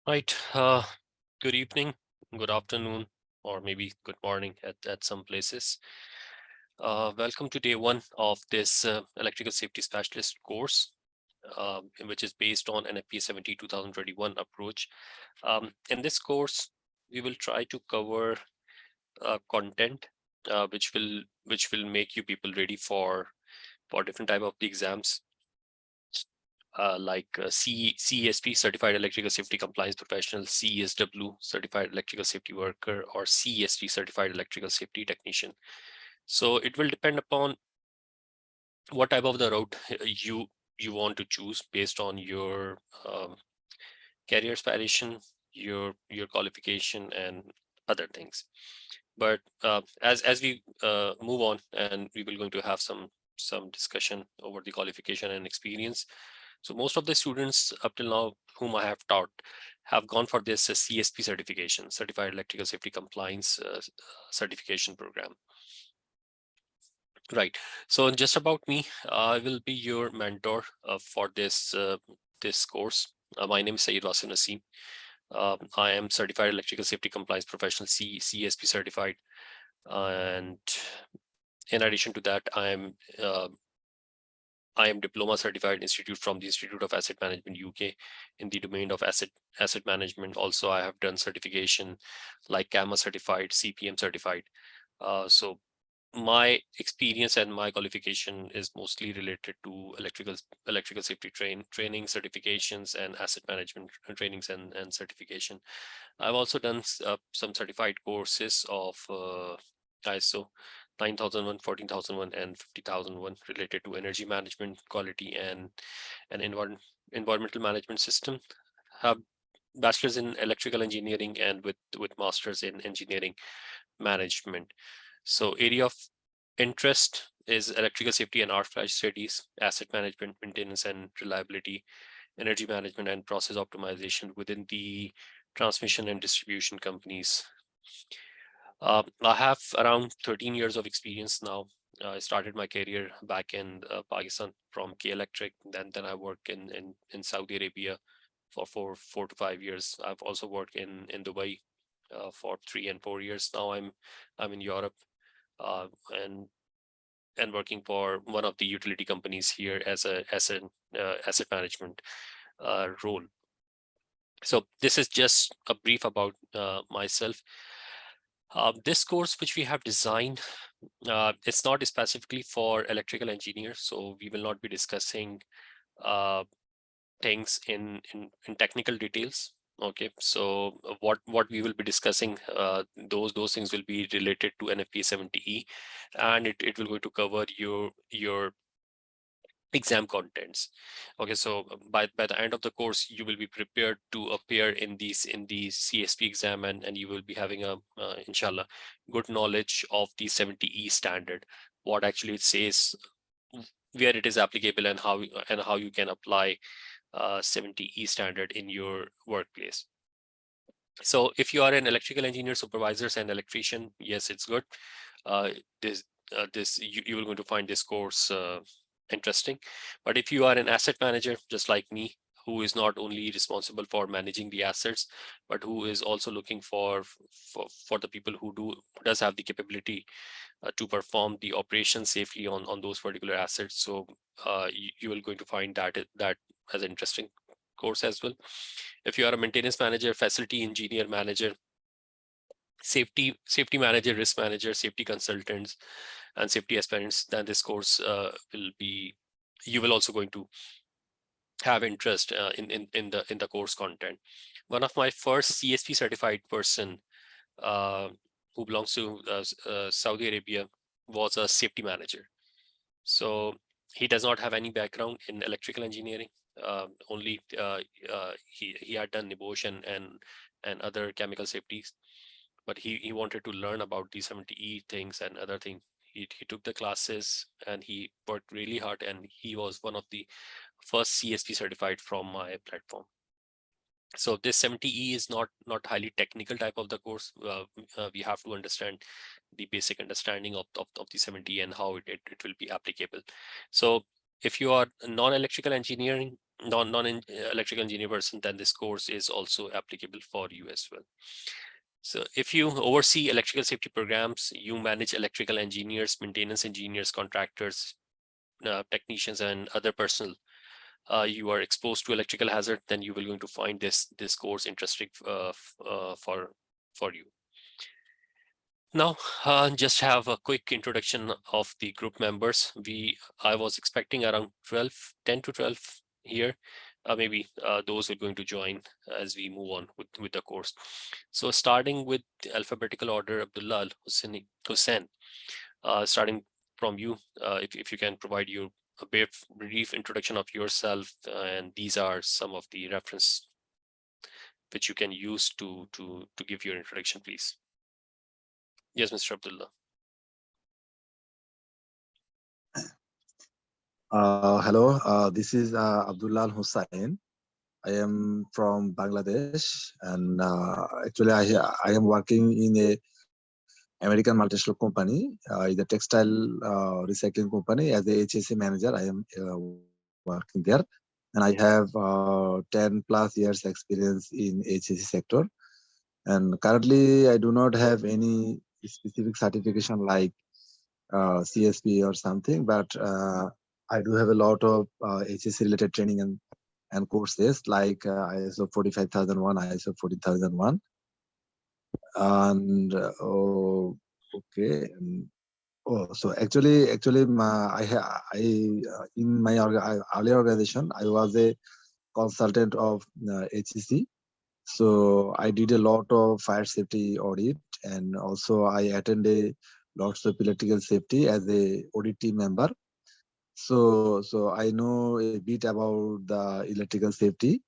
Right. Good evening, good afternoon, or maybe good morning at some places. Welcome to day one of this electrical safety specialist course, which is based on NFPA 70 2021 approach. In this course, we will try to cover content which will make you people ready for different type of the exams like CESP, Certified Electrical Safety Compliance Professional, CESW, Certified Electrical Safety Worker, or CEST, Certified Electrical Safety Technician. So it will depend upon what type of the route you want to choose based on your career aspiration, your qualification, and other things. But as we move on, and we will going to have some discussion over the qualification and experience. So most of the students up till now whom I have taught have gone for this CSP certification, Certified Electrical Safety Compliance certification program. Right. So just about me, I will be your mentor for this course. My name is Sayed Wasim Naseem. I am Certified Electrical Safety Compliance Professional, CSP certified, and in addition to that, I am diploma certified institute from the Institute of Asset Management UK in the domain of asset management. Also, I have done certification like CAMA certified, CPM certified. So my experience and my qualification is mostly related to electrical safety training certifications and asset management trainings and certification. I've also done some certified courses of ISO 9001, 14001, and 50001 related to energy management, quality, and environmental management system. Have bachelor's in electrical engineering and with master's in engineering management. So area of interest is electrical safety and arbitrage studies, asset management, maintenance and reliability, energy management and process optimization within the transmission and distribution companies. I have around 13 years of experience now. I started my career back in Pakistan from K Electric. Then I worked in Saudi Arabia for four to 5 years. I've also worked in Dubai for 3 and 4 years. Now I'm in Europe uh, and and working for one of the utility companies here as an asset management role. So this is just a brief about myself. This course which we have designed, it's not specifically for electrical engineers, so we will not be discussing uh, things in technical details. Okay, so what we will be discussing, those things will be related to NFPA 70E, and it will going to cover your exam contents. Okay, so by the end of the course, you will be prepared to appear in the CSP exam, and you will be having a inshallah good knowledge of the 70E standard, what actually it says, where it is applicable, and how you can apply 70E standard in your workplace. So if you are an electrical engineer, supervisors, and electrician, yes, it's good. Uh, this you will going to find this course interesting. But if you are an asset manager, just like me, who is not only responsible for managing the assets, but who is also looking for the people who does have the capability to perform the operation safely on those particular assets. So you will going to find that as an interesting course as well. If you are a maintenance manager, facility engineer manager, safety manager, risk manager, safety consultants, and safety aspirants, then this course will be, you will also going to have interest in the course content. One of my first CSP certified person uh, who belongs to Saudi Arabia was a safety manager. So he does not have any background in electrical engineering. Only he had done NIBOSH and other chemical safeties, but he wanted to learn about the 70E things and other things. He took the classes and he worked really hard, and he was one of the first CSP certified from my platform. So this 70E is not highly technical type of the course. We have to understand the basic understanding of the 70 and how it will be applicable. So if you are non-electrical engineering, non-electrical engineer person, then this course is also applicable for you as well. So if you oversee electrical safety programs, you manage electrical engineers, maintenance engineers, contractors, technicians, and other personnel. You are exposed to electrical hazard, then you will going to find this course interesting for you. Now, just have a quick introduction of the group members. I was expecting around 10 to 12 here. Maybe those are going to join as we move on with the course. So starting with the alphabetical order, Abdullah Hussain, starting from you, if you can provide a brief introduction of yourself, and these are some of the reference which you can use to give your introduction, please. Yes, Mr. Abdullah. Hello, this is Abdullah Hussain. I am from Bangladesh, and actually I am working in a American multinational company, in the textile recycling company as a HSE manager. I am working there, and I have 10 plus years experience in HSE sector. And currently, I do not have any specific certification like CSP or something, but I do have a lot of HSE related training and courses like ISO 45001, ISO 14001. And okay. So actually, in my earlier organization, I was a consultant of HSE. So I did a lot of fire safety audit, and also I attended lots of electrical safety as a audit team member. So I know a bit about the electrical safety.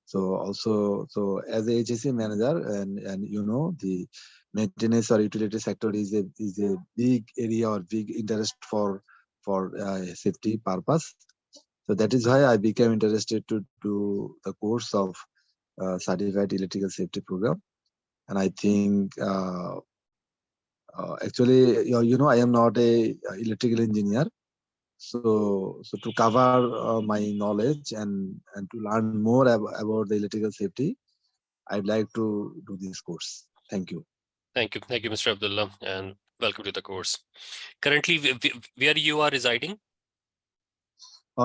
So also, so as a HSE manager, and you know, the maintenance or utility sector is a big area or big interest for safety purpose. So that is why I became interested to do the course of certified electrical safety program. And I think actually, you know, I am not a electrical engineer. So to cover my knowledge and to learn more about the electrical safety, I'd like to do this course. Thank you. Thank you, Mr. Abdullah, and welcome to the course. Currently, where you are residing?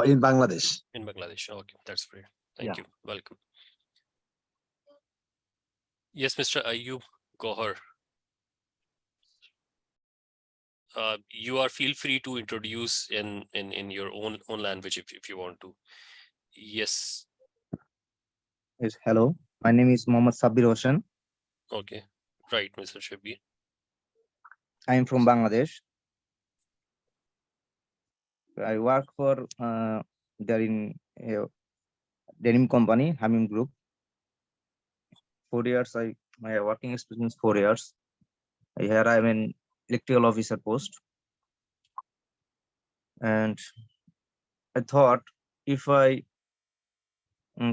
In Bangladesh. In Bangladesh. Okay, that's great. Thank you. Welcome. Yes, Mr. Ayub Gohar. You are feel free to introduce in your own language if you want to. Yes. Yes, hello. My name is Mohammad Sabir Hossain. Okay, right, Mr. Shabir. I am from Bangladesh. I work for there in a denim company, Hamim Group. 4 years. My working experience 4 years. Here I am an electrical officer post, and I thought if I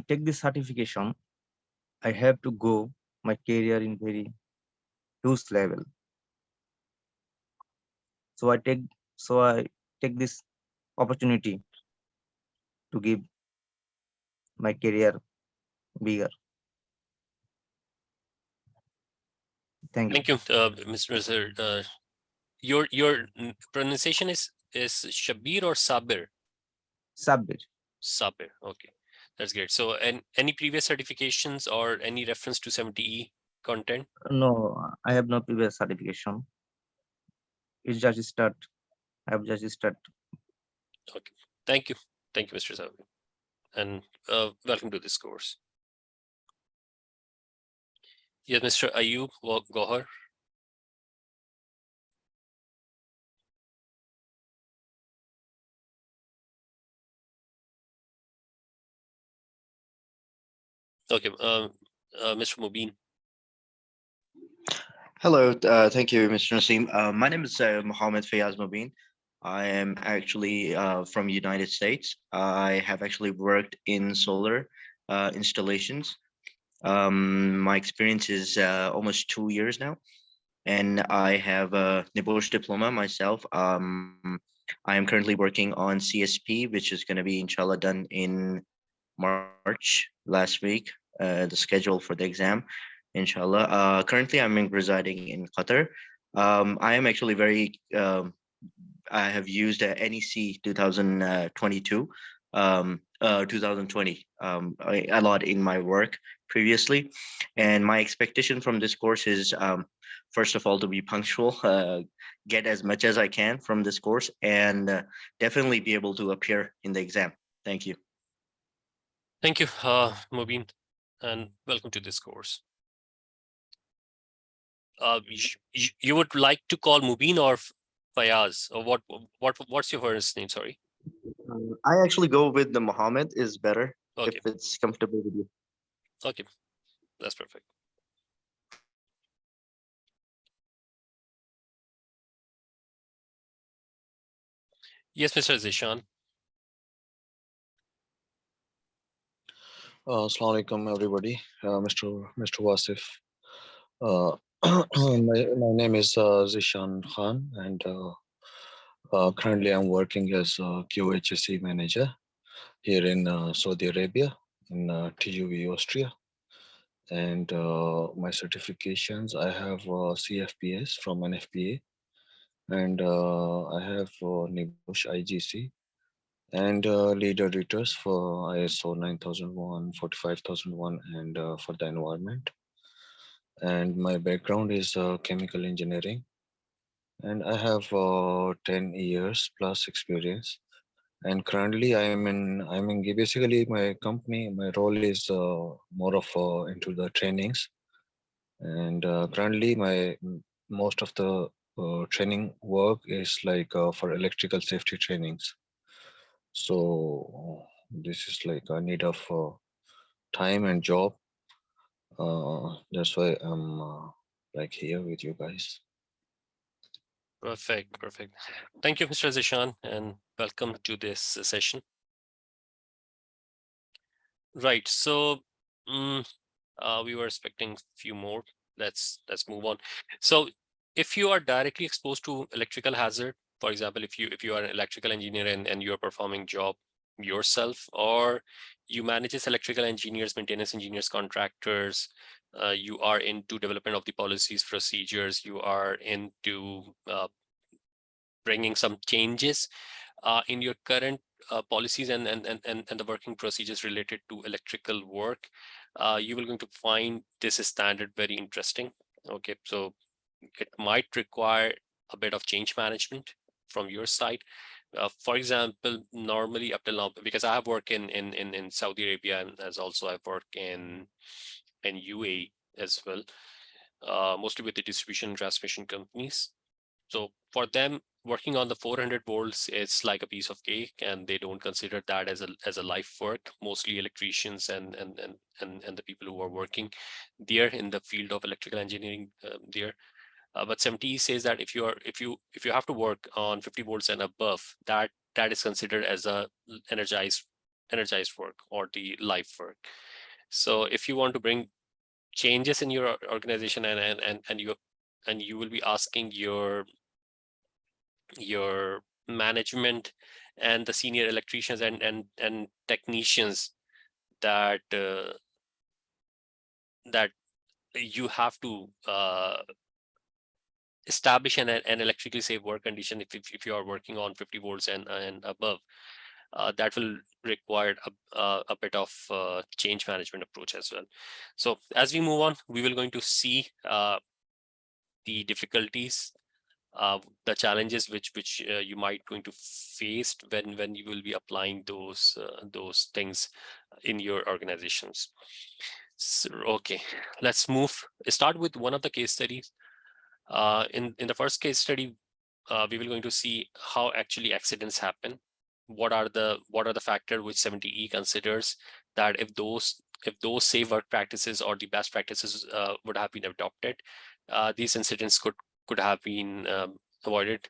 take this certification, I have to go my career in very huge level. So I take this opportunity to give my career bigger. Thank you. Thank you, Mr. Your pronunciation is Shabir or Sabir? Sabir. Sabir. Okay, that's great. So, and any previous certifications or any reference to 70E content? No, I have no previous certification. It's just start. I have just start. Okay, thank you, Mr. Sabir, and welcome to this course. Yes, Mr. Ayub Gohar. Okay, Mr. Mubin. Hello, thank you, Mr. Naseem. My name is Mohammed Fayaz Mubin. I am actually from United States. I have actually worked in solar installations. My experience is almost 2 years now, and I have a NIBOSH diploma myself. I am currently working on CSP, which is going to be inshallah done in March last week, the schedule for the exam, inshallah. Currently, I'm residing in Qatar. I am actually I have used NEC 2022, 2020 a lot in my work previously. And my expectation from this course is, first of all, to be punctual, get as much as I can from this course, and definitely be able to appear in the exam. Thank you. Thank you, Mubin, and welcome to this course. You would like to call Mubin or Fayaz, or what's your first name? Sorry. I actually go with the Muhammad is better Okay. if it's comfortable with you. Okay, that's perfect. Yes, Mr. Zishan. Assalamu alaikum, everybody. Mr. Wasif. My name is Zishan Khan, and currently I'm working as a QHSE manager here in Saudi Arabia, in TUV, Austria. And my certifications, I have CFPS from NFPA, and I have NIBUSH IGC, and lead editors for ISO 9001, 45001, and for the environment. And my background is chemical engineering, and I have 10 years plus experience. And currently I'm in basically my company, my role is more of into the trainings. And currently most of the training work is like for electrical safety trainings. So this is like a need of time and job. That's why I'm like here with you guys. Perfect, perfect. Thank you, Mr. Zishan, and welcome to this session. Right, so we were expecting a few more. Let's move on. So if you are directly exposed to electrical hazard, for example, if you are an electrical engineer and you're performing job yourself, or you manage electrical engineers, maintenance engineers, contractors, you are into development of the policies, procedures, you are into bringing some changes in your current policies and the working procedures related to electrical work, you will going to find this standard very interesting. Okay, so it might require a bit of change management from your side. For example, normally up till now, because I have worked in Saudi Arabia, and as also I've worked in UAE as well, mostly with the distribution and transmission companies. So for them, working on the 400 volts is like a piece of cake, and they don't consider that as a life work. Mostly electricians and the people who are working there in the field of electrical engineering there. But 70 says that if you have to work on 50 volts and above, that is considered as a energized work or the life work. So if you want to bring changes in your organization and you will be asking your management and the senior electricians and technicians that that you have to establish an electrically safe work condition if you are working on 50 volts and above, that will require a bit of change management approach as well. So as we move on, we will going to see the difficulties, the challenges which you might going to face when you will be applying those things in your organizations. So, okay, let's start with one of the case studies. In the first case study, we will going to see how actually accidents happen. What are the factors which 70E considers that if those safe work practices or the best practices would have been adopted, these incidents could have been avoided.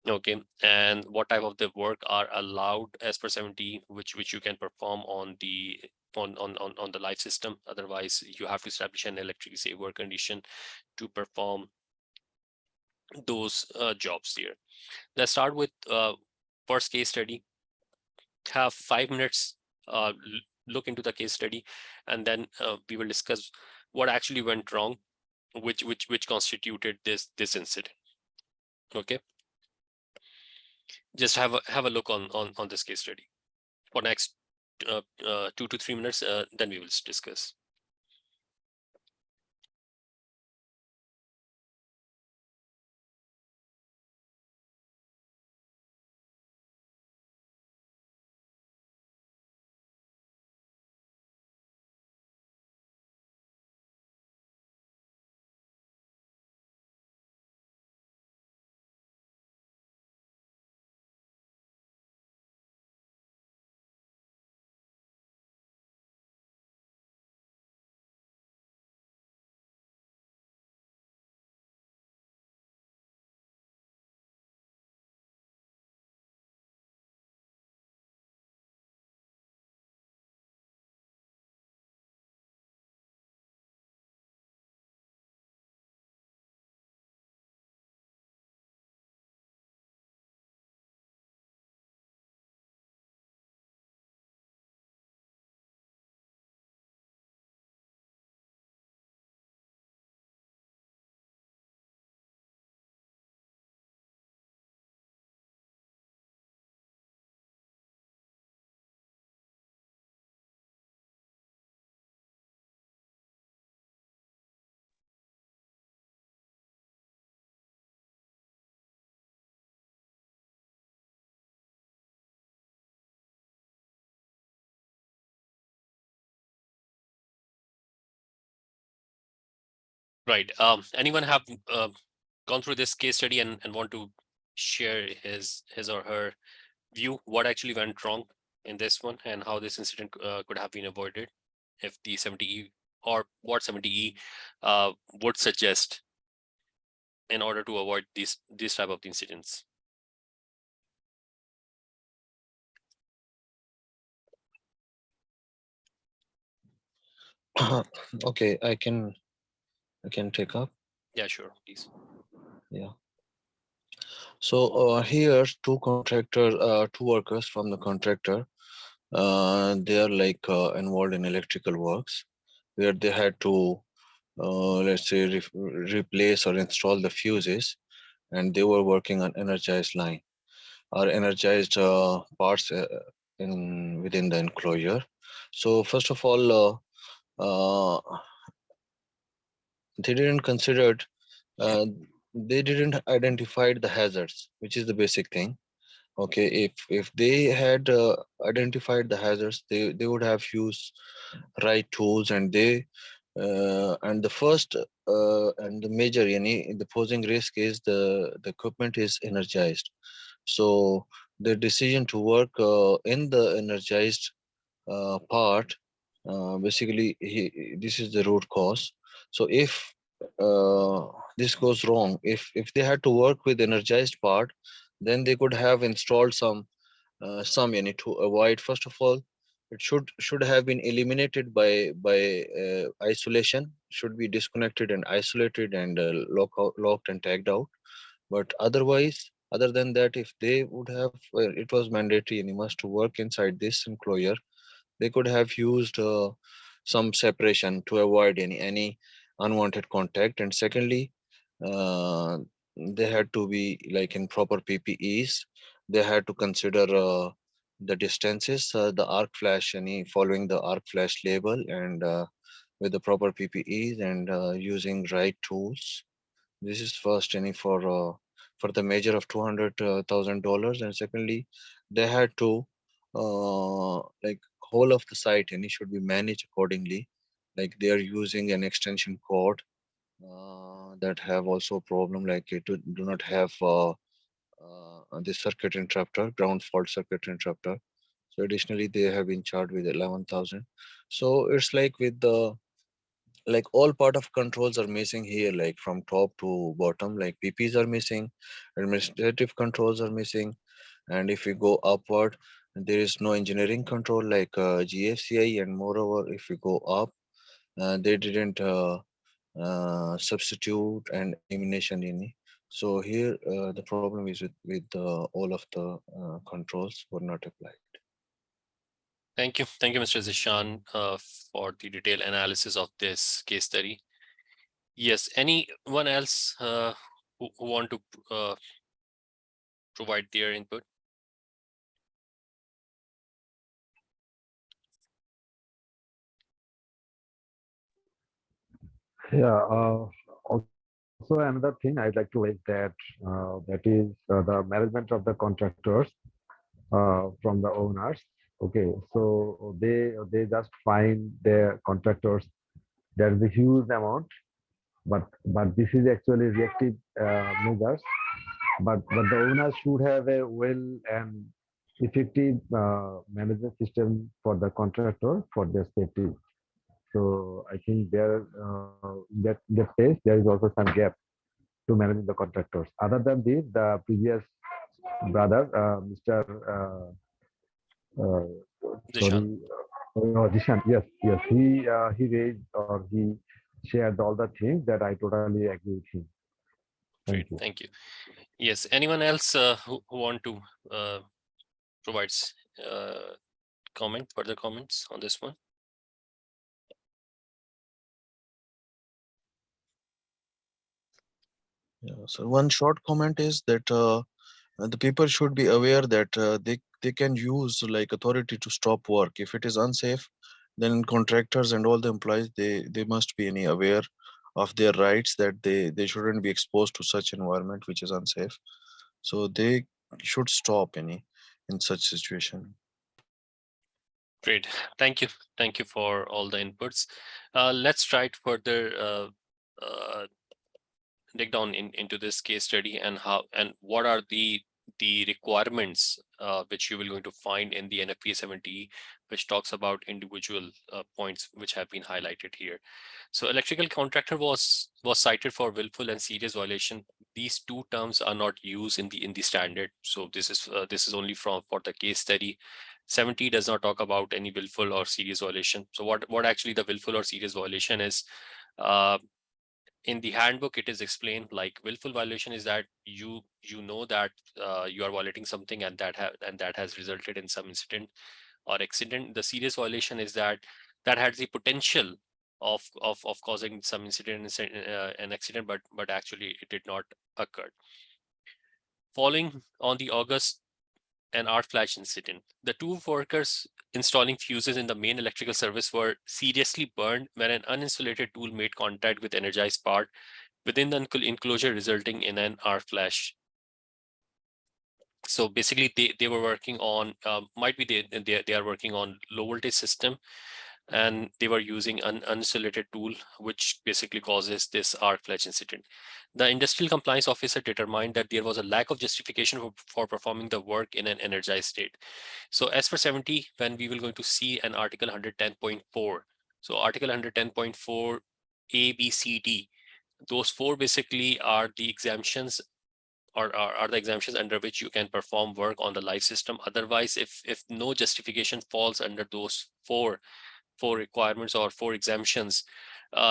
Okay, and what type of the work are allowed as per 70, which you can perform on the life system. Otherwise, you have to establish an electrically safe work condition to perform those jobs here. Let's start with first case study. Have 5 minutes look into the case study, and then we will discuss what actually went wrong, which constituted this incident. Okay, just have a look on this case study for next 2 to 3 minutes, then we will discuss. Right. Anyone have gone through this case study and want to share his or her view, what actually went wrong in this one and how this incident could have been avoided if the 70E or what 70E would suggest in order to avoid these type of incidents? Okay, I can take up. Yeah, sure, please. Yeah. So here two workers from the contractor, they are like involved in electrical works, where they had to let's say replace or install the fuses, and they were working on energized line or energized parts within the enclosure. So first of all, they didn't consider uh, they didn't identify the hazards, which is the basic thing. Okay, if they had identified the hazards, they would have used right tools, and they and the first and the major the posing risk is the equipment is energized. So the decision to work in the energized part, basically this is the root cause. So if uh, this goes wrong, if they had to work with energized part, then they could have installed some to avoid. First of all, it should have been eliminated by isolation, should be disconnected and isolated and locked and tagged out. But otherwise, other than that, if they would have it was mandatory and you must to work inside this enclosure, they could have used some separation to avoid any unwanted contact. And secondly, uh, they had to be like in proper ppes. They had to consider the distances, the arc flash, any following the arc flash label, and with the proper ppes, and using right tools. This is first any for the measure of $200,000. And secondly, they had to like whole of the site and it should be managed accordingly. Like they are using an extension cord that have also problem, like it do not have the circuit interrupter, ground fault circuit interrupter. So additionally, they have been charged with 11,000. So it's like with the like all part of controls are missing here, like from top to bottom, like pp's are missing, administrative controls are missing. And if we go upward, there is no engineering control like gfci. And moreover, if we go up, they didn't substitute and elimination any. So here the problem is with all of the controls were not applied. Thank you, Mr. Zishan, for the detailed analysis of this case study. Yes, anyone else who want to provide their input? Yeah, also another thing I'd like to raise that that is the management of the contractors from the owners. Okay, so they just find their contractors. There's a huge amount, but this is actually reactive measures. But the owners should have a well and effective management system for the contractor for their safety. So I think there that case there is also some gap to managing the contractors. Other than this, the previous brother, Mr. Uh, Zishan. sorry, Jishan, yes, he raised or he shared all the things that I totally agree with him. Great, Thank you. thank you. Yes, anyone else who want to provide further comments on this one? Yeah, so one short comment is that the people should be aware that they can use like authority to stop work if it is unsafe. Then contractors and all the employees they must be any aware of their rights, that they shouldn't be exposed to such environment which is unsafe. So they should stop any in such situation. Great, thank you for all the inputs. Let's try to further dig down into this case study and how and what are the requirements which you will going to find in the NFPA 70, which talks about individual points which have been highlighted here. So electrical contractor was cited for willful and serious violation. These two terms are not used in the standard. So this is only for the case study. 70 does not talk about any willful or serious violation. So what actually the willful or serious violation is, in the handbook it is explained like willful violation is that you know that you are violating something and that has resulted in some incident or accident. The serious violation is that has the potential of causing some incident, an accident, but actually it did not occur. Following on the August and arc flash incident, the two workers installing fuses in the main electrical service were seriously burned when an uninsulated tool made contact with energized part within the enclosure, resulting in an arc flash. So basically they were working on, might be they are working on low voltage system, and they were using an uninsulated tool, which basically causes this arc flash incident. The industrial compliance officer determined that there was a lack of justification for performing the work in an energized state. So as for 70, when we will going to see an article 110.4. So article 110.4 A, B, C, D, those four basically are the exemptions, or are the exemptions under which you can perform work on the live system. Otherwise, if no justification falls under those four requirements or four exemptions,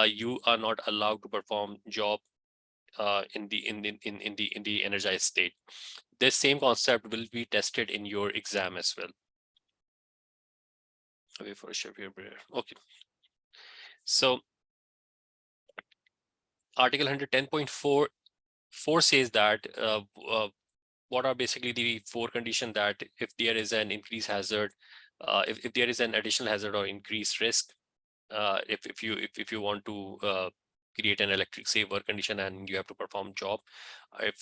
you are not allowed to perform job in the energized state. This same concept will be tested in your exam as well. Wait for a share here. Okay. So article 110.4 says that what are basically the four conditions that if there is an increased hazard, if there is an additional hazard or increased risk, if you want to create an electric safe work condition and you have to perform job,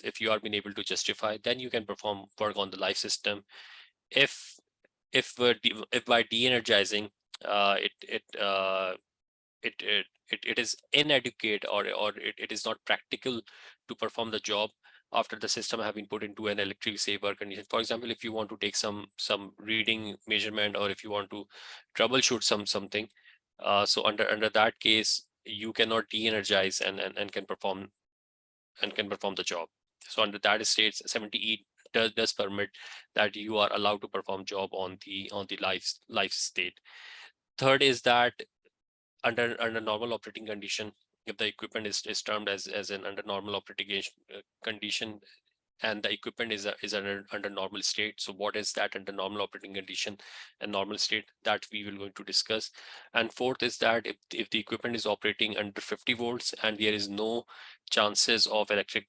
if you are being able to justify, then you can perform work on the live system. If by de-energizing, it is inadequate, or it is not practical to perform the job after the system have been put into an electrically safe work condition. For example, if you want to take some reading measurement, or if you want to troubleshoot something, so under that case, you cannot de-energize and can perform the job. So under that states 70E does permit that you are allowed to perform job on the live state. Third is that under normal operating condition, if the equipment is termed as an under normal operating condition, and the equipment is under normal state. So what is that under normal operating condition and normal state, that we will going to discuss. And fourth is that if the equipment is operating under 50 volts and there is no chances of electric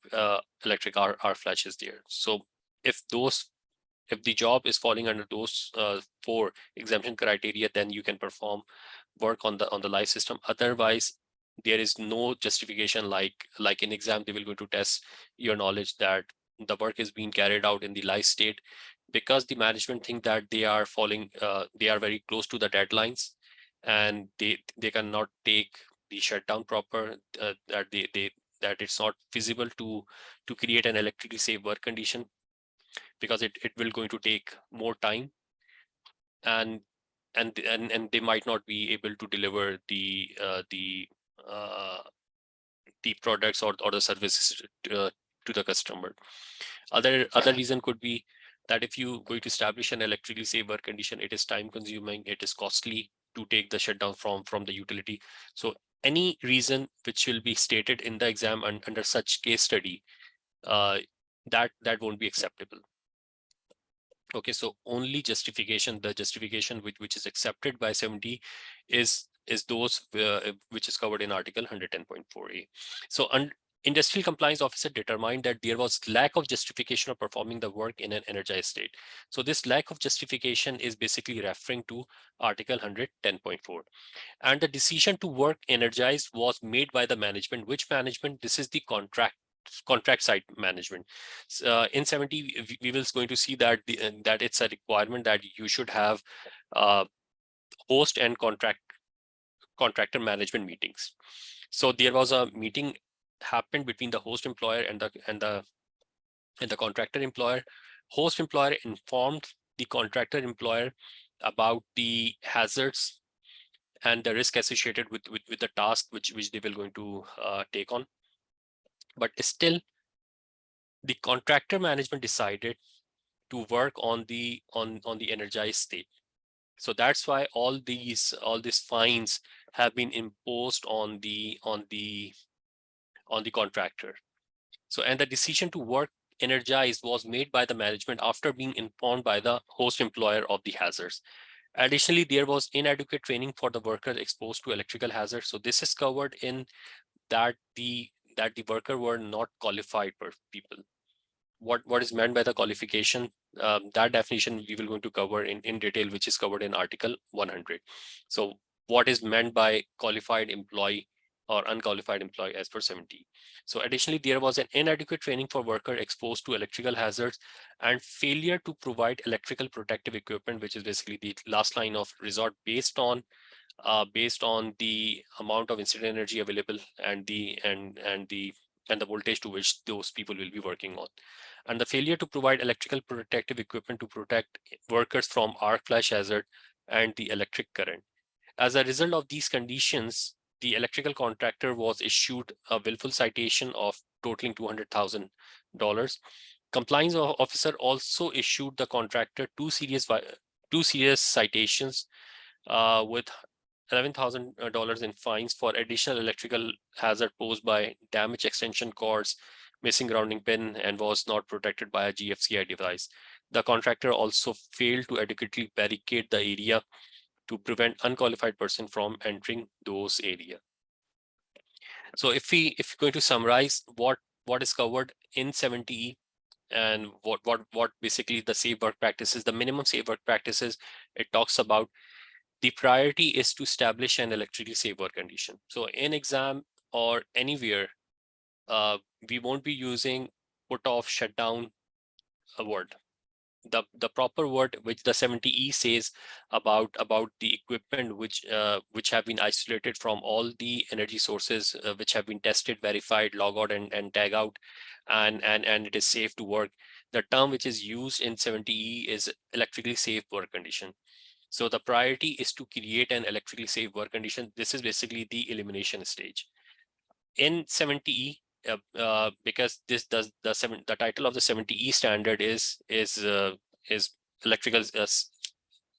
arc flashes there. So if the job is falling under those 4 exemption criteria, then you can perform work on the live system. Otherwise, there is no justification. Like in exam, they will go to test your knowledge that the work is being carried out in the live state, because the management think that they are they are very close to the deadlines, and they cannot take the shutdown proper, that it's not feasible to create an electrically safe work condition, because it will going to take more time, and they might not be able to deliver the products or the services to the customer. Other reason could be that if you going to establish an electrically safe work condition, it is time consuming, it is costly to take the shutdown from the utility. So any reason which will be stated in the exam and under such case study, that won't be acceptable. Okay, so only justification, the justification which is accepted by 70 is those which is covered in Article 110.4a. So industrial compliance officer determined that there was lack of justification of performing the work in an energized state. So this lack of justification is basically referring to Article 110.4. And the decision to work energized was made by the management. Which management? This is the contract side management. In 70, we will going to see that that it's a requirement that you should have host and contractor management meetings. So there was a meeting happened between the host employer and the contractor employer. Host employer informed the contractor employer about the hazards and the risk associated with the task which they will going to take on. But still, the contractor management decided to work on the energized state. So that's why all these fines have been imposed on the contractor. So, and the decision to work energized was made by the management after being informed by the host employer of the hazards. Additionally, there was inadequate training for the workers exposed to electrical hazards. So this is covered in that the worker were not qualified people. What is meant by the qualification? That definition we will going to cover in detail, which is covered in Article 100. So what is meant by qualified employee or unqualified employee as per 70. So additionally, there was an inadequate training for worker exposed to electrical hazards and failure to provide electrical protective equipment, which is basically the last line of resort based on the amount of incident energy available and the voltage to which those people will be working on. And the failure to provide electrical protective equipment to protect workers from arc flash hazard and the electric current. As a result of these conditions, the electrical contractor was issued a willful citation of totaling $200,000. Compliance officer also issued the contractor two serious citations with $11,000 in fines for additional electrical hazard posed by damaged extension cords, missing grounding pin, and was not protected by a GFCI device. The contractor also failed to adequately barricade the area to prevent unqualified person from entering those areas. So if we're going to summarize what is covered in 70E and what basically the safe work practices, the minimum safe work practices, it talks about the priority is to establish an electrically safe work condition. So in exam or anywhere, we won't be using put off, shutdown a word. The proper word which the 70E says about the equipment which have been isolated from all the energy sources, which have been tested, verified, log out and tag out, and it is safe to work. The term which is used in 70E is electrically safe work condition. So the priority is to create an electrically safe work condition. This is basically the elimination stage. In 70E, because this does the title of the 70E standard is electrical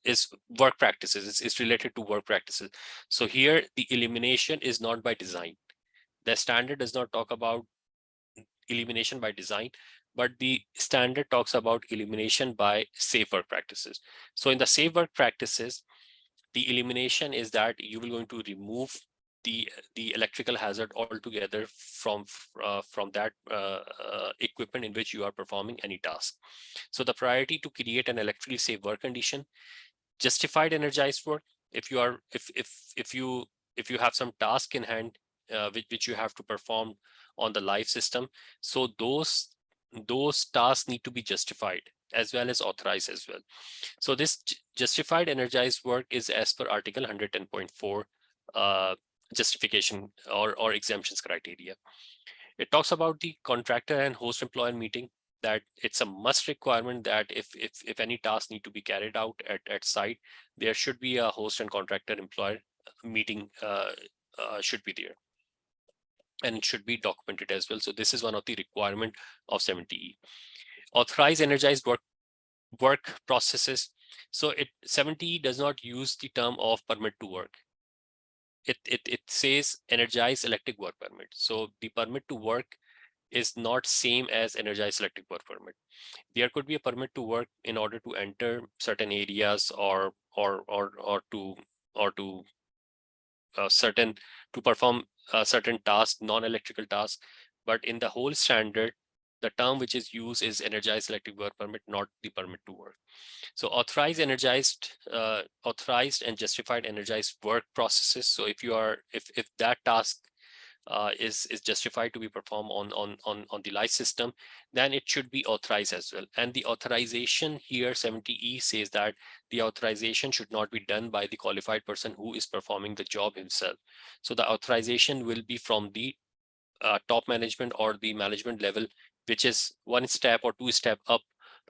is work practices. It's related to work practices. So here the elimination is not by design. The standard does not talk about elimination by design, but the standard talks about elimination by safe work practices. So in the safe work practices, the elimination is that you will going to remove the electrical hazard altogether from that equipment in which you are performing any task. So the priority to create an electrically safe work condition, justified energized work. If you are if you have some task in hand which you have to perform on the live system, so those tasks need to be justified as well as authorized as well. So this justified energized work is as per Article 110.4 justification or exemptions criteria. It talks about the contractor and host employer meeting, that it's a must requirement that if any tasks need to be carried out at site, there should be a host and contractor employer meeting should be there. And it should be documented as well. So this is one of the requirement of 70E. Authorized energized work processes. So 70E does not use the term of permit to work. It says energized electric work permit. So the permit to work is not same as energized electric work permit. There could be a permit to work in order to enter certain areas or to certain to perform certain tasks, non-electrical tasks. But in the whole standard, the term which is used is energized electric work permit, not the permit to work. So authorized and justified energized work processes. So if that task is justified to be performed on the live system, then it should be authorized as well. And the authorization here, 70E says that the authorization should not be done by the qualified person who is performing the job himself. So the authorization will be from the top management or the management level, which is one step or two step up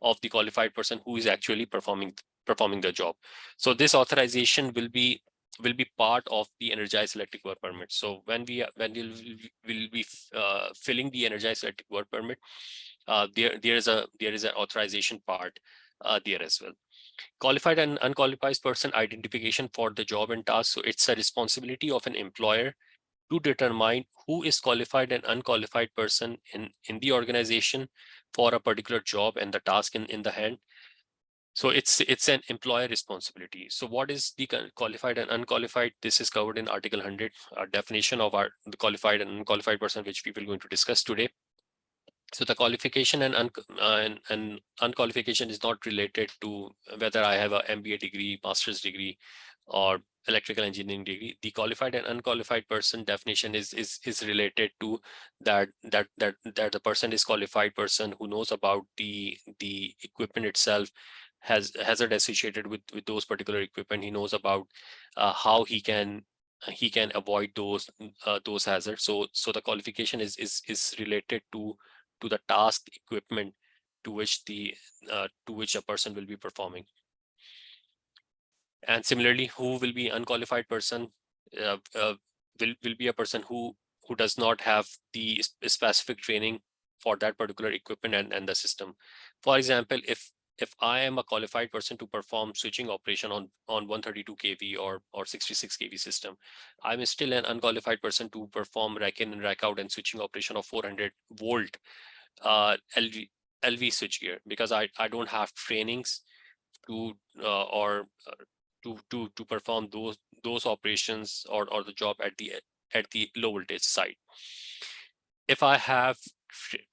of the qualified person who is actually performing the job. So this authorization will be part of the energized electric work permit. So when we'll be filling the energized electric work permit, there is an authorization part there as well. Qualified and unqualified person identification for the job and task. So it's a responsibility of an employer to determine who is qualified and unqualified person in the organization for a particular job and the task in the hand. So it's an employer responsibility. So what is the qualified and unqualified? This is covered in Article 100, definition of the qualified and unqualified person, which we will going to discuss today. So the qualification and unqualification is not related to whether I have a MBA degree, master's degree, or electrical engineering degree. The qualified and unqualified person definition is related to that the person is qualified person who knows about the equipment itself, has hazard associated with those particular equipment. He knows about how he can avoid those hazards. So the qualification is related to the task equipment to which a person will be performing. And similarly, who will be unqualified person will be a person who does not have the specific training for that particular equipment and the system. For example, if I am a qualified person to perform switching operation on 132 kV or 66 kV system, I'm still an unqualified person to perform rack in and rack out and switching operation of 400 volt LV switchgear, because I don't have trainings to to perform those operations or the job at the low voltage side. If I have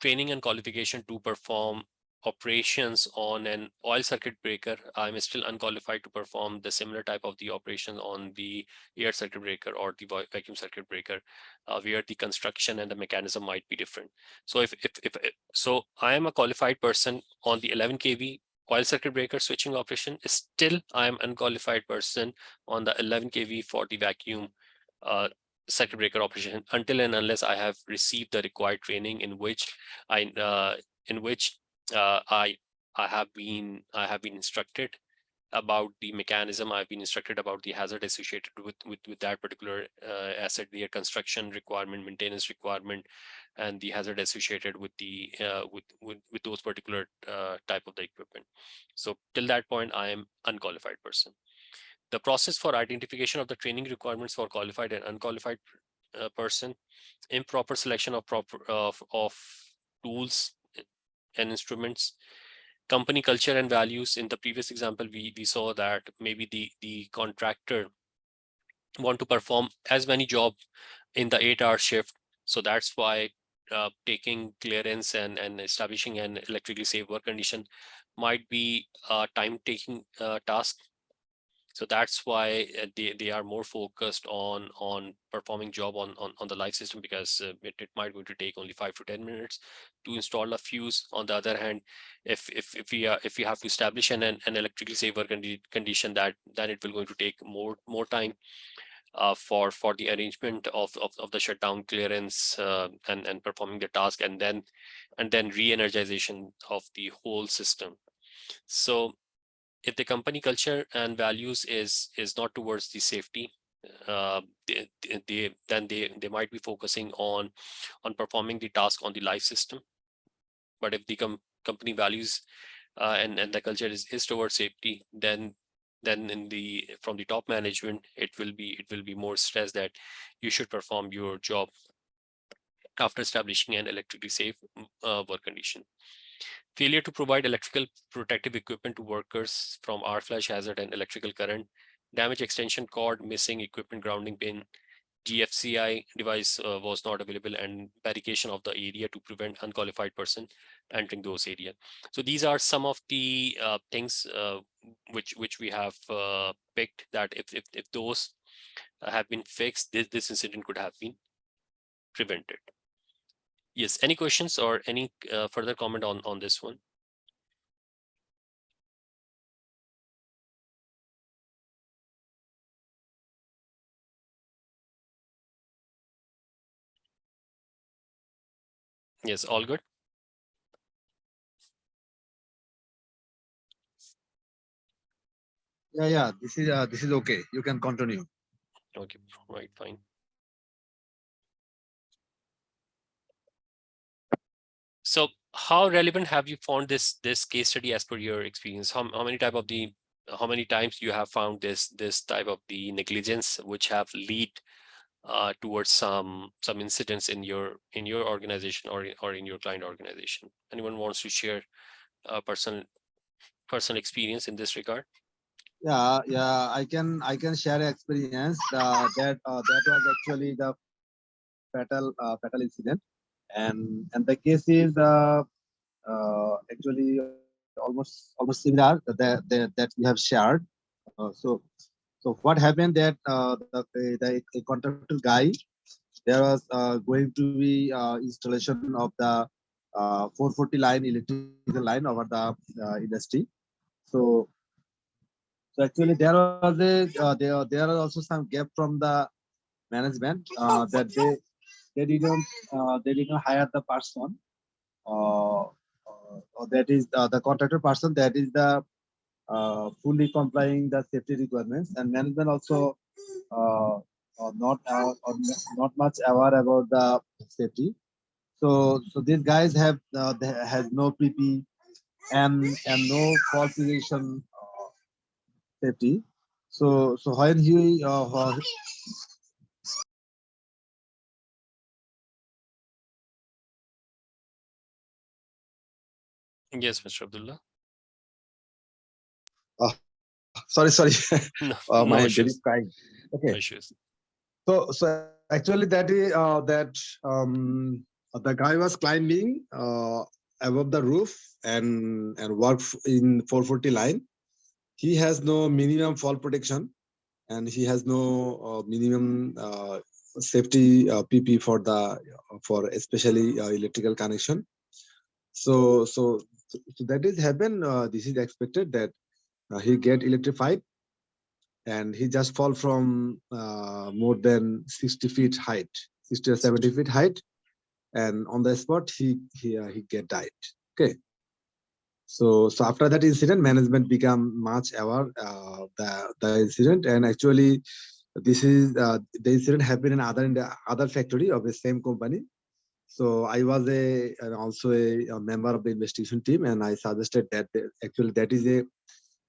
training and qualification to perform operations on an oil circuit breaker, I'm still unqualified to perform the similar type of the operation on the air circuit breaker or the vacuum circuit breaker, where the construction and the mechanism might be different. So so I am a qualified person on the 11 kV oil circuit breaker switching operation, still I am unqualified person on the 11 kV for the vacuum circuit breaker operation, until and unless I have received the required training in which I have been instructed about the mechanism. I've been instructed about the hazard associated with that particular asset, their construction requirement, maintenance requirement, and the hazard associated with the with those particular type of the equipment. So till that point, I am unqualified person. The process for identification of the training requirements for qualified and unqualified person, improper selection of tools and instruments. Company culture and values. In the previous example, we saw that maybe the contractor want to perform as many jobs in the 8-hour shift. So that's why taking clearance and establishing an electrically safe work condition might be a time-taking task. So that's why they are more focused on performing job on the live system, because it might going to take only 5 to 10 minutes to install a fuse. On the other hand, if we have to establish an electrically safe work condition, that then it will going to take more time for the arrangement of the shutdown clearance and performing the task, and then re-energization of the whole system. So if the company culture and values is not towards the safety, they might be focusing on performing the task on the live system. But if the company values and the culture is towards safety, then from the top management, it will be more stress that you should perform your job after establishing an electrically safe work condition. Failure to provide electrical protective equipment to workers from arc flash hazard and electrical current, damage extension cord, missing equipment grounding pin, GFCI device was not available, and barricading of the area to prevent unqualified person entering those areas. So these are some of the things which we have picked, that if those have been fixed, this incident could have been prevented. Yes, any questions or any further comment on this one? Yes, all good. Yeah, this is okay. You can continue. Okay, right, fine. So how relevant have you found this case study as per your experience? How many times you have found this type of the negligence which have lead towards some incidents in your organization or in your client organization? Anyone wants to share a personal experience in this regard? Yeah, I can share experience that was actually the fatal incident, and the case is actually almost similar that we have shared. So what happened that the contractor guy, there was going to be installation of the 440 line electrical line over the industry. So actually there was there are also some gap from the management that they didn't hire the person that is the contractor person that is the fully complying the safety requirements, and management also not much aware about the safety. So these guys have has no PP and no fall position safety. So when he Yes, Mr. Abdullah. sorry No, no my baby issues. is crying. Okay. No issues. So actually that is the guy was climbing above the roof and work in 440 line. He has no minimum fall protection, and he has no minimum safety PP for especially electrical connection. So that is happen. This is expected that he get electrified, and he just fall from more than 60 feet height, 60 or 70 feet height, and on the spot he get died. Okay. So after that incident, management become much aware the incident, and actually this is the incident happened in the other factory of the same company. So I was also a member of the investigation team, and I suggested that actually that is a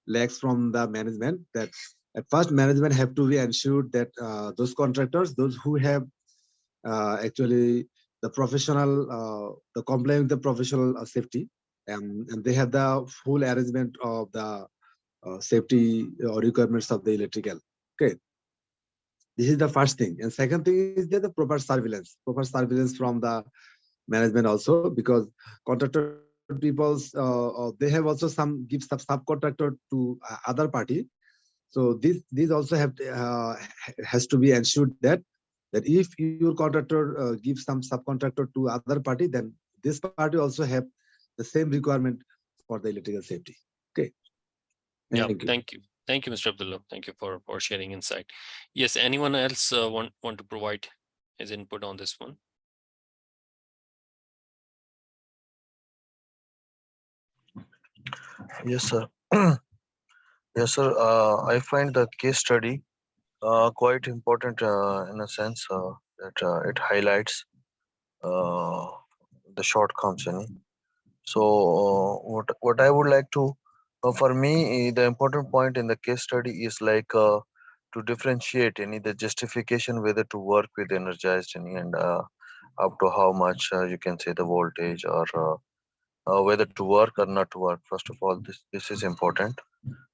lax from the management, that at first management have to be ensured that those contractors, those who have actually the professional, the complying with the professional safety, and they have the full arrangement of the safety requirements of the electrical. Okay, this is the first thing, and second thing is that the proper surveillance from the management also, because contractor people's they have also some give subcontractor to other party. So these also have has to be ensured that if your contractor gives some subcontractor to other party, then this party also have the same requirement for the electrical safety. Okay. Yeah, Thank you. thank you. Thank you, Mr. Abdullah. Thank you for sharing insight. Yes, anyone else want to provide his input on this one? Yes, sir. Yes, sir. I find the case study quite important in a sense that it highlights uh, the shortcomings. So, what I would like to, for me, the important point in the case study is like to differentiate any the justification whether to work with energized and up to how much you can say the voltage or whether to work or not to work. First of all, this is important.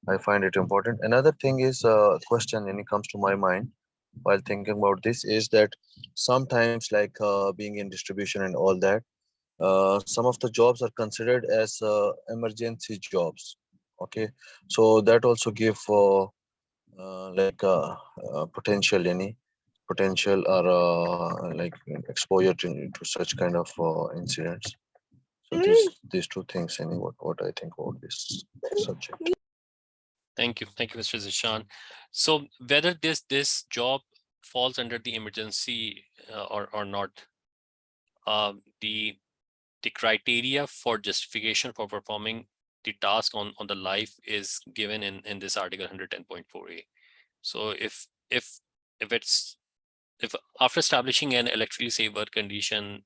I find it important. Another thing is question when it comes to my mind while thinking about this is that sometimes like being in distribution and all that, some of the jobs are considered as emergency jobs. Okay, so that also give like potential any potential or like exposure to such kind of incidents. So these two things, any what I think about this subject. Thank you, Mr. Zishan. So whether this job falls under the emergency or not, the criteria for justification for performing the task on the life is given in this article 110.4a. So if it's if after establishing an electrically safe work condition,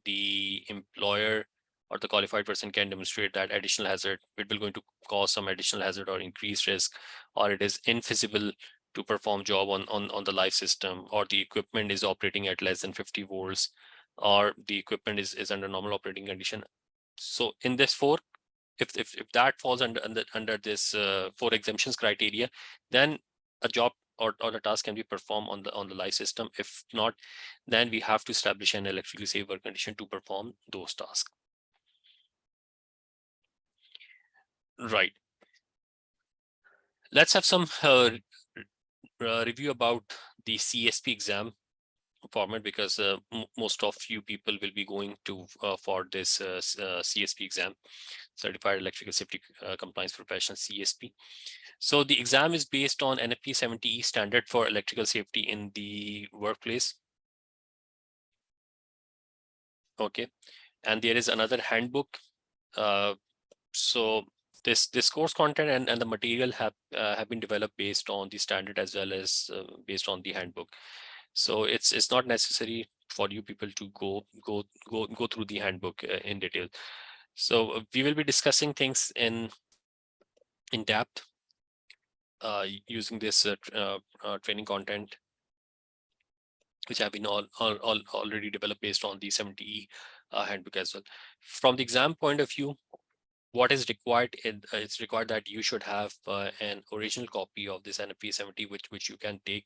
the employer or the qualified person can demonstrate that additional hazard, it will going to cause some additional hazard or increased risk, or it is infeasible to perform job on the life system, or the equipment is operating at less than 50 volts, or the equipment is under normal operating condition. So in this four, if that falls under this four exemptions criteria, then a job or a task can be performed on the live system. If not, then we have to establish an electrically safe work condition to perform those tasks. Right. Let's have some review about the CSP exam format, because most of you people will be going to for this CSP exam, Certified Electrical Safety Compliance Professional, CSP. So the exam is based on NFP 70E standard for electrical safety in the workplace. Okay, and there is another handbook. So this course content and the material have been developed based on the standard as well as based on the handbook. So it's not necessary for you people to go through the handbook in detail. So we will be discussing things in depth using this training content, which have been already developed based on the 70E handbook as well. From the exam point of view, what is required? It's required that you should have an original copy of this NFP 70, which you can take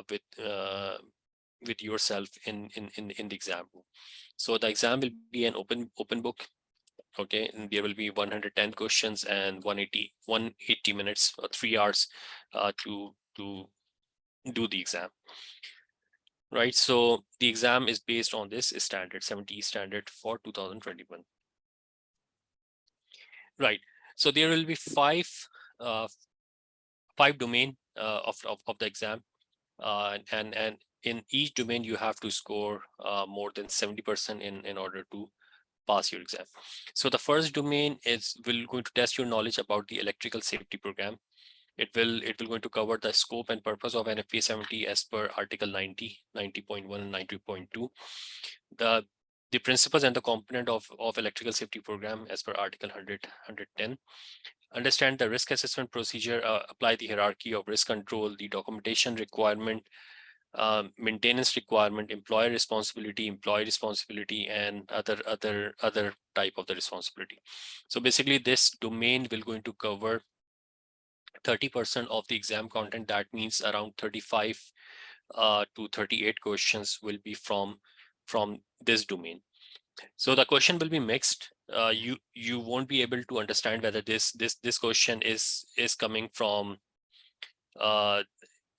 with yourself in the exam room. So the exam will be an open book. Okay, and there will be 110 questions and 180 minutes, 3 hours to do the exam. Right, so the exam is based on this standard 70 standard for 2021. Right, so there will be five domain of the exam, and in each domain you have to score more than 70% in order to pass your exam. So the first domain will going to test your knowledge about the electrical safety program. It will going to cover the scope and purpose of NFP 70 as per Article 90, 90.1 and 90.2. The principles and the component of electrical safety program as per Article 100, 110. Understand the risk assessment procedure, apply the hierarchy of risk control, the documentation requirement maintenance requirement, employee responsibility, and other type of the responsibility. So basically, this domain will going to cover 30% of the exam content. That means around 35 to 38 questions will be from this domain. So the question will be mixed. You won't be able to understand whether this question is coming from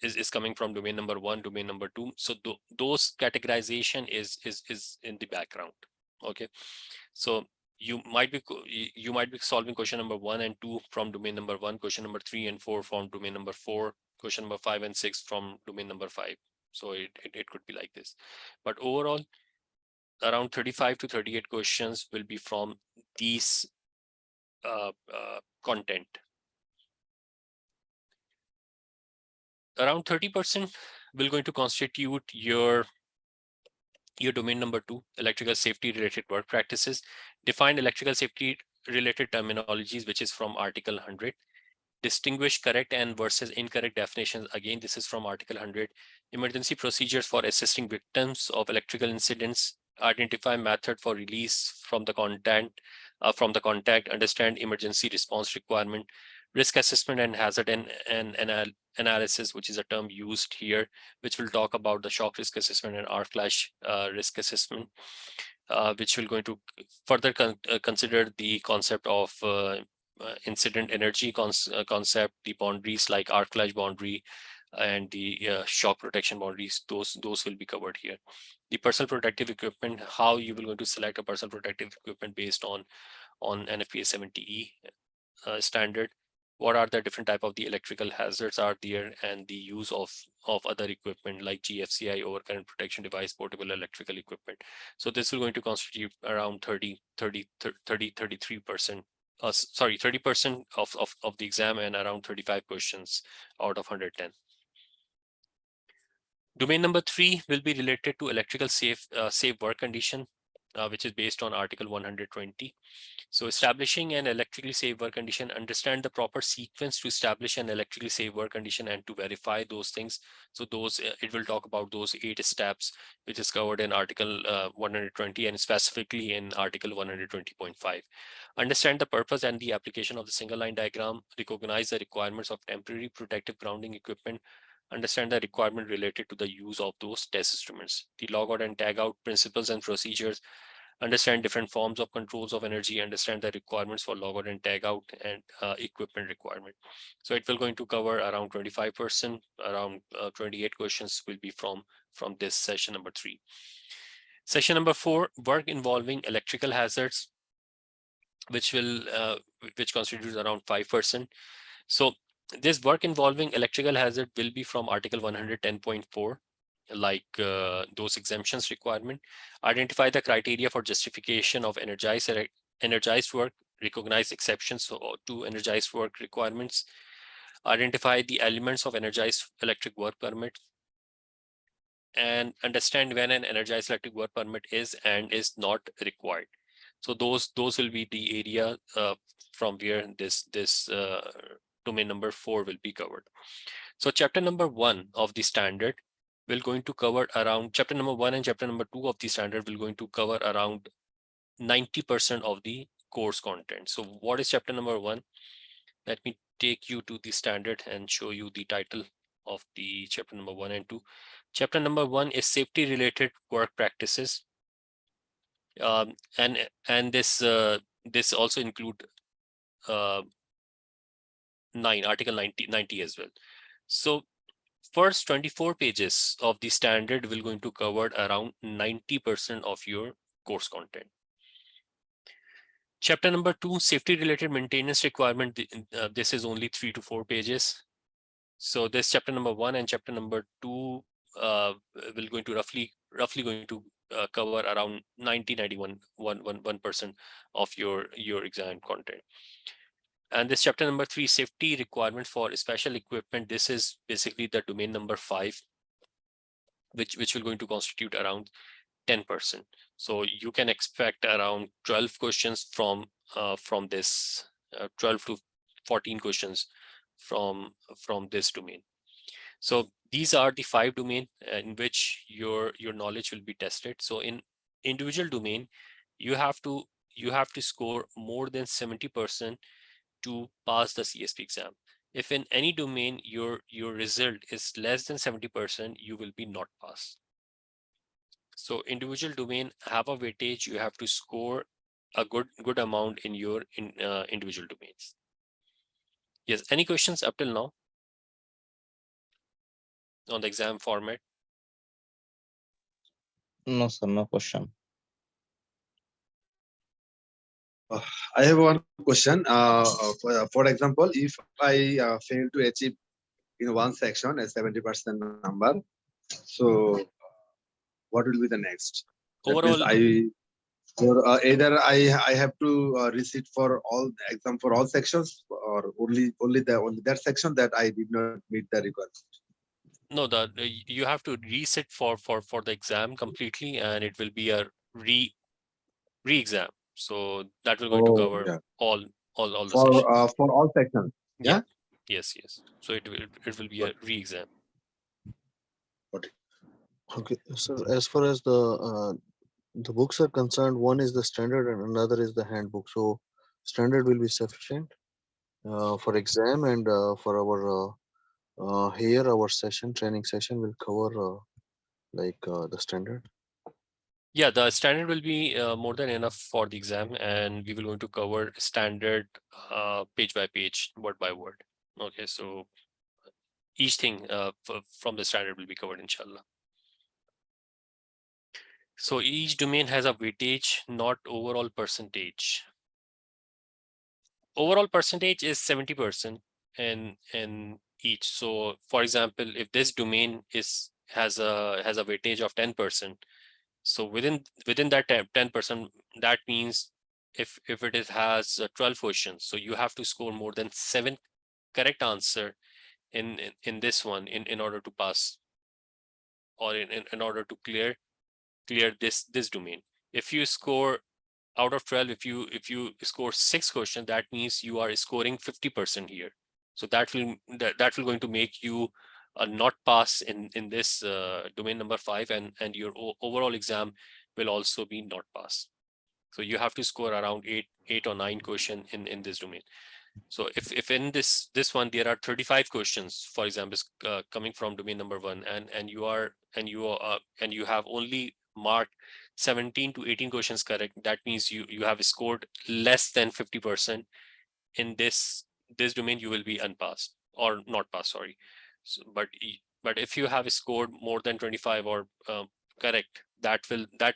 is coming from domain number 1, domain number 2. So those categorization is in the background. Okay, so you might be solving question number 1 and 2 from domain number 1, question number 3 and 4 from domain number 4, question number 5 and 6 from domain number 5. So it could be like this, but overall around 35 to 38 questions will be from these content. Around 30% will going to constitute your domain number 2, electrical safety related work practices. Define electrical safety related terminologies, which is from Article 100. Distinguish correct and versus incorrect definitions. Again, this is from Article 100. Emergency procedures for assisting victims of electrical incidents. Identify method for release from the contact. Understand emergency response requirement. Risk assessment and hazard and analysis, which is a term used here, which will talk about the shock risk assessment and arc flash risk assessment, which will going to further consider the concept of incident energy concept, the boundaries like arc flash boundary and the shock protection boundaries. Those will be covered here. The personal protective equipment, how you will going to select a personal protective equipment based on NFPA 70E standard. What are the different type of the electrical hazards are there, and the use of other equipment like GFCI, overcurrent protection device, portable electrical equipment. So this is going to constitute around 33%. Sorry, 30% of the exam, and around 35 questions out of 110. Domain number 3 will be related to electrical safe work condition, which is based on Article 120. So establishing an electrically safe work condition, understand the proper sequence to establish an electrically safe work condition and to verify those things. So those it will talk about those 8 steps, which is covered in Article 120 and specifically in Article 120.5. Understand the purpose and the application of the single line diagram. Recognize the requirements of temporary protective grounding equipment. Understand the requirement related to the use of those test instruments. The logout and tagout principles and procedures. Understand different forms of controls of energy. Understand the requirements for logout and tagout and equipment requirement. So it will going to cover around 25%. Around 28 questions will be from this session number 3. Session number 4, work involving electrical hazards, which constitutes around 5%. So this work involving electrical hazard will be from Article 110.4, like those exemptions requirement. Identify the criteria for justification of energized work. Recognize exceptions to energized work requirements. Identify the elements of energized electric work permit, and understand when an energized electric work permit is and is not required. So those will be the area from where this domain number 4 will be covered. So chapter number 1 of the standard will going to cover around chapter number 1 and chapter number 2 of the standard will going to cover around 90% of the course content. So what is chapter number 1? Let me take you to the standard and show you the title of the chapter number 1 and 2. Chapter number 1 is safety related work practices. And this also include Article 90 as well. So first 24 pages of the standard will going to cover around 90% of your course content. Chapter number 2, safety related maintenance requirement. This is only 3 to 4 pages. So this chapter number 1 and chapter number 2 will going to roughly going to cover around 91% of your exam content. And this chapter number 3, safety requirement for special equipment. This is basically the domain number 5, which will going to constitute around 10%. So you can expect around 12 questions from this 12 to 14 questions from this domain. So these are the 5 domain in which your knowledge will be tested. So in individual domain, you have to score more than 70% to pass the CSP exam. If in any domain your result is less than 70%, you will be not passed. So individual domain have a weightage. You have to score a good amount in your individual domains. Yes, any questions up till now on the exam format? No, sir, no question. I have one question. For example, if I fail to achieve in one section a 70% number, so what will be the next? That means Overall, either I have to recite for all exam for all sections, or only that section that I did not meet the requirement. no, you have to resit for the exam completely, and it will be a re-exam. So that will going to Oh, cover yeah. all the sessions. For all sections. Yeah. Yes. So it will be a re-exam. Okay, so as far as the books are concerned, one is the standard and another is the handbook. So standard will be sufficient for exam, and for our here our session training session will cover the standard. Yeah, the standard will be more than enough for the exam, and we will going to cover standard page by page, word by word. Okay, so each thing from the standard will be covered, inshallah. So each domain has a weightage, not overall percentage. Overall percentage is 70% in each. So for example, if this domain has a weightage of 10%, so within that 10%, that means if it has 12 questions, so you have to score more than 7 correct answer in this one in order to pass, or in order to clear this domain. If you score out of 12, if you score 6 questions, that means you are scoring 50% here. So that will going to make you not pass in this domain number 5, and your overall exam will also be not pass. So you have to score around 8 or 9 question in this domain. So if in this one there are 35 questions, for example, coming from domain number 1, and you have only marked 17 to 18 questions correct, that means you have scored less than 50% in this domain, you will be unpassed or not passed, sorry. So, but if you have scored more than 25 or correct, that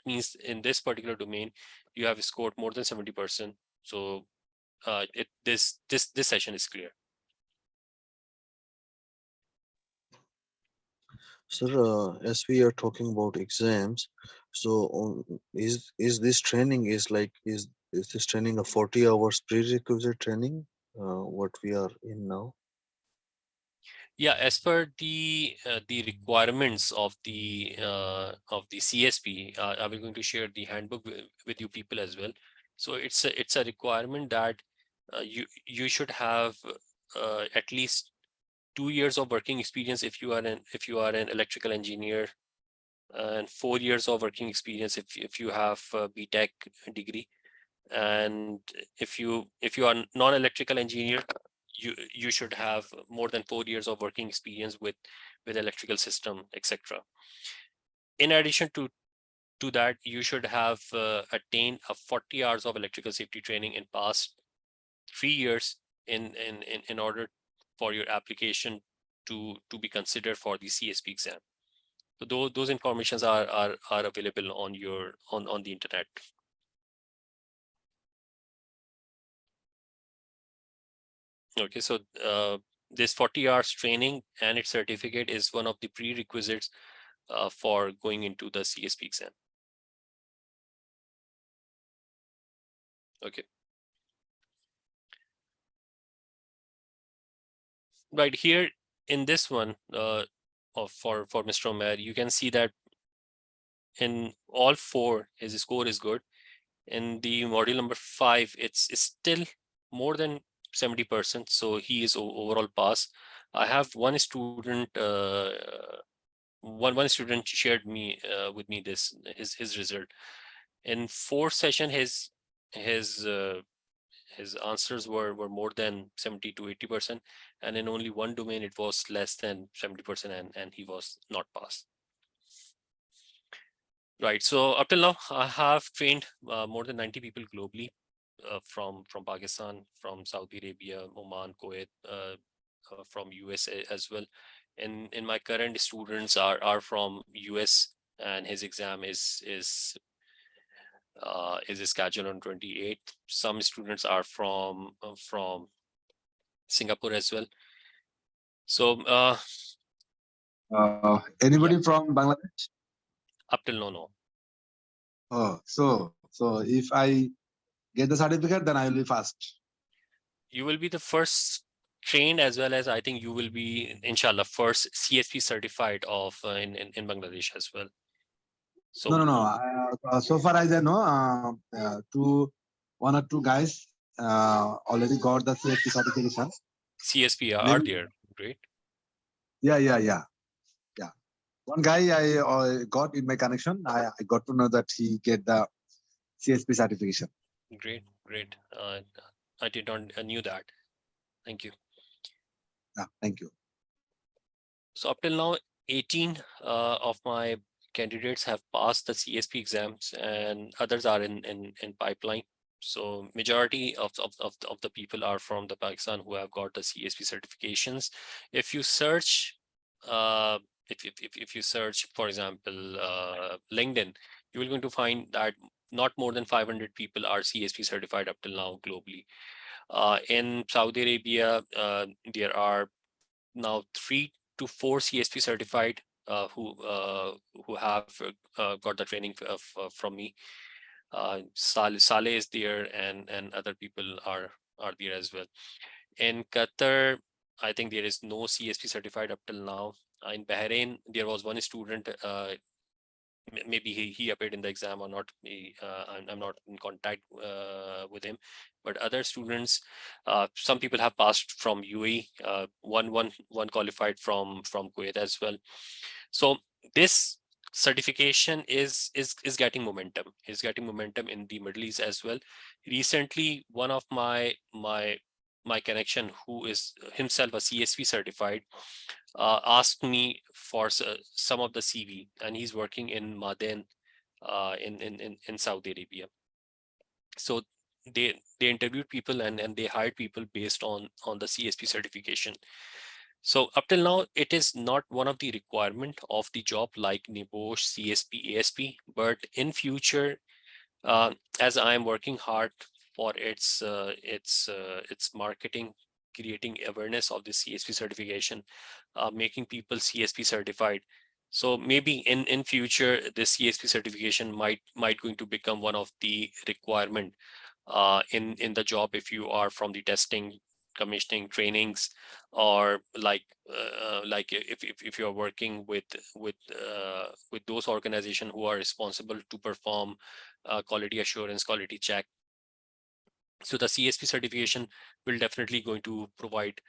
means in this particular domain you have scored more than 70%. So this session is clear. Sir, as we are talking about exams, so is this training is this training a 40 hours prerequisite training? What we are in now? Yeah, as per the requirements of the CSP, I will going to share the handbook with you people as well. So it's a requirement that you should have at least 2 years of working experience if you are an electrical engineer, and 4 years of working experience if you have a BTech degree. And if you are non-electrical engineer, you should have more than 4 years of working experience with electrical system, etc. In addition to that, you should have attained a 40 hours of electrical safety training in past 3 years in order for your application to be considered for the CSP exam. So those informations are available on your on the internet. Okay, so this 40 hours training and its certificate is one of the prerequisites for going into the CSP exam. Okay. Right here in this one for Mr. Omer, you can see that in all 4 his score is good. In the module number 5, it's still more than 70%. So he is overall pass. I have one student, one student shared me with me this his result. In 4th session, his answers were more than 70 to 80%, and in only one domain it was less than 70%, and he was not passed. Right. So up till now, I have trained more than 90 people globally, from Pakistan, from Saudi Arabia, Oman, Kuwait, from USA as well. And in my current students are from US, and his exam is scheduled on 28th. Some students are from Singapore as well. So Anybody from Bangladesh? up till now, no. Oh, so if I get the certificate, then I will be fast. You will be the first trained, as well as I think you will be, inshallah, first CSP certified of in Bangladesh as well. So No. So far as I know, one or two guys already got the CSP certification. CSP are Maybe- there. Great. Yeah. One guy I got in my connection. I got to know that he get the CSP certification. Great. I did not knew that. Thank you. Yeah, thank you. So up till now, 18 of my candidates have passed the CSP exams, and others are in pipeline. So majority of the people are from the Pakistan who have got the CSP certifications. If you search, if you search, for example, LinkedIn, you will going to find that not more than 500 people are CSP certified up till now globally. In Saudi Arabia, there are now 3 to 4 CSP certified who have got the training from me. Saleh is there, and other people are there as well. In Qatar, I think there is no CSP certified up till now. In Bahrain, there was one student. Maybe he appeared in the exam or not. I'm not in contact with him, but other students, some people have passed from UAE. One qualified from Kuwait as well. So this certification is getting momentum. Is getting momentum in the Middle East as well. Recently, one of my connection, who is himself a CSP certified, asked me for some of the CV, and he's working in Ma'aden in Saudi Arabia. So they interviewed people, and they hired people based on the CSP certification. So up till now, it is not one of the requirement of the job like NEBOSH, CSP, ASP, but in future, as I am working hard for its marketing, creating awareness of the CSP certification, making people CSP certified. So maybe in future, this CSP certification might going to become one of the requirement in the job, if you are from the testing, commissioning, trainings, or like if you are working with those organizations who are responsible to perform quality assurance, quality check. So the CSP certification will definitely going to provide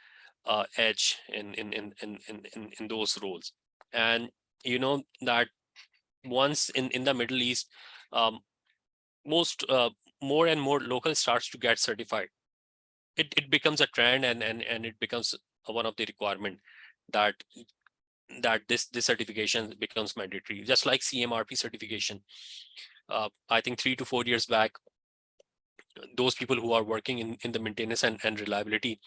edge in those roles. And you know that once in the Middle East, most more and more local starts to get certified, it becomes a trend, and it becomes one of the requirement that this certification becomes mandatory, just like CMRP certification. I think 3 to 4 years back, those people who are working in the maintenance and reliability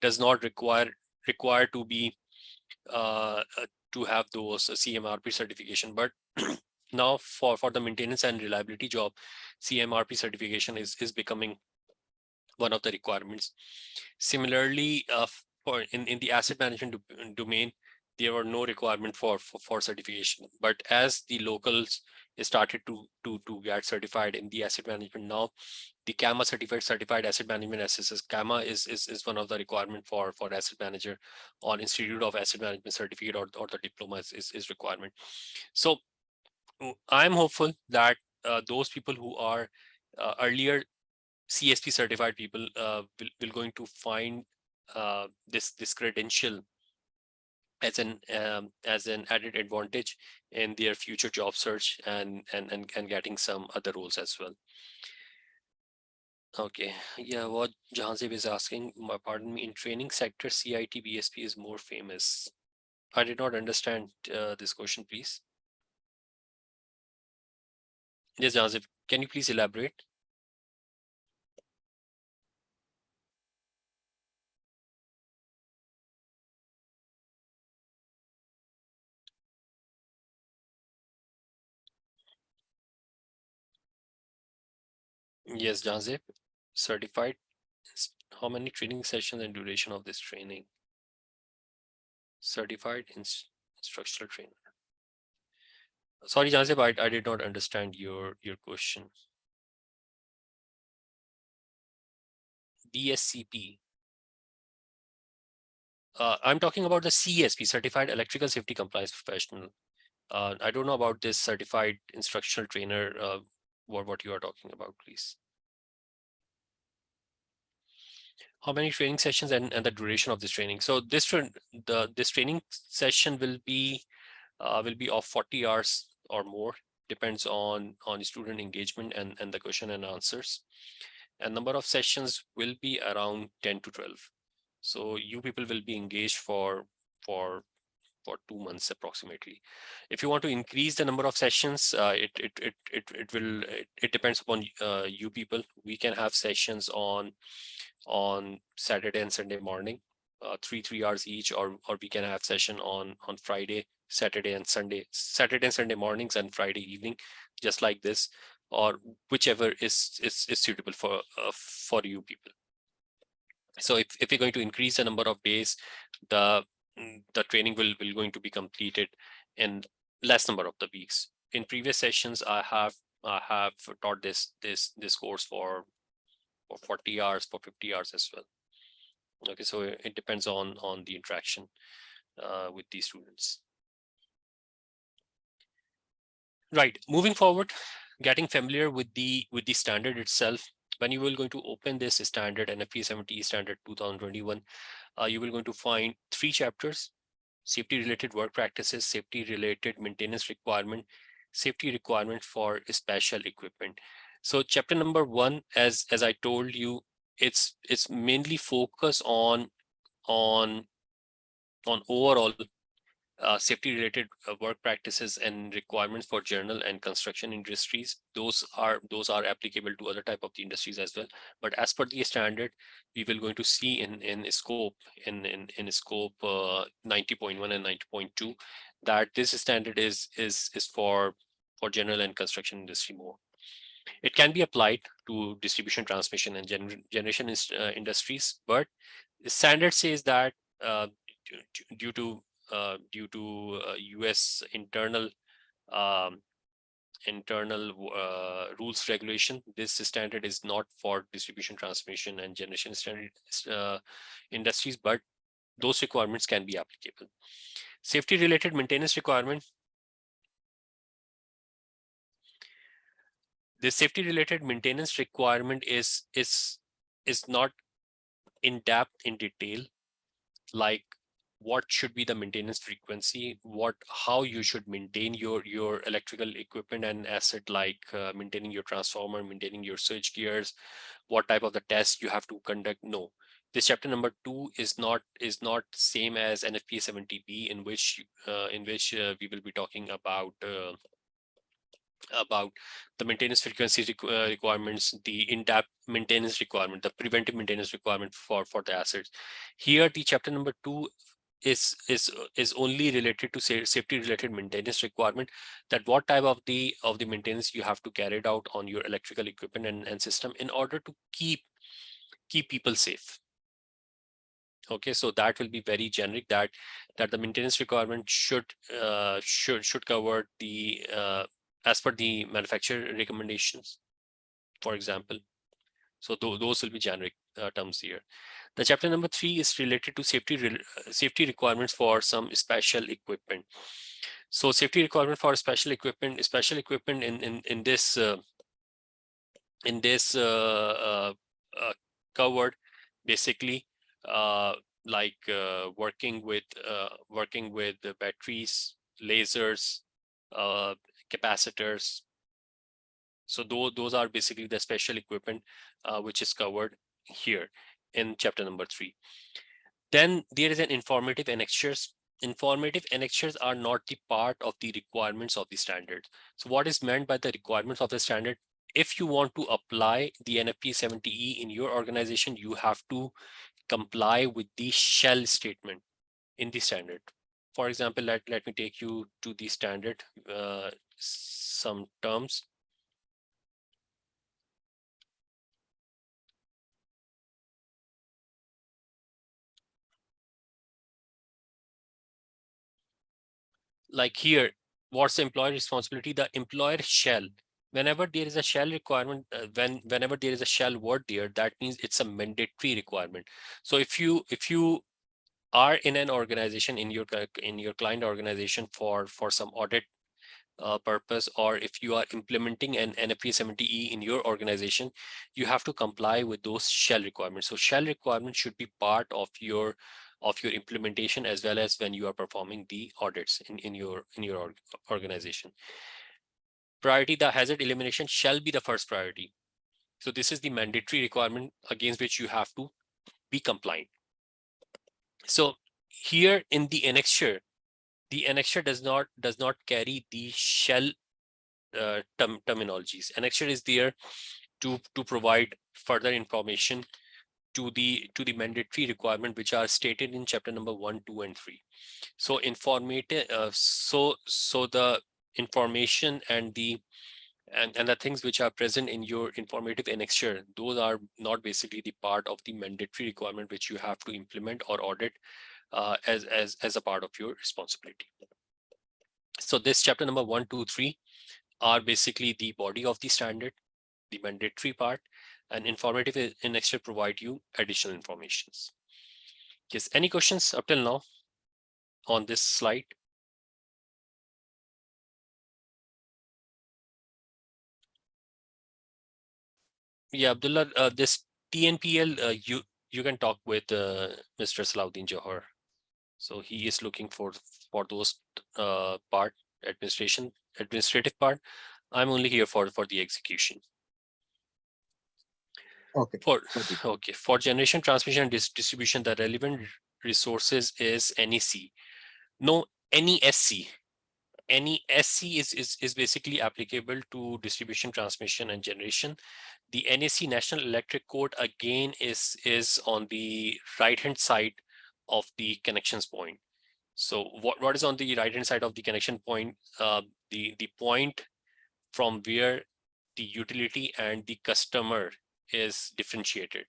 does not require to be to have those CMRP certification, but now for the maintenance and reliability job, CMRP certification is becoming one of the requirements. Similarly, for in the asset management domain, there were no requirement for certification, but as the locals started to get certified in the asset management, now the CAMA certified asset management SSS, CAMA is one of the requirement for asset manager, or Institute of Asset Management certificate, or the diploma is requirement. So I'm hopeful that those people who are earlier CSP certified people will going to find this credential as an added advantage in their future job search and getting some other roles as well. Okay, yeah, what Jahanzeb is asking, pardon me, in training sector, CIT BSP is more famous. I did not understand this question, please. Yes, Jahanzeb, can you please elaborate? Yes, Jahanzeb, certified. How many training sessions and duration of this training? Certified instructional trainer. Sorry, Jahanzeb, I did not understand your question. BSCP. I'm talking about the CSP, Certified Electrical Safety Compliance Professional. I don't know about this certified instructional trainer, what you are talking about, please. How many training sessions and the duration of this training? So this training session will be of 40 hours or more, depends on student engagement and the question and answers. And number of sessions will be around 10 to 12. So you people will be engaged for 2 months approximately. If you want to increase the number of sessions, it depends upon you people. We can have sessions on Saturday and Sunday morning, 3 hours each, or we can have session on Friday, Saturday and Sunday mornings and Friday evening, just like this, or whichever is suitable for you people. So if you're going to increase the number of days, the training will going to be completed in less number of the weeks. In previous sessions, I have taught this course for 40 hours, for 50 hours as well. Okay, so it depends on the interaction with these students. Right, moving forward, getting familiar with the standard itself. When you will going to open this standard, NFPA 70 standard 2021, you will going to find 3 chapters: safety related work practices, safety related maintenance requirement, safety requirement for special equipment. So chapter number 1, as I told you, it's mainly focused on overall safety related work practices and requirements for general and construction industries. Those are applicable to other type of the industries as well. But as per the standard, we will going to see in scope 90.1 and 90.2 that this standard is for general and construction industry more. It can be applied to distribution, transmission, and generation industries, but the standard says that due to US internal rules regulation, this standard is not for distribution, transmission, and generation standard industries, but those requirements can be applicable. Safety related maintenance requirement. The safety related maintenance requirement is not in depth, in detail, like what should be the maintenance frequency, how you should maintain your electrical equipment and asset, like maintaining your transformer, maintaining your switch gears, what type of the test you have to conduct. No, this chapter number 2 is not same as NFPA 70B, in which we will be talking about the maintenance frequency requirements, the in-depth maintenance requirement, the preventive maintenance requirement for the assets. Here, the chapter number 2 is only related to safety related maintenance requirement, that what type of the maintenance you have to carry out on your electrical equipment and system in order to keep people safe. Okay, so that will be very generic, that the maintenance requirement should cover the as per the manufacturer recommendations, for example. So those will be generic terms here. The chapter number 3 is related to safety requirements for some special equipment. So safety requirement for special equipment in this in this covered basically working with the batteries, lasers, capacitors. So those are basically the special equipment which is covered here in chapter number 3. Then there is an informative annexures. Informative annexures are not the part of the requirements of the standard. So what is meant by the requirements of the standard? If you want to apply the NFPA 70E in your organization, you have to comply with the shell statement in the standard. For example, let me take you to the standard, some terms. Like here, what's the employer responsibility? The employer shall, whenever there is a shall requirement, whenever there is a shall word there, that means it's a mandatory requirement. So if you are in an organization, in your client organization for some audit purpose, or if you are implementing an NFPA 70E in your organization, you have to comply with those shell requirements. So shell requirements should be part of your implementation, as well as when you are performing the audits in your organization. Priority, the hazard elimination shall be the first priority. So this is the mandatory requirement against which you have to be compliant. So here in the annexure does not carry the shell terminologies. Annexure is there to provide further information to the mandatory requirement which are stated in chapter number 1, 2, and 3. So informative, so the information and the things which are present in your informative annexure, those are not basically the part of the mandatory requirement which you have to implement or audit as a part of your responsibility. So this chapter number 1, 2, 3 are basically the body of the standard, the mandatory part, and informative annexure provide you additional informations. Yes, any questions up till now on this slide? Yeah, Abdullah, this TNPL, you can talk with Mr. Salahuddin Johar. So he is looking for those part, administrative part. I'm only here for the execution. Okay. For generation, transmission, and distribution, the relevant resources is NEC. No, NESC. NESC is basically applicable to distribution, transmission, and generation. The NEC, National Electric Code, again is on the right hand side of the connections point. So what is on the right hand side of the connection point? The point from where the utility and the customer is differentiated.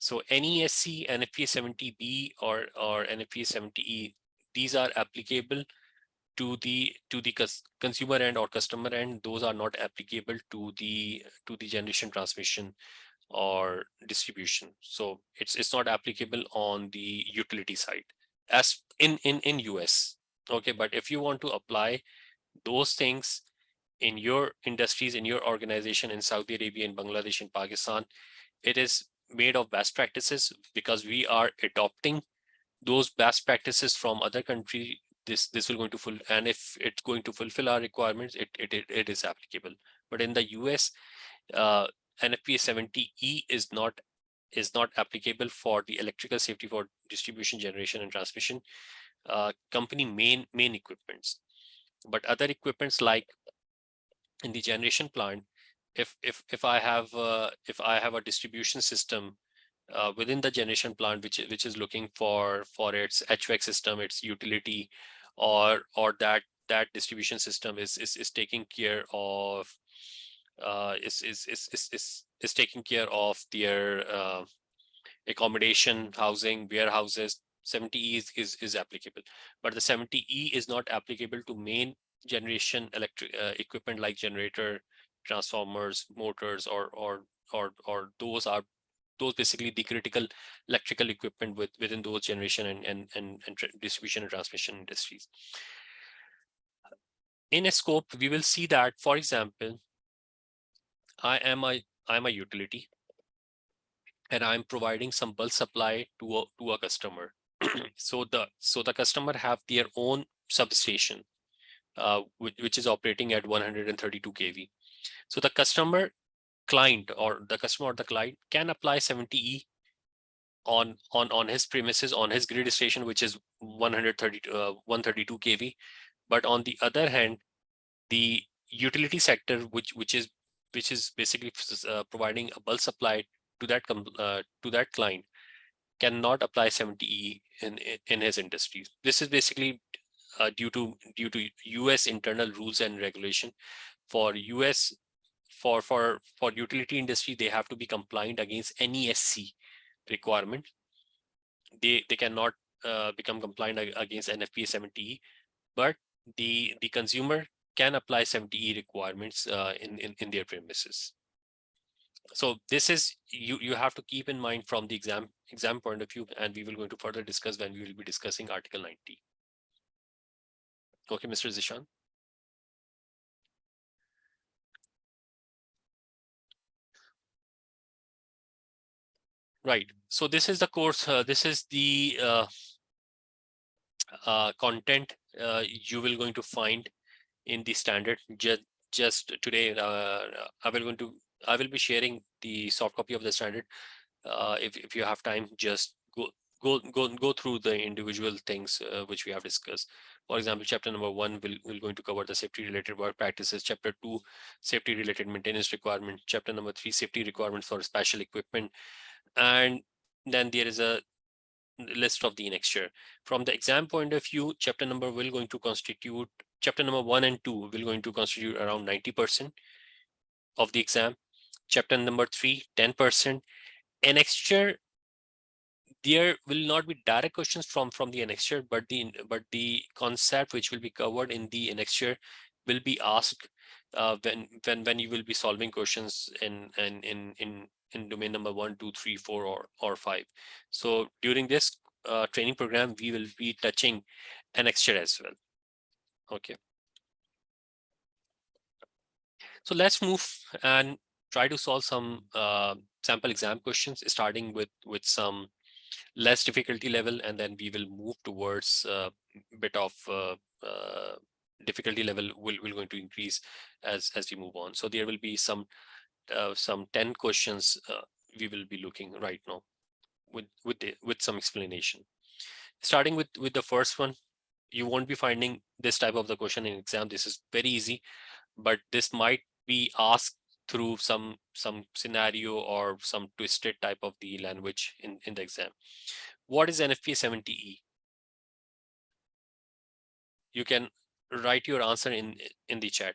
So NESC, NFPA 70B or NFPA 70E, these are applicable to the consumer end or customer end. Those are not applicable to the generation, transmission, or distribution. So it's not applicable on the utility side as in US. Okay, but if you want to apply those things in your industries, in your organization in Saudi Arabia, in Bangladesh, in Pakistan, it is made of best practices, because we are adopting those best practices from other countries. This will going to full, and if it's going to fulfill our requirements, it is applicable. But in the US, NFPA 70E is not applicable for the electrical safety for distribution, generation, and transmission company main equipments. But other equipments, like in the generation plant, if I have a distribution system within the generation plant which is looking for its HVAC system, its utility, or that distribution system is taking care of is taking care of their accommodation, housing, warehouses, 70E is applicable. But the 70E is not applicable to main generation electric equipment like generator, transformers, motors, or those basically the critical electrical equipment within those generation and distribution and transmission industries. In a scope, we will see that, for example, I am I'm a utility and I'm providing some bulk supply to a customer. So the customer have their own substation, which is operating at 132 kV. So the customer or the client can apply 70E on his premises, on his grid station, which is 132 kV. But on the other hand, the utility sector, which is basically providing a bulk supply to that client, cannot apply 70E in his industry. This is basically due to US internal rules and regulation. For US, for utility industry, they have to be compliant against NESC requirement. They cannot become compliant against NFPA 70E, but the consumer can apply 70E requirements in their premises. So this is you have to keep in mind from the exam point of view, and we will going to further discuss when we will be discussing Article 90. Okay, Mr. Zishan. Right. So this is the course. This is the content you will going to find in the standard. Just today, I will be sharing the soft copy of the standard. If you have time, just go through the individual things which we have discussed. For example, chapter number 1 will going to cover the safety related work practices. Chapter 2, safety related maintenance requirement. Chapter number 3, safety requirements for special equipment. And then there is a list of the annexure. From the exam point of view, chapter number 1 and 2 will going to constitute around 90% of the exam. Chapter number 3, 10%. Annexure, there will not be direct questions from the annexure, but the concept which will be covered in the annexure will be asked when you will be solving questions in domain number 1, 2, 3, 4, or 5. So during this training program, we will be touching annexure as well. Okay. So let's move and try to solve some sample exam questions, starting with some less difficulty level, and then we will move towards a bit of difficulty level will going to increase as we move on. So there will be some 10 questions we will be looking right now with some explanation. Starting with the first one, you won't be finding this type of the question in exam. This is very easy, but this might be asked through some scenario or some twisted type of the language in the exam. What is NFPA 70E? You can write your answer in the chat.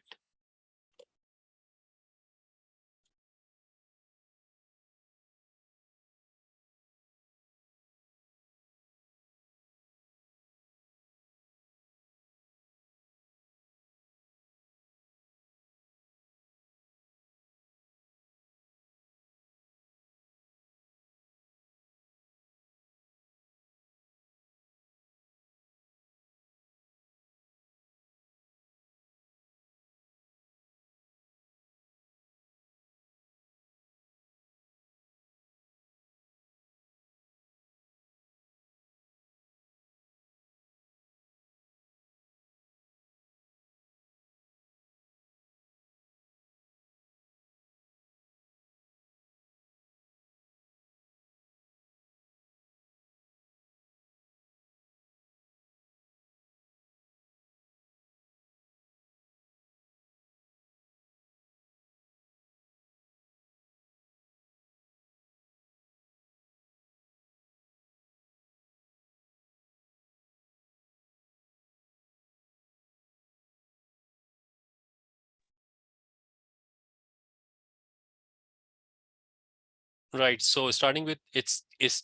Right. So starting with is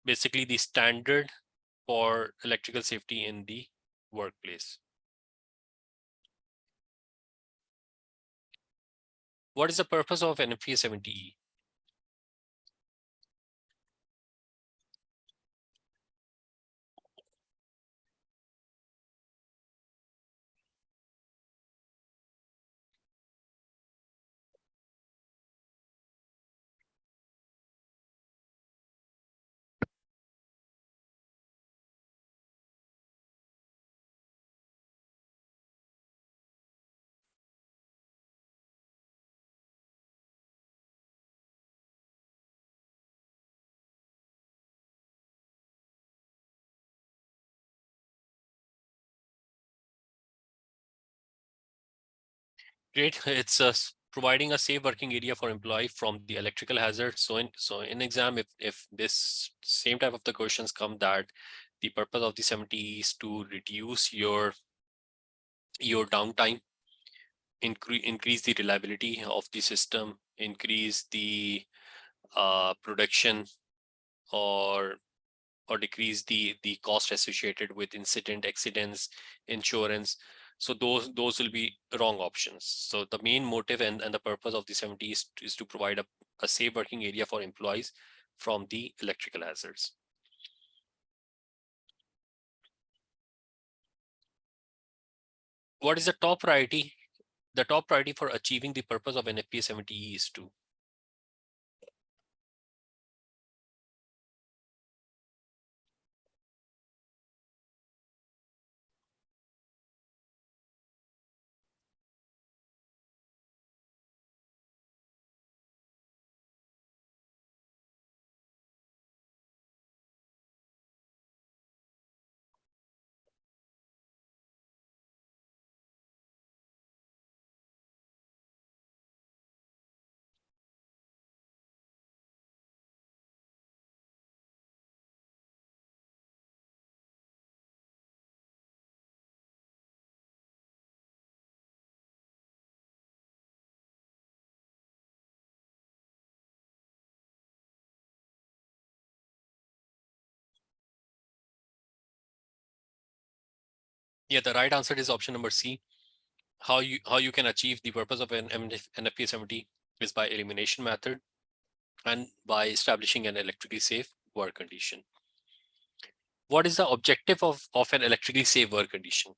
basically the standard for electrical safety in the workplace. What is the purpose of NFPA 70E? Great. It's providing a safe working area for employee from the electrical hazard. So in exam, if this same type of the questions come, that the purpose of the 70 is to reduce your downtime, increase the reliability of the system, increase the production, or decrease the cost associated with incident, accidents, insurance. So those will be wrong options. So the main motive and the purpose of the 70 is to provide a safe working area for employees from the electrical hazards. What is the top priority? The top priority for achieving the purpose of an FPA 70E is to yeah, the right answer is option number C. How you can achieve the purpose of an FPA 70 is by elimination method and by establishing an electrically safe work condition. What is the objective of an electrically safe work condition?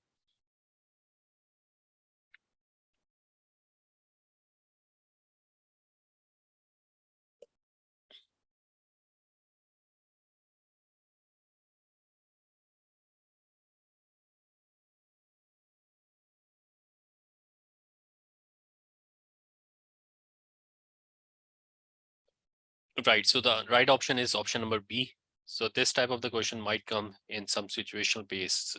Right, so the right option is option number B. So this type of the question might come in some situational base.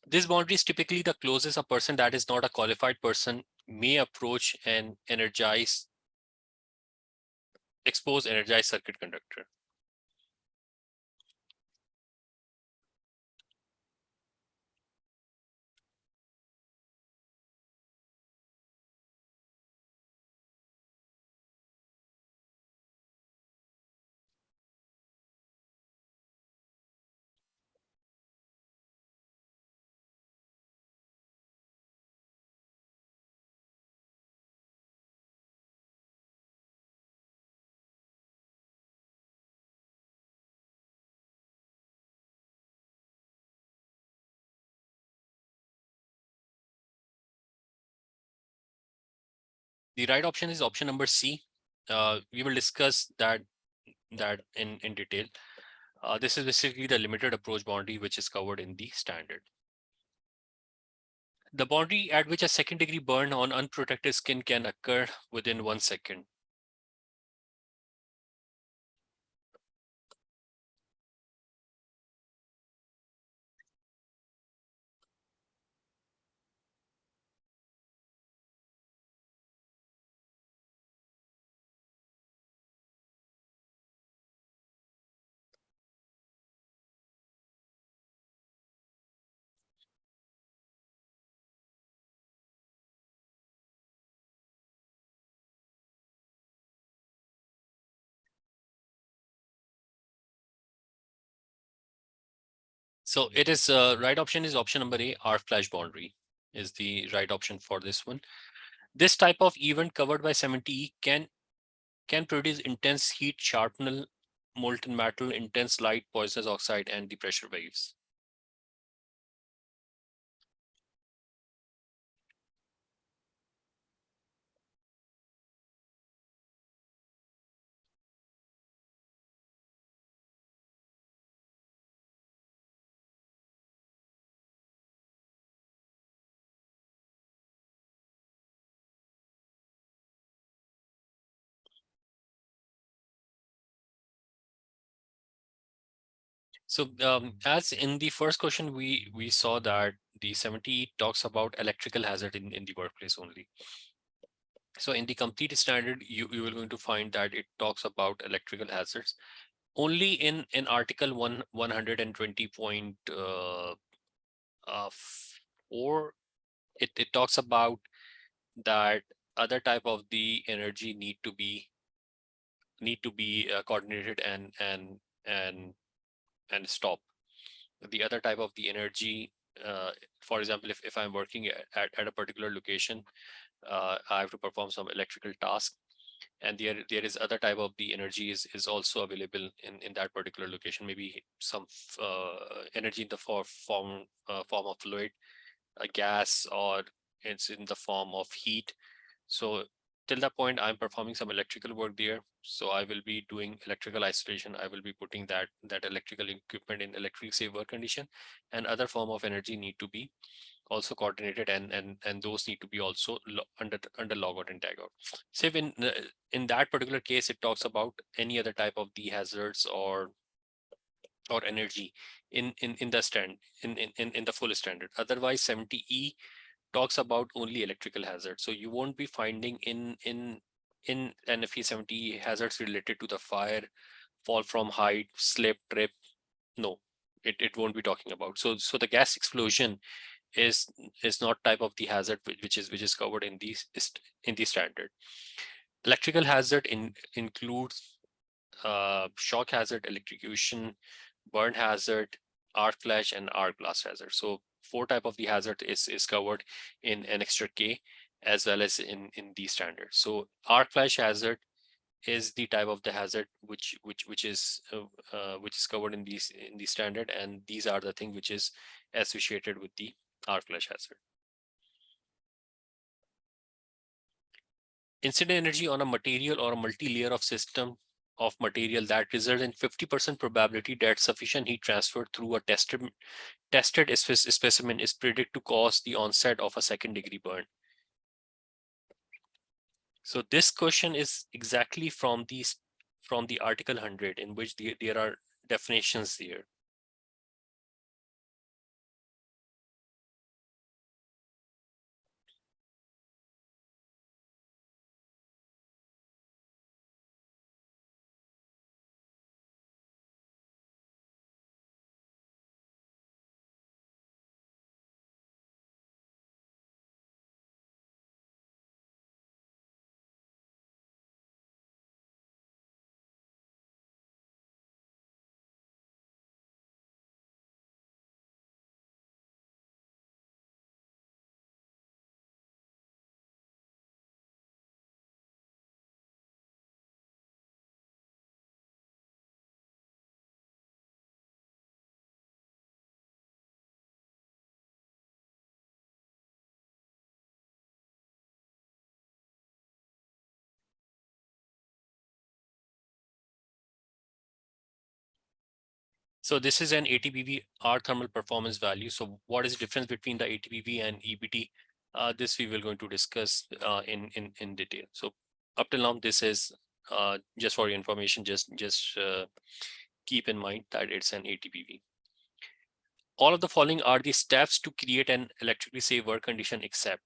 This boundary is typically the closest a person that is not a qualified person may approach an exposed energized circuit conductor. The right option is option number C. We will discuss that in detail. This is basically the limited approach boundary which is covered in the standard. The boundary at which a second degree burn on unprotected skin can occur within 1 second. So it is right option is option number A, arc flash boundary is the right option for this one. This type of event covered by 70E can produce intense heat, sharpened molten metal, intense light, poisonous oxide, and the pressure waves. So as in the first question, we saw that the 70 talks about electrical hazard in the workplace only. So in the complete standard, you will going to find that it talks about electrical hazards only in Article 120 four. It talks about that other type of the energy need to be coordinated and stop. The other type of the energy, for example, if I'm working at a particular location, I have to perform some electrical task, and there is other type of the energy is also available in that particular location. Maybe some energy in the form of fluid, a gas, or it's in the form of heat. So till that point, I'm performing some electrical work there. So I will be doing electrical isolation. I will be putting that electrical equipment in electric safe work condition, and other form of energy need to be also coordinated, and those need to be also under logout and tagout. So if in that particular case, it talks about any other type of the hazards or energy in the stand in the full standard. Otherwise, 70E talks about only electrical hazards. So you won't be finding in NFE 70 hazards related to the fire, fall from height, slip, trip. No, it won't be talking about. So the gas explosion is not type of the hazard which is covered in the standard. Electrical hazard includes shock hazard, electrocution, burn hazard, arc flash, and arc blast hazard. So four type of the hazard is covered in Annexure K as well as in the standard. So arc flash hazard is the type of the hazard which is covered in the standard, and these are the thing which is associated with the arc flash hazard. Incident energy on a material or a multi-layer of system of material that results in 50% probability that sufficient heat transfer through a tested specimen is predicted to cause the onset of a second-degree burn. So this question is exactly from the Article 100, in which there are definitions here. So this is an ATPV, R thermal performance value. So what is the difference between the ATPV and EBT? This we will going to discuss in detail. So up till now, this is just for your information. Just keep in mind that it's an ATPV. All of the following are the steps to create an electrically safe work condition except.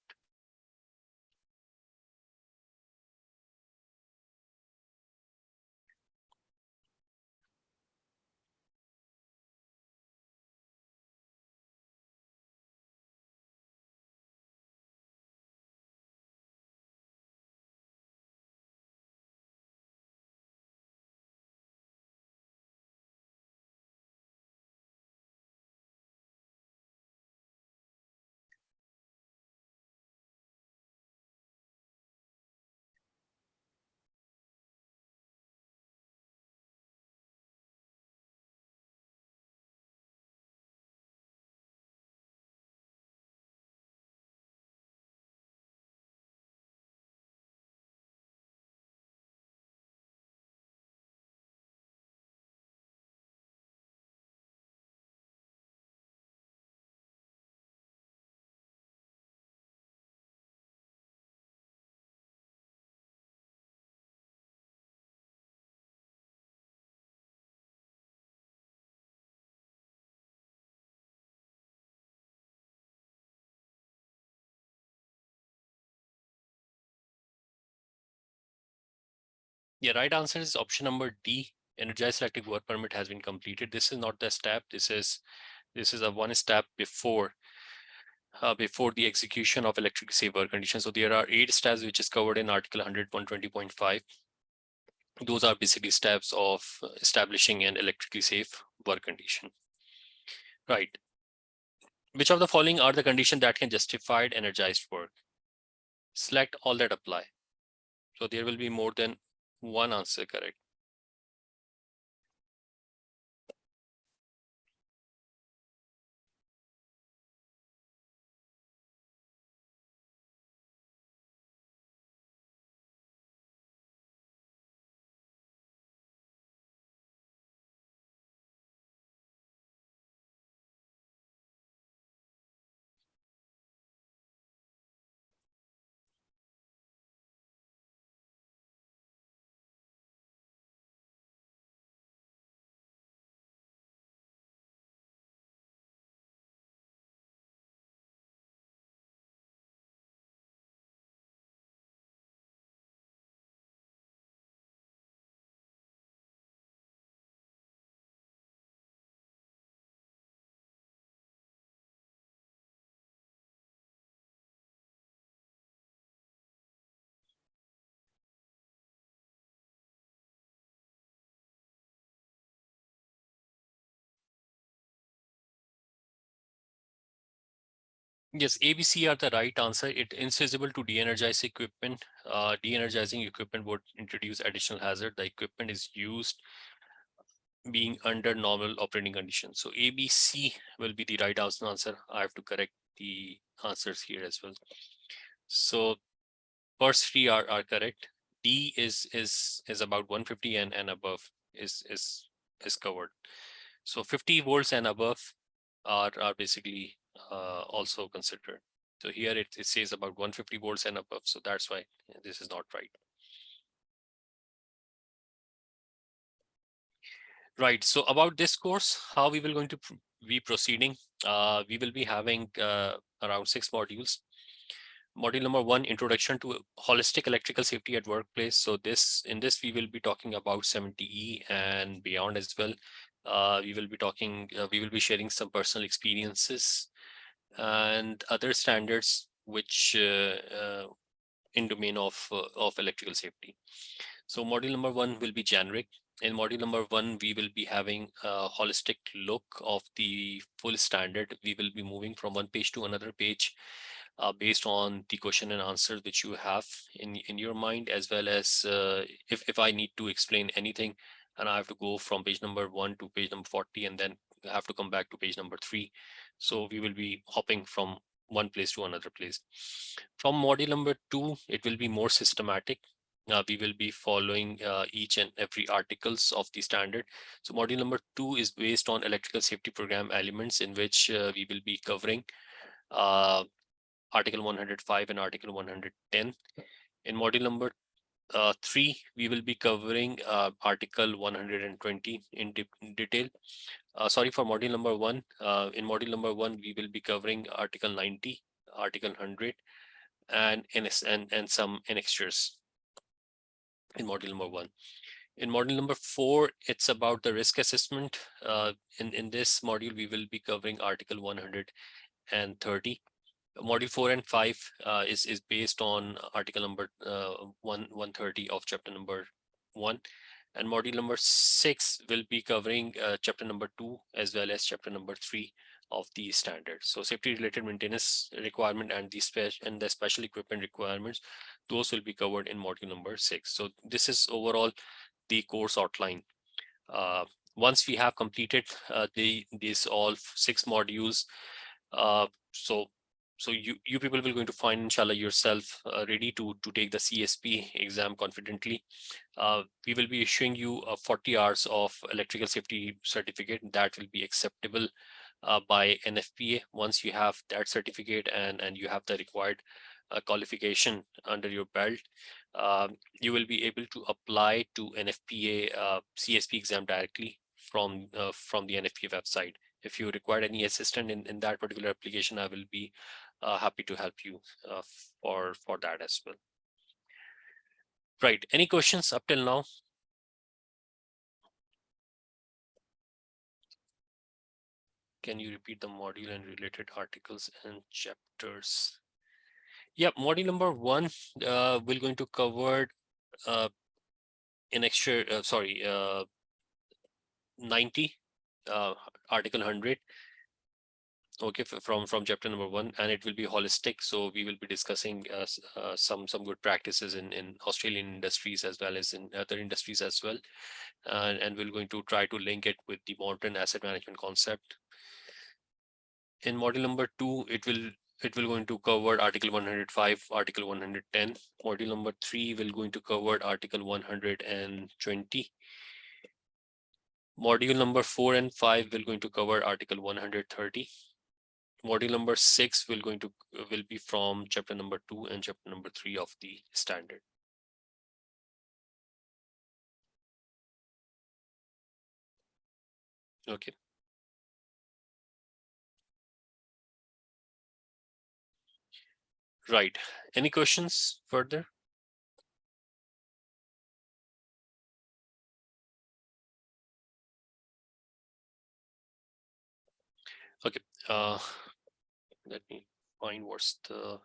Yeah, right answer is option number D. Energized electric work permit has been completed. This is not the step. This is a one step before before the execution of electric safe work conditions. So there are 8 steps which is covered in Article 100.20.5. Those are basically steps of establishing an electrically safe work condition. Right. Which of the following are the conditions that can justify energized work? Select all that apply. So there will be more than one answer correct. Yes, ABC are the right answer. It is feasible to de-energize equipment. De-energizing equipment would introduce additional hazard. The equipment is used being under normal operating conditions. So ABC will be the right answer. I have to correct the answers here as well. So first three are correct. D is about 150 and above is covered. So 50 volts and above are basically also considered. So here it says about 150 volts and above. So that's why this is not right. Right. So about this course, how we will going to be proceeding? We will be having around 6 modules. Module number 1, introduction to holistic electrical safety at workplace. So in this we will be talking about 70E and beyond as well. We will be sharing some personal experiences and other standards which in domain of electrical safety. So module number 1 will be generic. In module number 1, we will be having a holistic look of the full standard. We will be moving from one page to another page based on the question and answer which you have in your mind, as well as if I need to explain anything and I have to go from page number 1 to page number 40 and then I have to come back to page number 3. So we will be hopping from one place to another place. From module number 2, it will be more systematic. We will be following each and every articles of the standard. So module number 2 is based on electrical safety program elements, in which we will be covering Article 105 and Article 110. In module number 3, we will be covering Article 120 in detail. Sorry, for module number 1. In module number 1, we will be covering Article 90, Article 100, and some annexures in module number 1. In module number 4, it's about the risk assessment. In this module, we will be covering Article 130. Module 4 and 5 is based on article number 130 of chapter number 1, and module number 6 will be covering chapter number 2 as well as chapter number 3 of the standard. So safety related maintenance requirement and the special equipment requirements, those will be covered in module number 6. So this is overall the course outline. Once we have completed these all 6 modules, so you people will going to find inshallah yourself ready to take the CSP exam confidently. We will be issuing you 40 hours of electrical safety certificate that will be acceptable by NFPA. Once you have that certificate and you have the required qualification under your belt, you will be able to apply to NFPA CSP exam directly from the NFPA website. If you require any assistance in that particular application, I will be happy to help you for that as well. Right. Any questions up till now? Can you repeat the module and related articles and chapters? Yeah, module number 1, we're going to cover in extra, 90, article 100. Okay, from chapter number 1, and it will be holistic. So we will be discussing some good practices in Australian industries as well as in other industries as well, and we're going to try to link it with the modern asset management concept. In module number 2, it will going to cover article 105, article 110. Module number 3 will going to cover article 120. Module number 4 and 5 will going to cover article 130. Module number 6 will be from chapter number 2 and chapter number 3 of the standard. Okay. Right. Any questions further? Okay. Let me find what's the.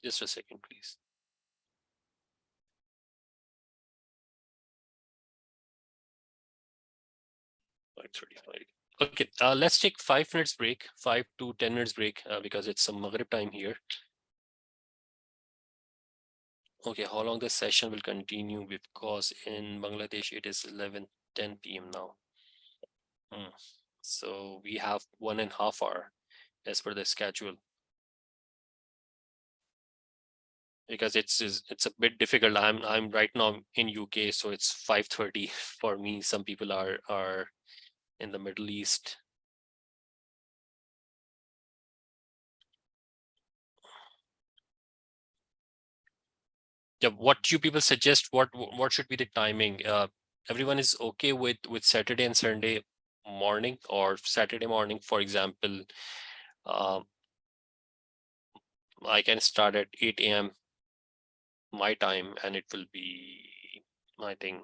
Just a second, please. Right, 35. Okay, let's take 5 minutes break, 5 to 10 minutes break, because it's some Maghrib time here. Okay, how long this session will continue? Because in Bangladesh it is 11:10 p.m. now. So we have 1.5 hours as per the schedule. Because it's a bit difficult. I'm right now in UK, so it's 5:30 for me. Some people are in the Middle East. Yeah, what do you people suggest? What should be the timing? Everyone is okay with Saturday and Sunday morning, or Saturday morning, for example. I can start at 8 a.m. my time, and it will be, I think,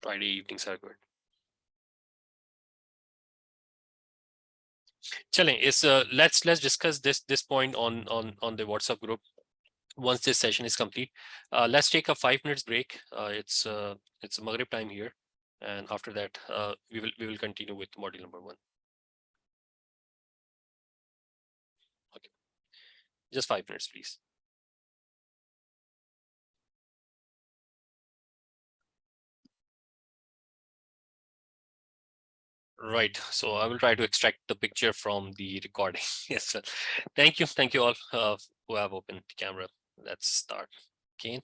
Friday evenings are good. Chale, let's discuss this point on the WhatsApp group once this session is complete. Let's take a 5 minutes break. It's Maghrib time here, and after that we will continue with module number 1. Okay, just 5 minutes, please. Right, so I will try to extract the picture from the recording. Yes, thank you all who have opened the camera. Let's start. Okay.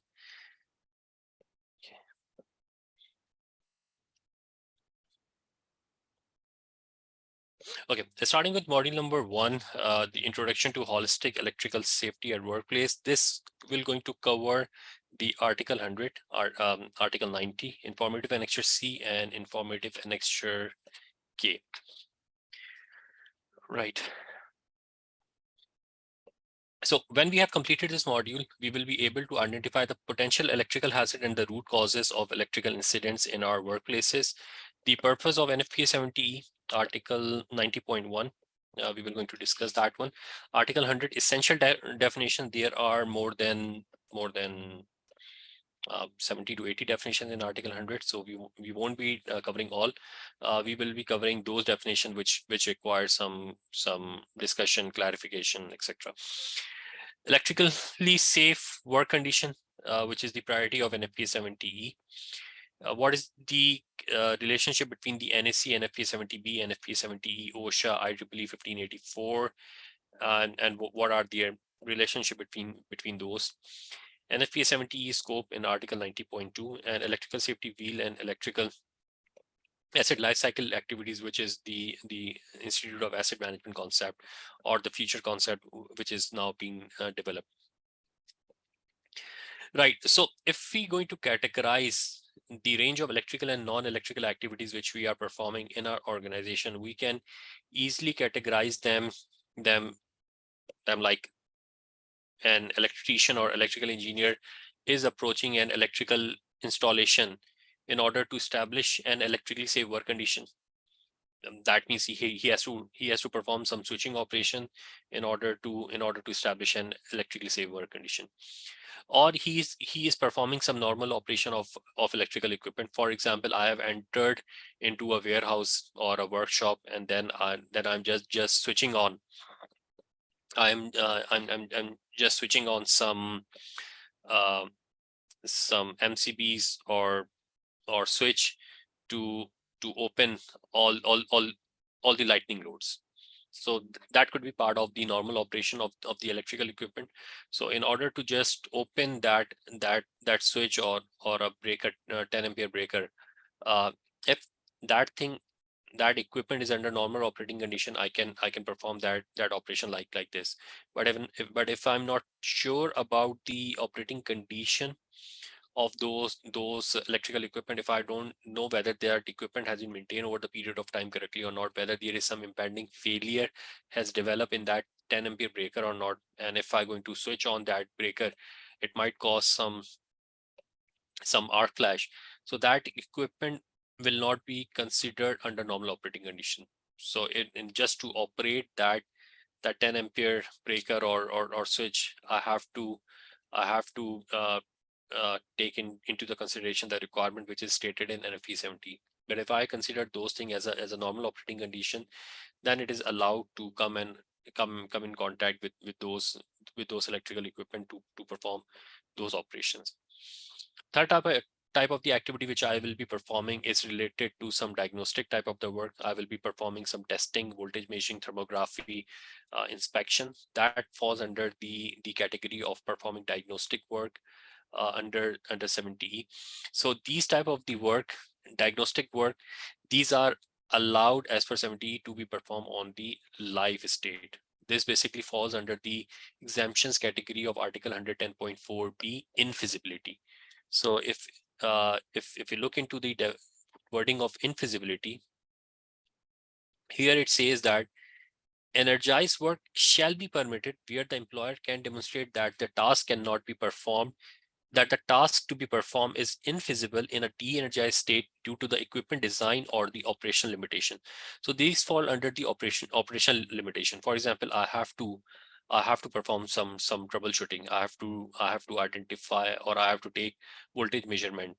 Okay, starting with module number 1, the introduction to holistic electrical safety at workplace. This will going to cover the article 100, article 90, informative annexure C and informative annexure K. Right. So when we have completed this module, we will be able to identify the potential electrical hazard and the root causes of electrical incidents in our workplaces. The purpose of NFPA 70E, Article 90.1, we will going to discuss that one. Article 100, essential definition. There are more than 70 to 80 definitions in Article 100. So we won't be covering all. We will be covering those definitions which require some discussion, clarification, etc. Electrically safe work condition, which is the priority of NFPA 70E. What is the relationship between the NAC, NFPA 70B, NFPA 70E, OSHA, IEEE 1584, and what are the relationship between those? NFPA 70E scope in Article 90.2, and electrical safety wheel and electrical asset lifecycle activities, which is the Institute of Asset Management concept, or the future concept, which is now being developed. Right. So if we going to categorize the range of electrical and non-electrical activities which we are performing in our organization, we can easily categorize them like an electrician or electrical engineer is approaching an electrical installation in order to establish an electrically safe work condition. That means he has to perform some switching operation in order to establish an electrically safe work condition, or he is performing some normal operation of electrical equipment. For example, I have entered into a warehouse or a workshop, and then I'm just switching on. I'm just switching on some MCBs or switch to open all the lightning rods. So that could be part of the normal operation of the electrical equipment. So in order to just open that switch or a breaker, 10 ampere breaker, if that equipment is under normal operating condition, I can perform that operation like this. But if I'm not sure about the operating condition of those electrical equipment, if I don't know whether that equipment has been maintained over the period of time correctly or not, whether there is some impending failure has developed in that 10 ampere breaker or not, and if I'm going to switch on that breaker, it might cause some arc flash. So that equipment will not be considered under normal operating condition. So just to operate that 10 ampere breaker or switch, I have to take into the consideration the requirement which is stated in NFE 70. But if I consider those things as a normal operating condition, then it is allowed to come in contact with those electrical equipment to perform those operations. Third type of the activity which I will be performing is related to some diagnostic type of the work. I will be performing some testing, voltage measuring, thermography, inspection. That falls under the category of performing diagnostic work under 70E. So these type of the work, diagnostic work, these are allowed as per 70E to be performed on the live state. This basically falls under the exemptions category of Article 110.4B, infeasibility. So if you look into the wording of infeasibility, here it says that energized work shall be permitted where the employer can demonstrate that the task cannot be performed, that the task to be performed is infeasible in a de-energized state due to the equipment design or the operational limitation. So these fall under the operational limitation. For example, I have to perform some troubleshooting. I have to identify, or I have to take voltage measurement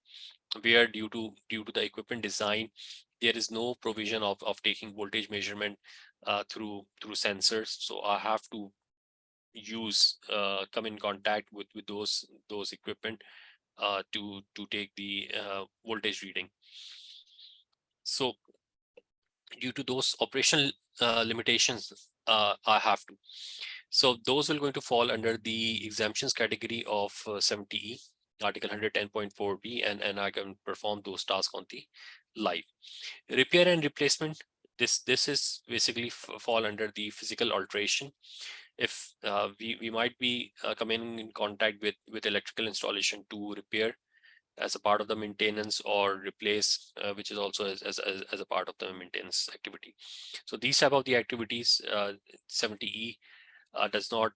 where due to the equipment design, there is no provision of taking voltage measurement through sensors. So I have to come in contact with those equipment to take the voltage reading. So due to those operational limitations, I have to. So those will going to fall under the exemptions category of 70E, Article 110.4B, and I can perform those tasks on the live. Repair and replacement, this is basically fall under the physical alteration. If we might be coming in contact with electrical installation to repair as a part of the maintenance, or replace, which is also as a part of the maintenance activity. So these type of the activities, 70E does not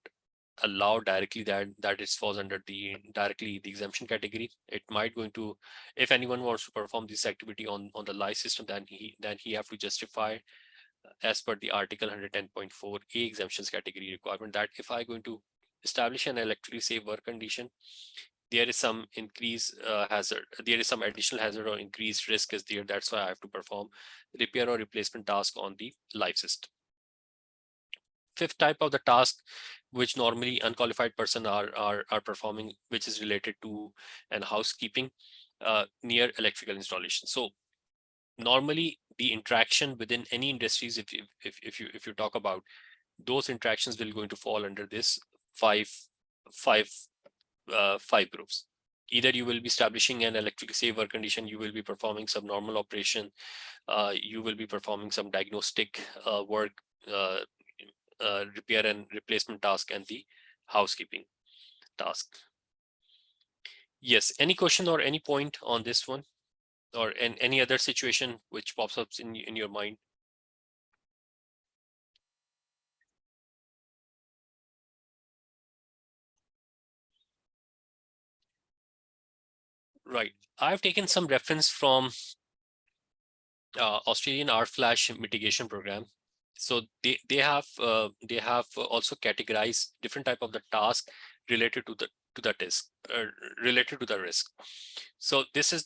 allow directly that it falls under the exemption category. It might going to, if anyone wants to perform this activity on the live system, then he have to justify as per the Article 110.4A exemptions category requirement, that if I going to establish an electrically safe work condition, there is some increased hazard, there is some additional hazard or increased risk is there. That's why I have to perform repair or replacement task on the live system. Fifth type of the task, which normally unqualified person are performing, which is related to an housekeeping near electrical installation. So normally the interaction within any industries, if you talk about, those interactions will going to fall under this five groups. Either you will be establishing an electrically safe work condition, you will be performing some normal operation, you will be performing some diagnostic work, repair and replacement task, and the housekeeping task. Yes, any question or any point on this one? or any other situation which pops up in your mind? Right. I've taken some reference from Australian art flash mitigation program. So they have also categorized different type of the task related to the disk, related to the risk. So this is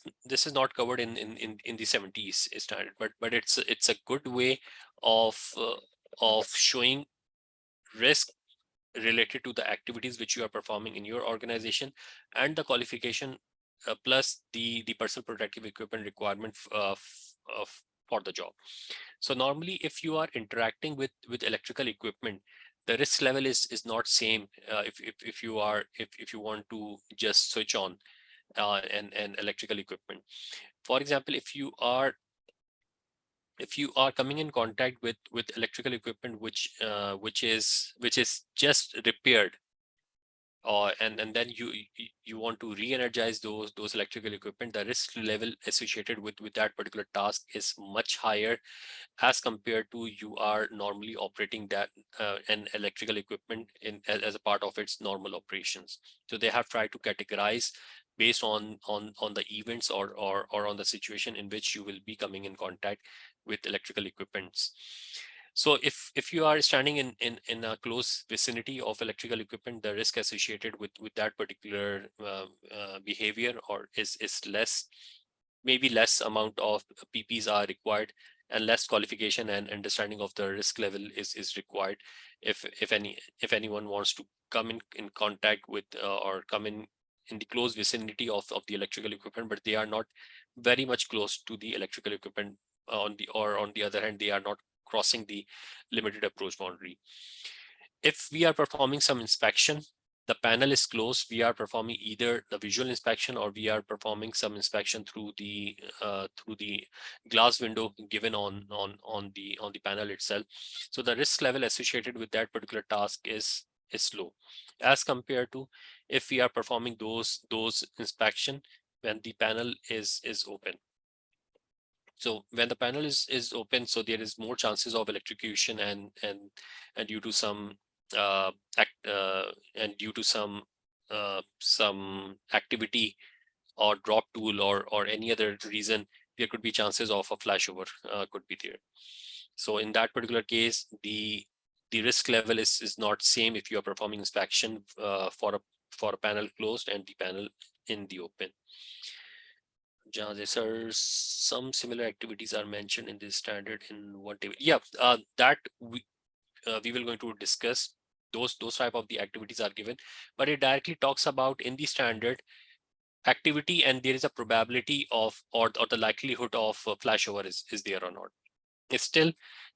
not covered in the 70s standard, but it's a good way of showing risk related to the activities which you are performing in your organization, and the qualification plus the personal protective equipment requirement for the job. So normally if you are interacting with electrical equipment, the risk level is not same if you want to just switch on an electrical equipment. For example, if you are coming in contact with electrical equipment which is just repaired, and then you want to re-energize those electrical equipment, the risk level associated with that particular task is much higher as compared to you are normally operating that an electrical equipment as a part of its normal operations. So they have tried to categorize based on the events or on the situation in which you will be coming in contact with electrical equipments. So if you are standing in a close vicinity of electrical equipment, the risk associated with that particular behavior or is less, maybe less amount of PPs are required, and less qualification and understanding of the risk level is required if anyone wants to come in contact with or come in the close vicinity of the electrical equipment, but they are not very much close to the electrical equipment on the other hand, they are not crossing the limited approach boundary. If we are performing some inspection, the panel is closed, we are performing either the visual inspection or we are performing some inspection through the glass window given on the panel itself. So the risk level associated with that particular task is low as compared to if we are performing those inspection when the panel is open. So when the panel is open, so there is more chances of electrocution and due to some and due to some activity or drop tool or any other reason, there could be chances of a flashover could be there. So in that particular case, the risk level is not same if you are performing inspection for a panel closed and the panel in the open. These are some similar activities are mentioned in this standard in one table. Yeah, that we will going to discuss those type of the activities are given, but it directly talks about in the standard activity and there is a probability of or the likelihood of flashover is there or not. It's still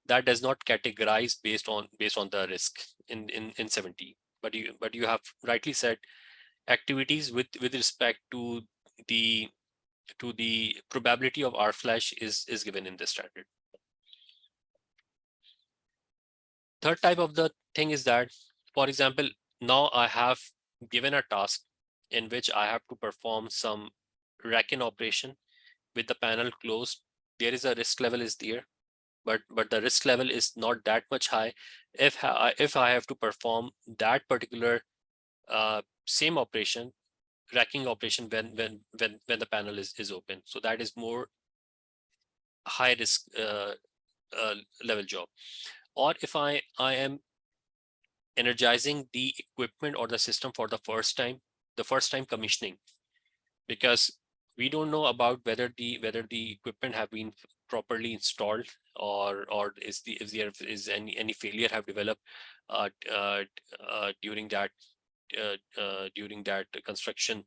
that does not categorize based on the risk in 70, but you have rightly said activities with respect to the probability of R flash is given in the standard. Third type of the thing is that, for example, now I have given a task in which I have to perform some rack-in operation with the panel closed. There is a risk level is there, but the risk level is not that much high. If I have to perform that particular same operation, racking operation when the panel is open, so that is more high risk level job. Or if I am energizing the equipment or the system for the first time commissioning, because we don't know about whether the equipment have been properly installed or if there is any failure have developed during that construction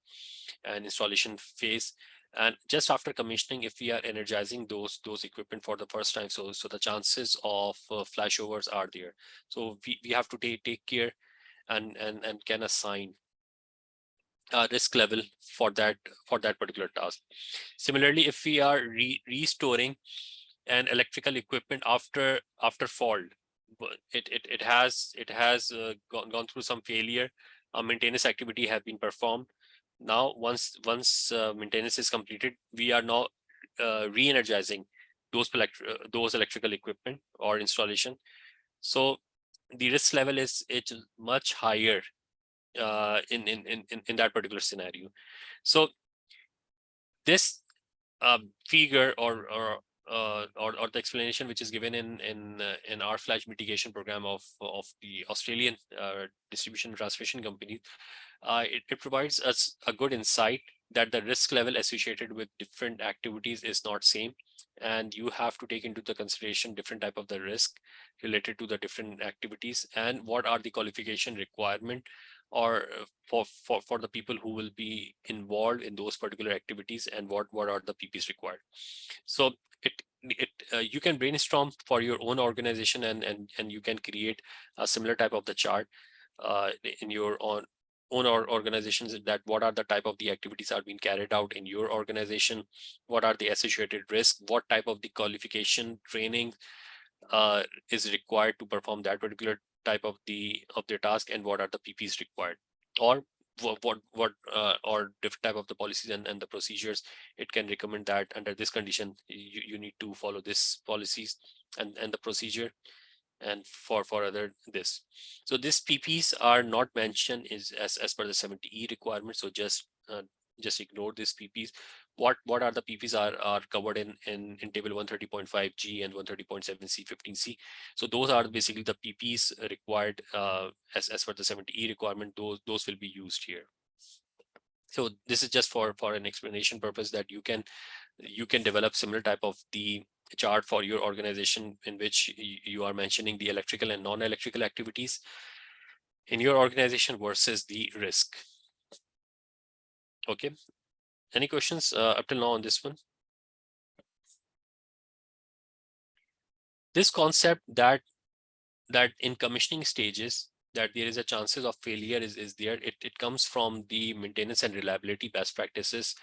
and installation phase. And just after commissioning, if we are energizing those equipment for the first time, so the chances of flashovers are there. So we have to take care and can assign a risk level for that particular task. Similarly, if we are restoring an electrical equipment after fault, it has gone through some failure, a maintenance activity have been performed. Now once maintenance is completed, we are now re-energizing those electrical equipment or installation. So the risk level is much higher in that particular scenario. So this figure or the explanation which is given in our flash mitigation program of the Australian distribution and transmission company, it provides us a good insight that the risk level associated with different activities is not same, and you have to take into the consideration different type of the risk related to the different activities and what are the qualification requirement or for the people who will be involved in those particular activities, and what are the PPs required. So you can brainstorm for your own organization and you can create a similar type of the chart in your own organizations, that what are the type of the activities are being carried out in your organization, what are the associated risks, what type of the qualification training is required to perform that particular type of the task, and what are the PPs required, or or different type of the policies and the procedures. It can recommend that under this condition you need to follow this policies and the procedure, and for other this. So these PPs are not mentioned is as per the 70E requirement. So just ignore these PPs. What are the PPs are covered in table 130.5G and 130.7C 15C. So those are basically the PPs required as per the 70E requirement. Those will be used here. So this is just for an explanation purpose, that you can develop similar type of the chart for your organization in which you are mentioning the electrical and non-electrical activities in your organization versus the risk. Okay, any questions up till now on this one? This concept that in commissioning stages that there is a chances of failure is there. It comes from the maintenance and reliability best practices,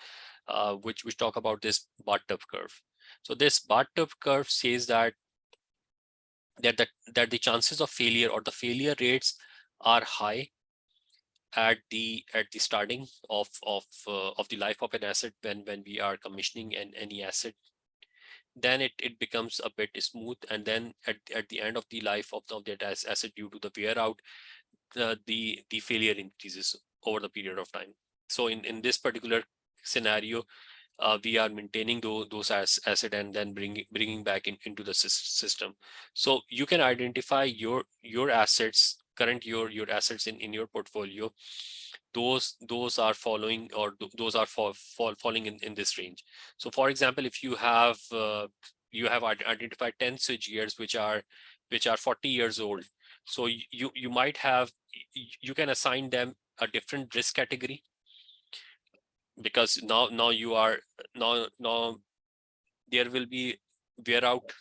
which talk about this bathtub curve. So this bathtub curve says that the chances of failure or the failure rates are high at the starting of the life of an asset when we are commissioning any asset. Then it becomes a bit smooth, and then at the end of the life of that asset, due to the wear out, the failure increases over the period of time. So in this particular scenario, we are maintaining those asset and then bringing back into the system. So you can identify your assets, your assets in your portfolio. Those are following, or those are falling in this range. So for example, if you have identified 10 switch gears which are 40 years old, so you might have, you can assign them a different risk category, because now you are now there will be wear out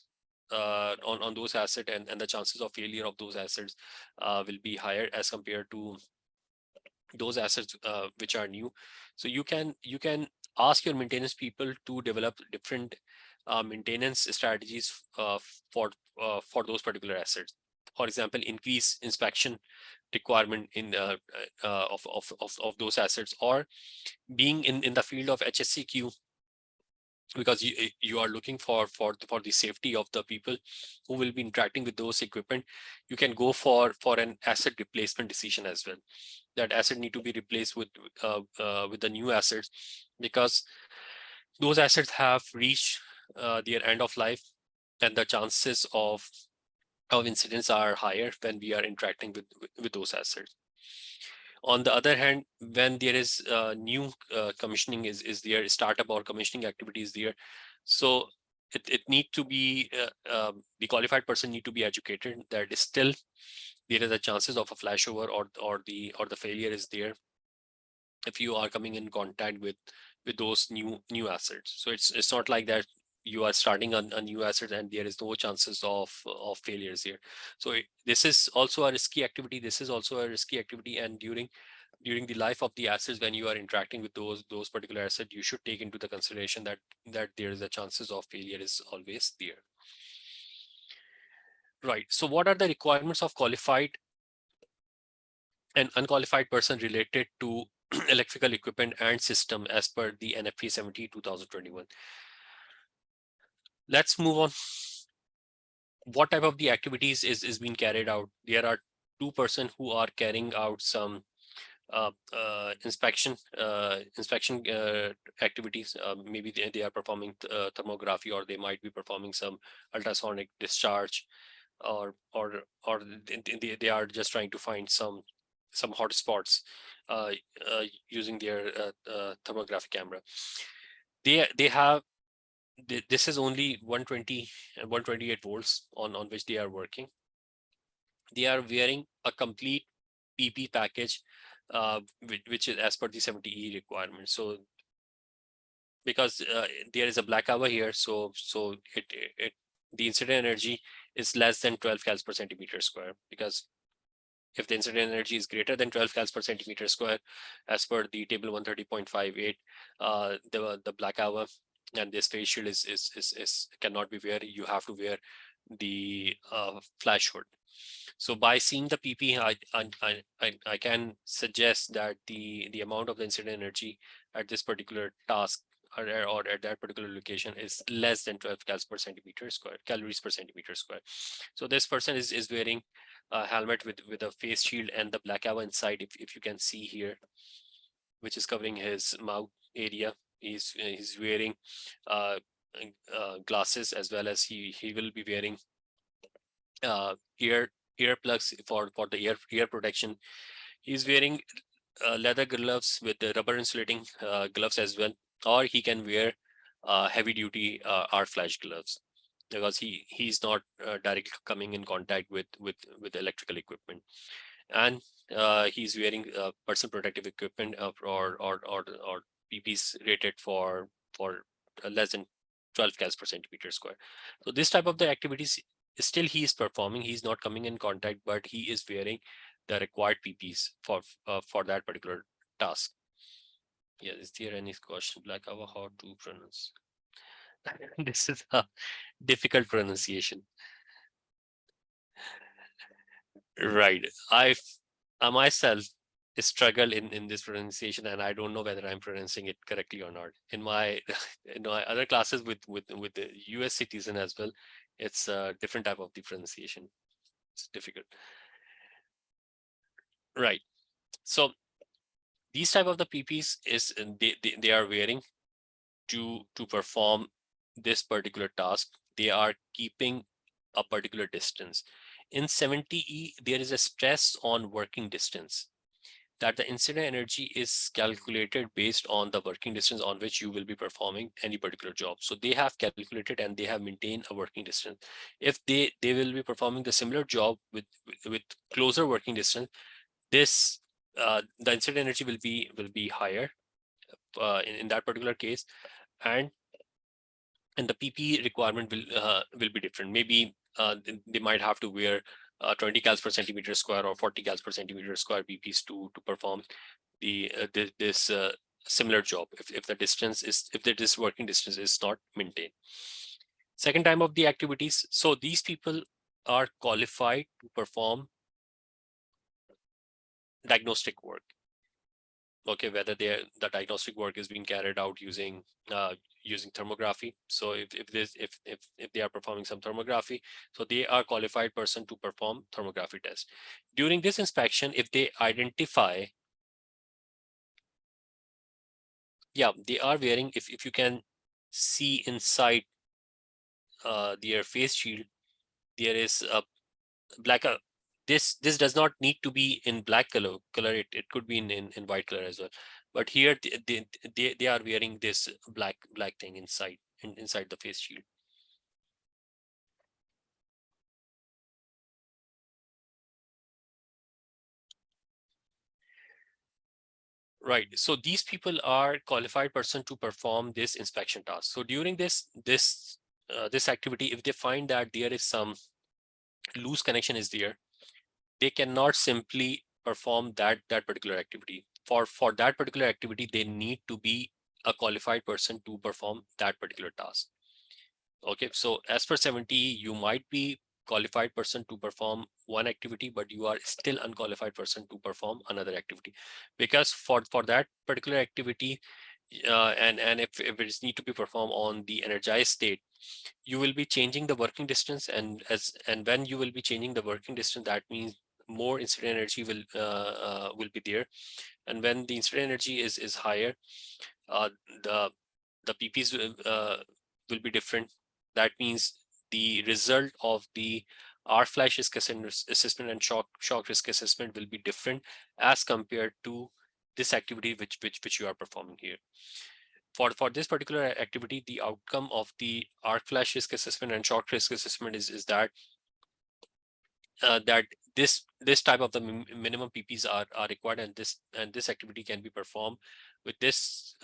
on those assets, and the chances of failure of those assets will be higher as compared to those assets which are new. So you can ask your maintenance people to develop different maintenance strategies for those particular assets. For example, increase inspection requirement in of those assets, or being in the field of HSCQ, because you are looking for the safety of the people who will be interacting with those equipment. You can go for an asset replacement decision as well. That asset need to be replaced with the new assets, because those assets have reached their end of life, and the chances of incidents are higher when we are interacting with those assets. On the other hand, when there is new commissioning is there, startup or commissioning activities there, so it need to be the qualified person need to be educated that is still there is a chances of a flashover or the failure is there if you are coming in contact with those new assets. So it's not like that you are starting a new asset and there is no chances of failures here. So this is also a risky activity. This is also a risky activity, and during the life of the assets, when you are interacting with those particular assets, you should take into the consideration that there is a chances of failure is always there. Right. So what are the requirements of qualified and unqualified person related to electrical equipment and system as per the NFPA 70 2021? Let's move on. What type of the activities is being carried out? There are 2% who are carrying out some inspection activities. Maybe they are performing thermography, or they might be performing some ultrasonic discharge, or they are just trying to find some hotspots using their thermographic camera. They have this is only 120 and 128 volts on which they are working. They are wearing a complete PP package, which is as per the 70E requirement. So because there is a black hour here, so the incident energy is less than 12 cals per centimeter square, because if the incident energy is greater than 12 cals per centimeter square, as per the table 130.58, the black hour and this face shield is cannot be wear. You have to wear the flash hood. So by seeing the PP, I can suggest that the amount of the incident energy at this particular task or at that particular location is less than 12 calories per centimeter square. So this person is wearing a helmet with a face shield and the black hour inside, if you can see here, which is covering his mouth area. He's wearing glasses, as well as he will be wearing earplugs for the ear protection. He's wearing leather gloves with the rubber insulating gloves as well, or he can wear heavy duty art flash gloves, because he's not directly coming in contact with electrical equipment. And he's wearing personal protective equipment or PPs rated for less than 12 cals per centimeter square. So this type of the activities still he is performing. He's not coming in contact, but he is wearing the required PPs for that particular task. Yeah, is there any question? Black hour, how to pronounce? This is a difficult pronunciation. Right. I myself struggle in this pronunciation, and I don't know whether I'm pronouncing it correctly or not. In my other classes with the US citizen as well, it's a different type of the pronunciation. It's difficult. Right. So these type of the PPs is they are wearing to perform this particular task. They are keeping a particular distance. In 70E, there is a stress on working distance, that the incident energy is calculated based on the working distance on which you will be performing any particular job. So they have calculated and they have maintained a working distance. If they will be performing the similar job with closer working distance, this the incident energy will be higher in that particular case, and the PP requirement will be different. Maybe they might have to wear 20 cals per centimeter square or 40 cals per centimeter square PPs to perform this similar job if the distance is this working distance is not maintained. Second time of the activities. So these people are qualified to perform diagnostic work. Okay, whether the diagnostic work is being carried out using thermography. So if they are performing some thermography, so they are qualified person to perform thermography test. During this inspection, if they identify, yeah, they are wearing, if you can see inside their face shield, there is a black. This does not need to be in black color. It could be in white color as well. But here they are wearing this black thing inside the face shield. Right. So these people are qualified person to perform this inspection task. So during this activity, if they find that there is some loose connection is there, they cannot simply perform that particular activity. For that particular activity, they need to be a qualified person to perform that particular task. Okay, so as per 70, you might be qualified person to perform one activity, but you are still unqualified person to perform another activity, because for that particular activity, and if it is need to be performed on the energized state, you will be changing the working distance, and when you will be changing the working distance, that means more incident energy will be there, and when the incident energy is higher, uh, the PPs will be different. That means the result of the arc flash risk assessment and shock risk assessment will be different as compared to this activity which you are performing here. For this particular activity, the outcome of the arc flash risk assessment and shock risk assessment is that that this type of the minimum PPs are required, and this activity can be performed with this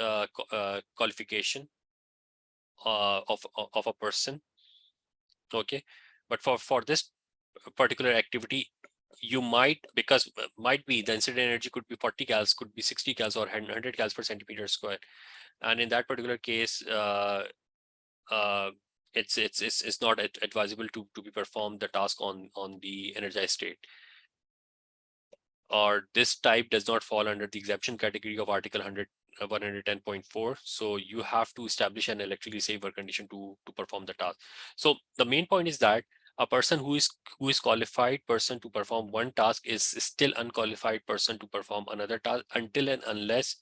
qualification of a person. Okay, but for this particular activity, you might, because might be the incident energy could be 40 cals, could be 60 cals, or 100 cals per centimeter square, and in that particular case, it's not advisable to be performed the task on the energized state, or this type does not fall under the exemption category of Article 110.4. So you have to establish an electrically safe work condition to perform the task. So the main point is that a person who is qualified person to perform one task is still unqualified person to perform another task until and unless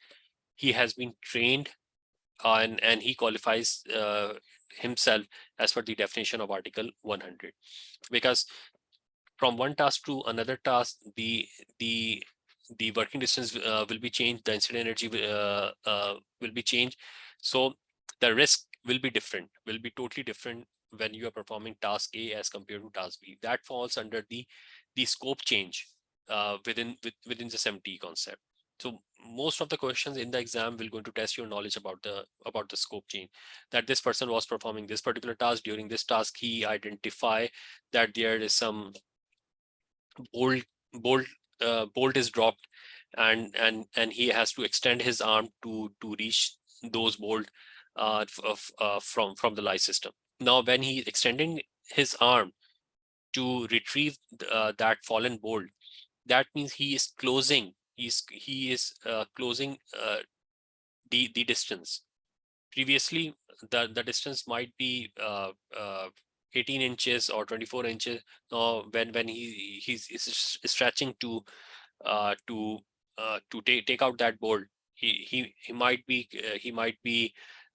he has been trained and he qualifies himself as per the definition of Article 100. Because from one task to another task, the working distance will be changed, the incident energy will be changed, so the risk will be different, will be totally different when you are performing task A as compared to task B. That falls under the scope change within the SMT concept. So most of the questions in the exam will going to test your knowledge about the scope change, that this person was performing this particular task. During this task, he identify that there is some bolt bolt is dropped, and he has to extend his arm to reach those bolt from the light system. Now when he is extending his arm to retrieve that fallen bolt, that means he is closing closing the distance. Previously the distance might be 18 inches or 24 inches. Now when he's stretching to take out that bolt, he might be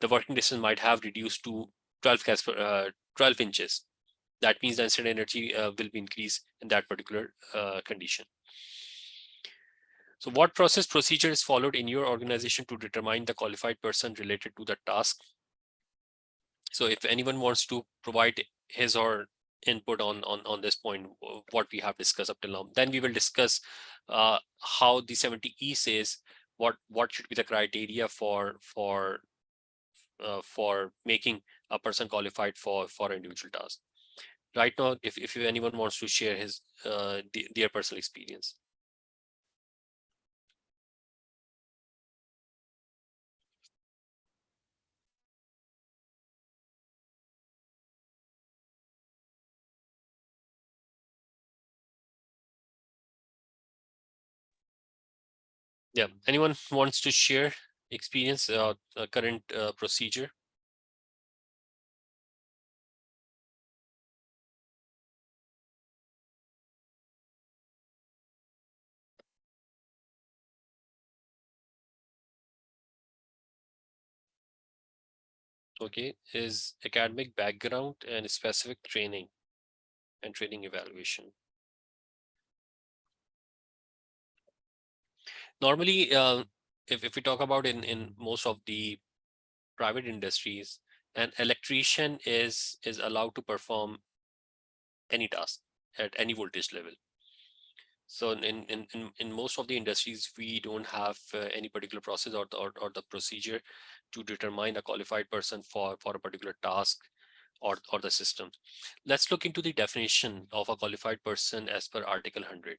the working distance might have reduced to 12 inches. That means the incident energy will be increased in that particular condition. So what procedure is followed in your organization to determine the qualified person related to the task? So if anyone wants to provide his or input on this point, what we have discussed up till now, then we will discuss how the 70E says what should be the criteria for making a person qualified for individual task. Right now, if anyone wants to share his their personal experience. Yeah, anyone wants to share experience, current procedure? Okay, is academic background and specific training and training evaluation. Normally, if we talk about in most of the private industries, an electrician is allowed to perform any task at any voltage level. So in most of the industries, we don't have any particular process or the procedure to determine a qualified person for a particular task or the system. Let's look into the definition of a qualified person as per Article 100.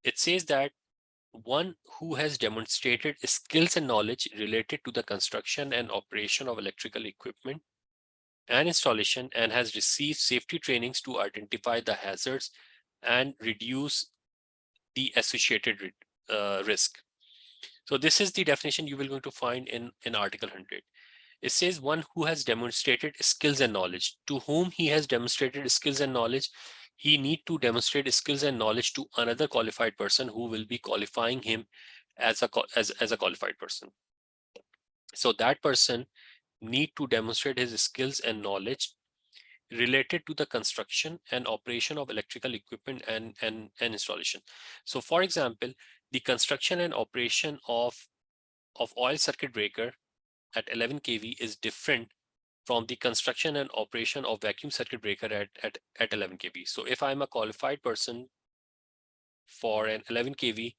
It says that one who has demonstrated skills and knowledge related to the construction and operation of electrical equipment and installation, and has received safety trainings to identify the hazards and reduce the associated risk. So this is the definition you will going to find in Article 100. It says one who has demonstrated skills and knowledge. To whom he has demonstrated skills and knowledge, he need to demonstrate skills and knowledge to another qualified person who will be qualifying him as a qualified person. So that person need to demonstrate his skills and knowledge related to the construction and operation of electrical equipment and installation. So for example, the construction and operation of oil circuit breaker at 11 kV is different from the construction and operation of vacuum circuit breaker at 11 kV. So if I'm a qualified person for an 11 kV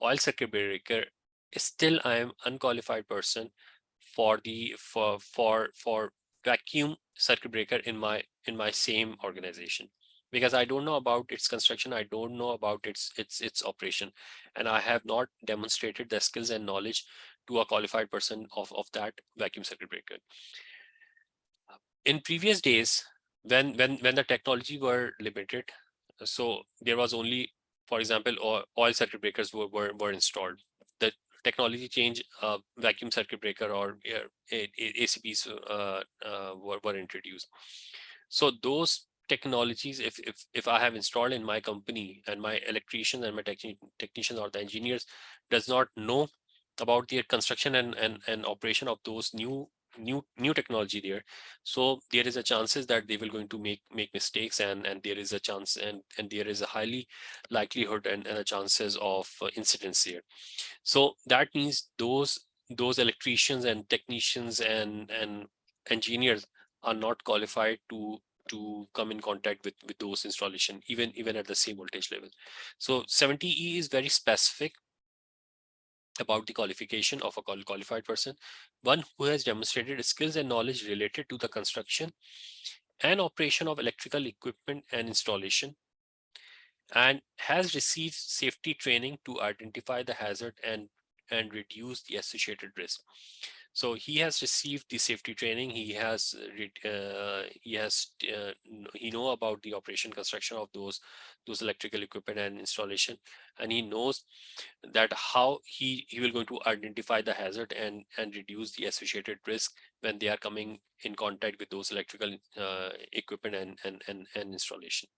oil circuit breaker, still I am unqualified person for the for vacuum circuit breaker in my same organization, because I don't know about its construction, I don't know about its operation, and I have not demonstrated the skills and knowledge to a qualified person of that vacuum circuit breaker. In previous days, when the technology were limited, so there was only, for example, oil circuit breakers were installed. The technology change, vacuum circuit breaker or ACBs were introduced. So those technologies, if I have installed in my company and my electricians and my technicians or the engineers does not know about the construction and operation of those new technology there, so there is a chances that they will going to make mistakes, and there is a chance and there is a highly likelihood and a chances of incidents here. So that means those electricians and technicians and engineers are not qualified to come in contact with those installation, even at the same voltage level. So 70E is very specific about the qualification of a qualified person, one who has demonstrated skills and knowledge related to the construction and operation of electrical equipment and installation, and has received safety training to identify the hazard and reduce the associated risk. So he has received the safety training. He know about the operation construction of those electrical equipment and installation, and he knows that how he will going to identify the hazard and reduce the associated risk when they are coming in contact with those electrical equipment and installation.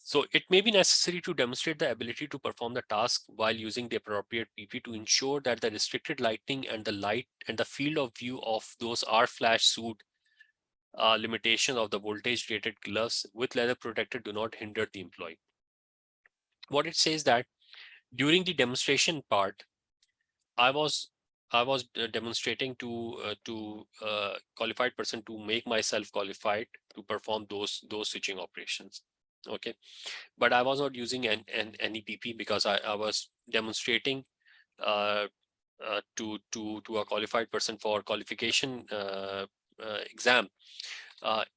So it may be necessary to demonstrate the ability to perform the task while using the appropriate PP to ensure that the restricted lighting and the light and the field of view of those R-flash suit limitation of the voltage rated gloves with leather protector do not hinder the employee. What it says that during the demonstration part, I was demonstrating to qualified person to make myself qualified to perform those switching operations. Okay, but I was not using any PP because I was demonstrating to a qualified person for qualification exam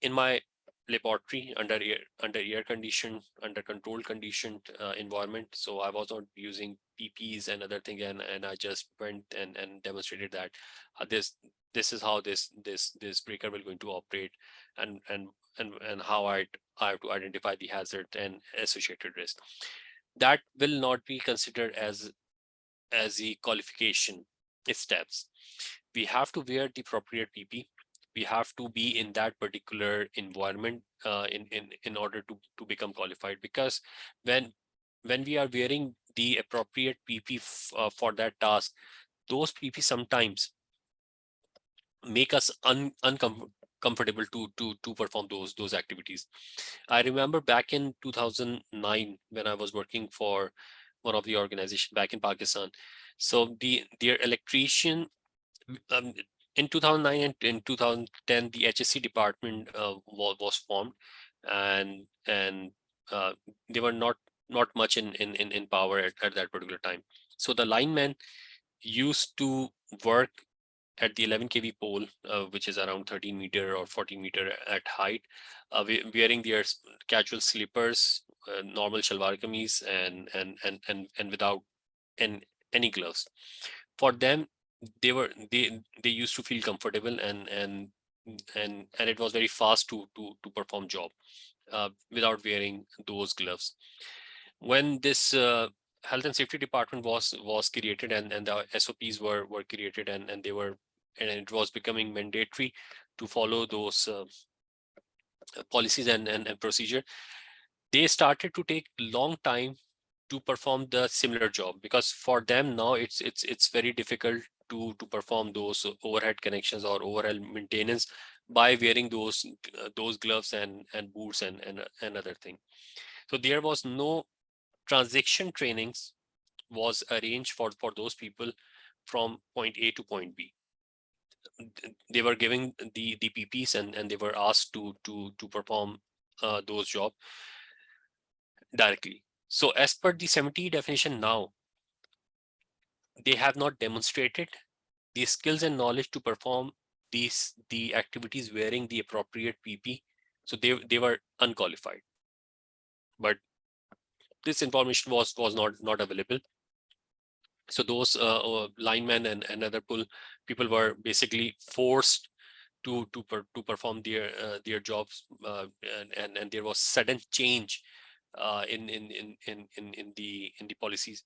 in my laboratory under air conditioned, under controlled conditioned environment. So I was not using PPs and other thing, and I just went and demonstrated that this is how this breaker will going to operate, and how I have to identify the hazard and associated risk. That will not be considered as the qualification steps. We have to wear the appropriate PP. We have to be in that particular environment in order to become qualified, because when we are wearing the appropriate PP for that task, those PP sometimes make us uncomfortable to perform those activities. I remember back in 2009 when I was working for one of the organizations back in Pakistan. So their electrician, in 2009 and in 2010, the HSC department was formed, and they were not much in power at that particular time. So the linemen used to work at the 11 kV pole, which is around 13 meter or 14 meter at height, wearing their casual slippers, normal shalwar kameez, and without any gloves. For them, they used to feel comfortable, and it was very fast to perform job without wearing those gloves. When this health and safety department was created, and the SOPs were created, and they were, and it was becoming mandatory to follow those policies and procedure. They started to take long time to perform the similar job, because for them now it's very difficult to perform those overhead connections or overhead maintenance by wearing those gloves and boots and other thing. So there was no transition trainings was arranged for those people from point A to point B. They were giving the PPs, and they were asked to perform those job directly. So as per the 70 definition now, they have not demonstrated the skills and knowledge to perform the activities wearing the appropriate PP. So they were unqualified. But this information was not available. So those linemen and other people were basically forced to perform their jobs, and there was sudden change in the policies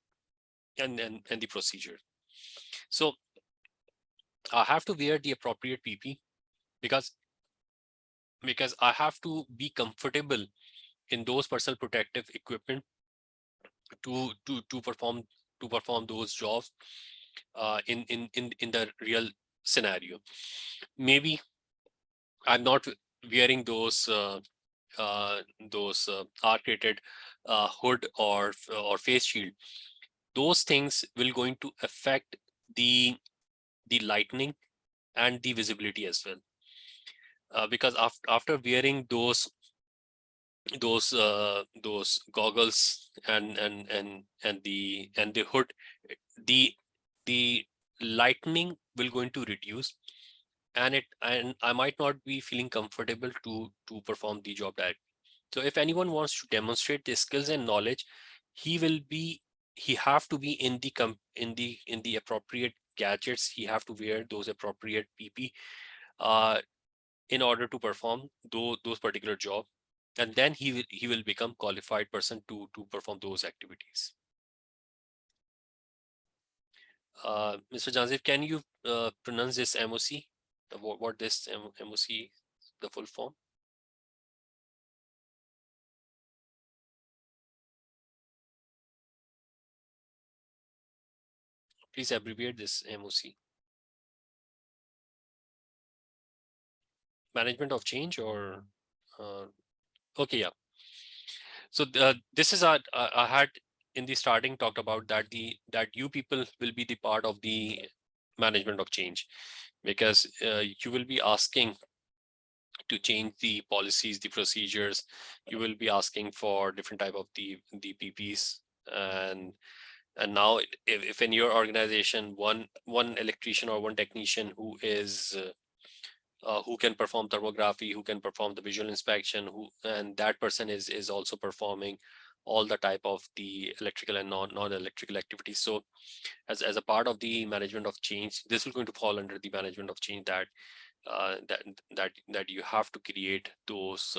and the procedure. So I have to wear the appropriate PP because I have to be comfortable in those personal protective equipment to perform those jobs in the real scenario. Maybe I'm not wearing those arc-rated hood or face shield. Those things will going to affect the lightning and the visibility as well. Because after wearing those goggles and the hood, the lightning will going to reduce, and I might not be feeling comfortable to perform the job directly. So if anyone wants to demonstrate the skills and knowledge, he have to be in the appropriate gadgets. He have to wear those appropriate PP in order to perform those particular job, and then he will become qualified person to perform those activities. Mr. Janzir, can you pronounce this MOC? What this MOC, the full form? Please abbreviate this MOC. Management of change, or okay, yeah. So this is I had in the starting talked about that you people will be the part of the management of change, because you will be asking to change the policies, the procedures. You will be asking for different type of the PPs, and now if in your organization one electrician or one technician who is who can perform thermography, who can perform the visual inspection, and that person is also performing all the type of the electrical and non-electrical activities. So as a part of the management of change, this is going to fall under the management of change, that that you have to create those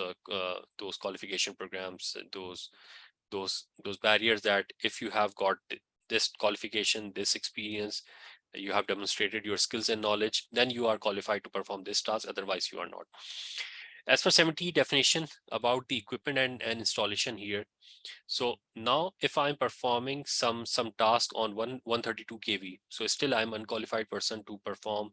qualification programs, those barriers, that if you have got this qualification, this experience, you have demonstrated your skills and knowledge, then you are qualified to perform this task, otherwise you are not. As for 70 definition about the equipment and installation here, so now if I'm performing some task on 132 kV, so still I'm unqualified person to perform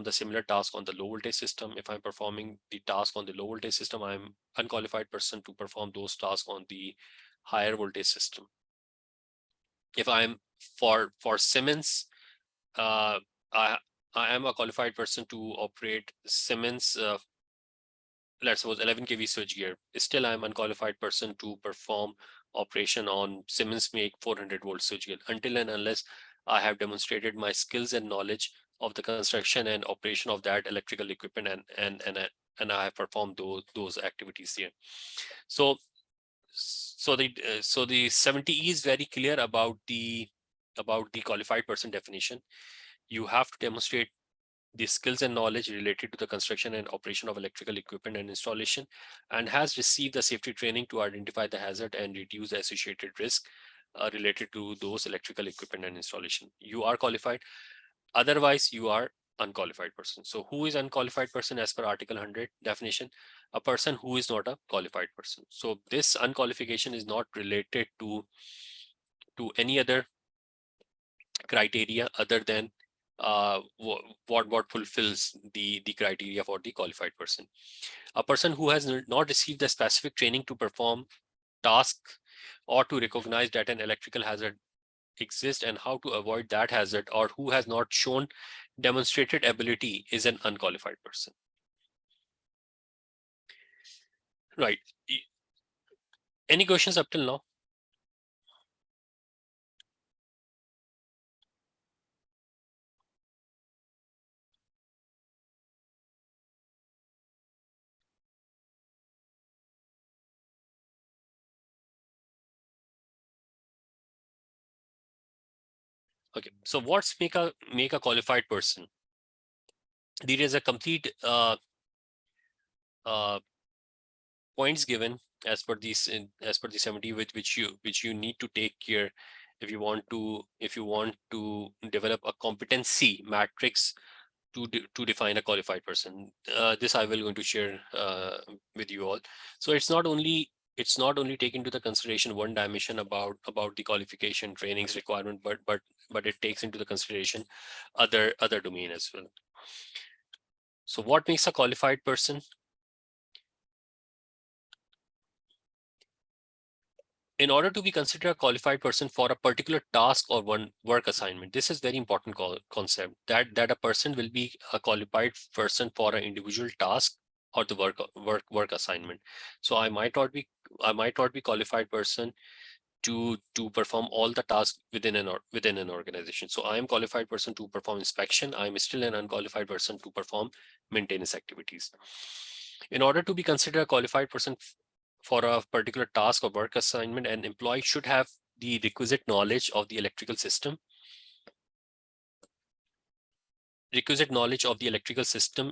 the similar task on the low voltage system. If I'm performing the task on the low voltage system, I'm unqualified person to perform those tasks on the higher voltage system. If I'm for Siemens, I am a qualified person to operate Siemens, let's suppose 11 kV switchgear. Still, I'm unqualified person to perform operation on Siemens make 400 volt switchgear, until and unless I have demonstrated my skills and knowledge of the construction and operation of that electrical equipment, and I have performed those activities here. So the 70E is very clear about the qualified person definition. You have to demonstrate the skills and knowledge related to the construction and operation of electrical equipment and installation, and has received the safety training to identify the hazard and reduce the associated risk related to those electrical equipment and installation. You are qualified. Otherwise, you are unqualified person. So who is unqualified person as per Article 100 definition? A person who is not a qualified person. So this unqualification is not related to any other criteria other than what fulfills the criteria for the qualified person. A person who has not received the specific training to perform task or to recognize that an electrical hazard exists and how to avoid that hazard, or who has not shown demonstrated ability, is an unqualified person. Right. Any questions up till now? Okay, so what's make a qualified person? There is a complete points given as per these as per the 70 which you need to take care if you want to develop a competency matrix to define a qualified person. This I will going to share with you all. So it's not only take into the consideration one dimension about the qualification trainings requirement, but it takes into the consideration other domain as well. So what makes a qualified person? In order to be considered a qualified person for a particular task or one work assignment, this is very important concept that a person will be a qualified person for an individual task or the work assignment. So I might not be qualified person to perform all the tasks within an organization. So I am qualified person to perform inspection. I am still an unqualified person to perform maintenance activities. In order to be considered a qualified person for a particular task or work assignment, an employee should have the requisite knowledge of the electrical system,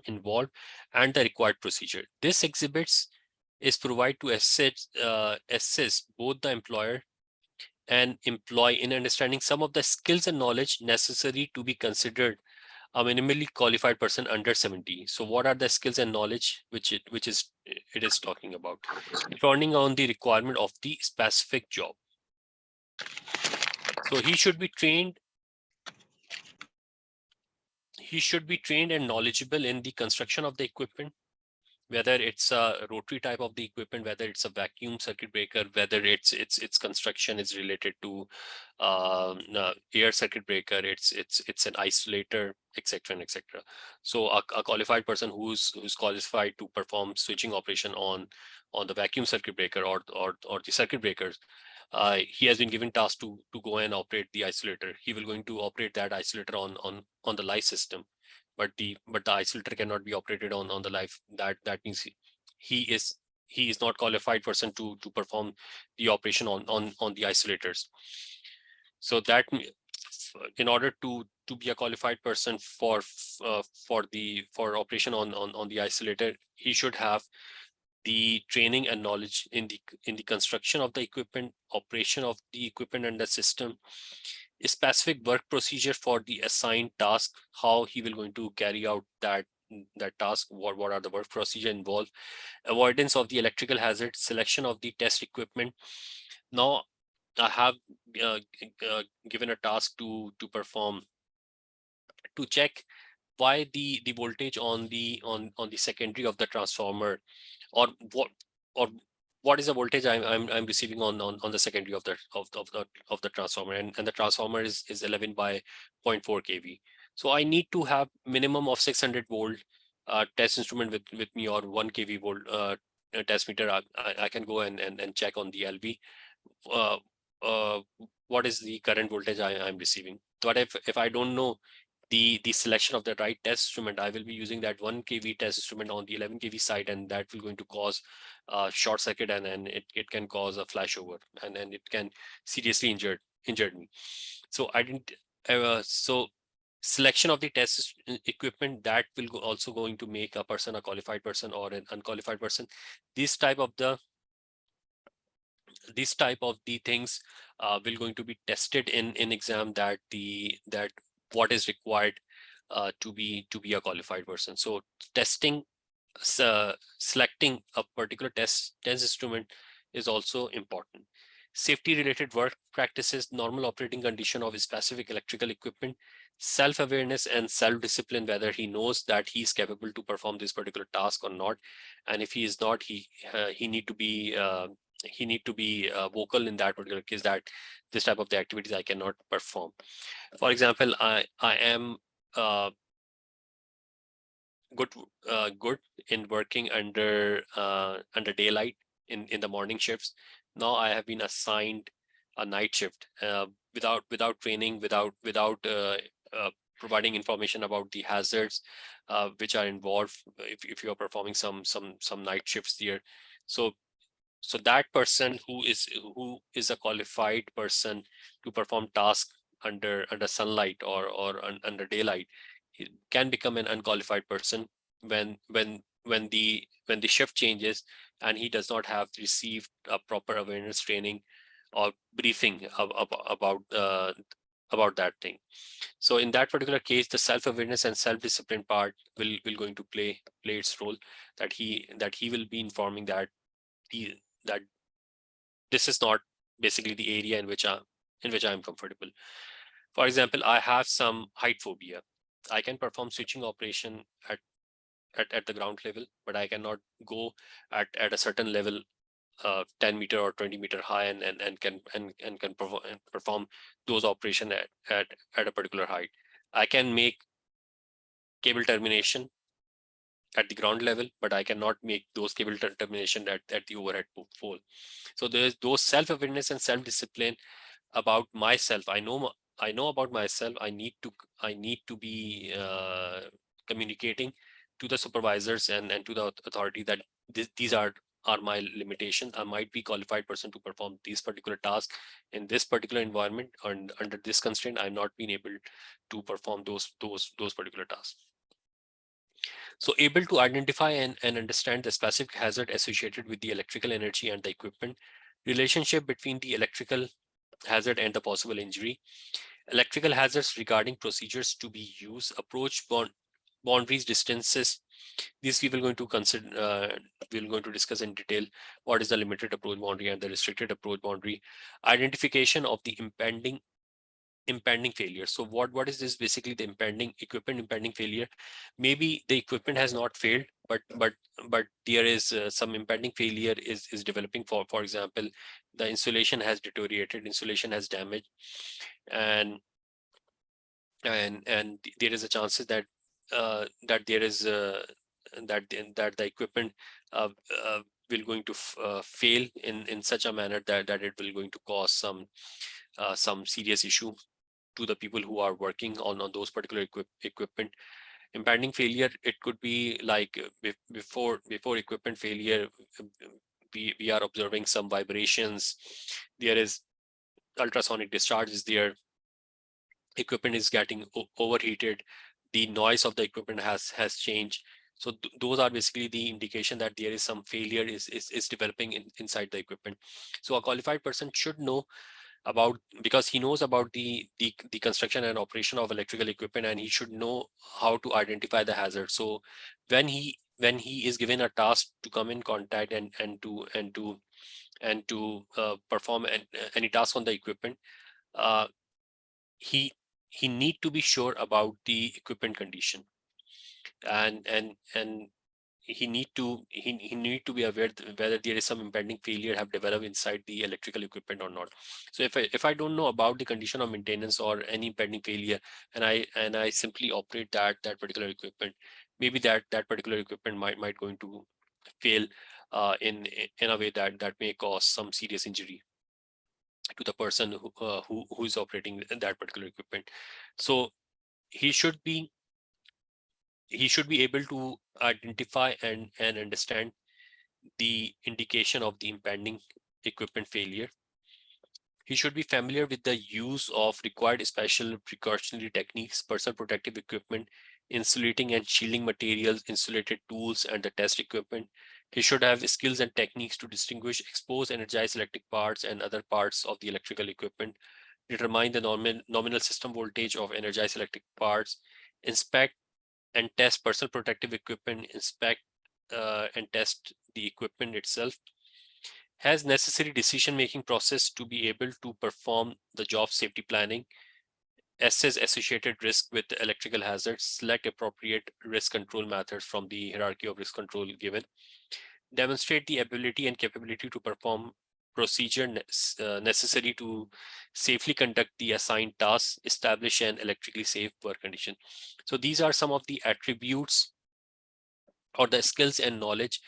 involved, and the required procedure. This exhibits is provided to assist both the employer and employee in understanding some of the skills and knowledge necessary to be considered a minimally qualified person under 70. So what are the skills and knowledge which it is talking about? Depending on the requirement of the specific job. So he should be trained and knowledgeable in the construction of the equipment, whether it's a rotary type of the equipment, whether it's a vacuum circuit breaker, whether its construction is related to air circuit breaker, it's an isolator, etc. and etc. So a qualified person who's qualified to perform switching operation on the vacuum circuit breaker or the circuit breakers, he has been given task to go and operate the isolator. He will going to operate that isolator on the live system. But the isolator cannot be operated on the live. That means he is not qualified person to perform the operation on the isolators. So that in order to be a qualified person for operation on the isolator, he should have the training and knowledge in the construction of the equipment, operation of the equipment and the system, a specific work procedure for the assigned task, how he will going to carry out that task, what are the work procedure involved, avoidance of the electrical hazard, selection of the test equipment. Now I have given a task to perform, to check why the voltage on the secondary of the transformer, or what is the voltage I'm receiving on the secondary of the transformer, and the transformer is 11 by 0.4 kV. So I need to have minimum of 600 volt test instrument with me, or 1 kV volt test meter. I can go and check on the LV what is the current voltage I'm receiving. But if I don't know the selection of the right test instrument, I will be using that 1 kV test instrument on the 11 kV side, and that will going to cause short circuit, and then it can cause a flashover, and then it can seriously injured me. So I didn't so selection of the test equipment, that will also going to make a person a qualified person or an unqualified person. This type of the This type of the things will going to be tested in exam, that what is required to be a qualified person. So testing, selecting a particular test instrument is also important. Safety related work practices, normal operating condition of specific electrical equipment, self-awareness and self-discipline, whether he knows that he is capable to perform this particular task or not. And if he is not, he need to be vocal in that particular case, that this type of the activities I cannot perform. For example, I am good in working under daylight in the morning shifts. Now I have been assigned a night shift without training, without providing information about the hazards which are involved if you are performing some night shifts here. So that person who is a qualified person to perform tasks under sunlight or under daylight, he can become an unqualified person when the shift changes and he does not have received a proper awareness training or briefing about that thing. So in that particular case, the self-awareness and self-discipline part will going to play its role, that he will be informing that that this is not basically the area in which I'm comfortable. For example, I have some height phobia. I can perform switching operation at the ground level, but I cannot go at a certain level, 10 meter or 20 meter high, and can perform those operation at a particular height. I can make cable termination at the ground level, but I cannot make those cable termination at the overhead pole. So there's those self-awareness and self-discipline about myself. I know about myself. I need to be communicating to the supervisors and to the authority that these are my limitations. I might be qualified person to perform these particular tasks in this particular environment, and under this constraint, I'm not being able to perform those particular tasks. So able to identify and understand the specific hazard associated with the electrical energy and the equipment, relationship between the electrical hazard and the possible injury, electrical hazards regarding procedures to be used, approach boundaries, distances. These we will going to consider, we're going to discuss in detail what is the limited approach boundary and the restricted approach boundary, identification of the impending failure. So what is this? Basically the impending failure. Maybe the equipment has not failed, but there is some impending failure is developing. For example, the insulation has deteriorated, insulation has damaged, and there is a chances that there is that the equipment will going to fail in such a manner that it will going to cause some serious issue to the people who are working on those particular equipment. Impending failure, it could be like before equipment failure, we are observing some vibrations, there is ultrasonic discharge is there, equipment is getting overheated, the noise of the equipment has changed. So those are basically the indication that there is some failure is developing inside the equipment. So a qualified person should know about, because he knows about the construction and operation of electrical equipment, and he should know how to identify the hazard. So when he is given a task to come in contact and to perform any task on the equipment, he need to be sure about the equipment condition, and he need to be aware whether there is some impending failure have developed inside the electrical equipment or not. So if I don't know about the condition of maintenance or any impending failure, and I simply operate that particular equipment, maybe that particular equipment might going to fail in a way that may cause some serious injury to the person who is operating that particular equipment. So he should be able to identify and understand the indication of the impending equipment failure. He should be familiar with the use of required special precautionary techniques, personal protective equipment, insulating and shielding materials, insulated tools, and the test equipment. He should have skills and techniques to distinguish exposed energized electric parts and other parts of the electrical equipment, determine the nominal system voltage of energized electric parts, inspect and test personal protective equipment, inspect and test the equipment itself, has necessary decision-making process to be able to perform the job safety planning, assess associated risk with electrical hazards, select appropriate risk control methods from the hierarchy of risk control given, demonstrate the ability and capability to perform procedure necessary to safely conduct the assigned tasks, establish an electrically safe work condition. So these are some of the attributes or the skills and knowledge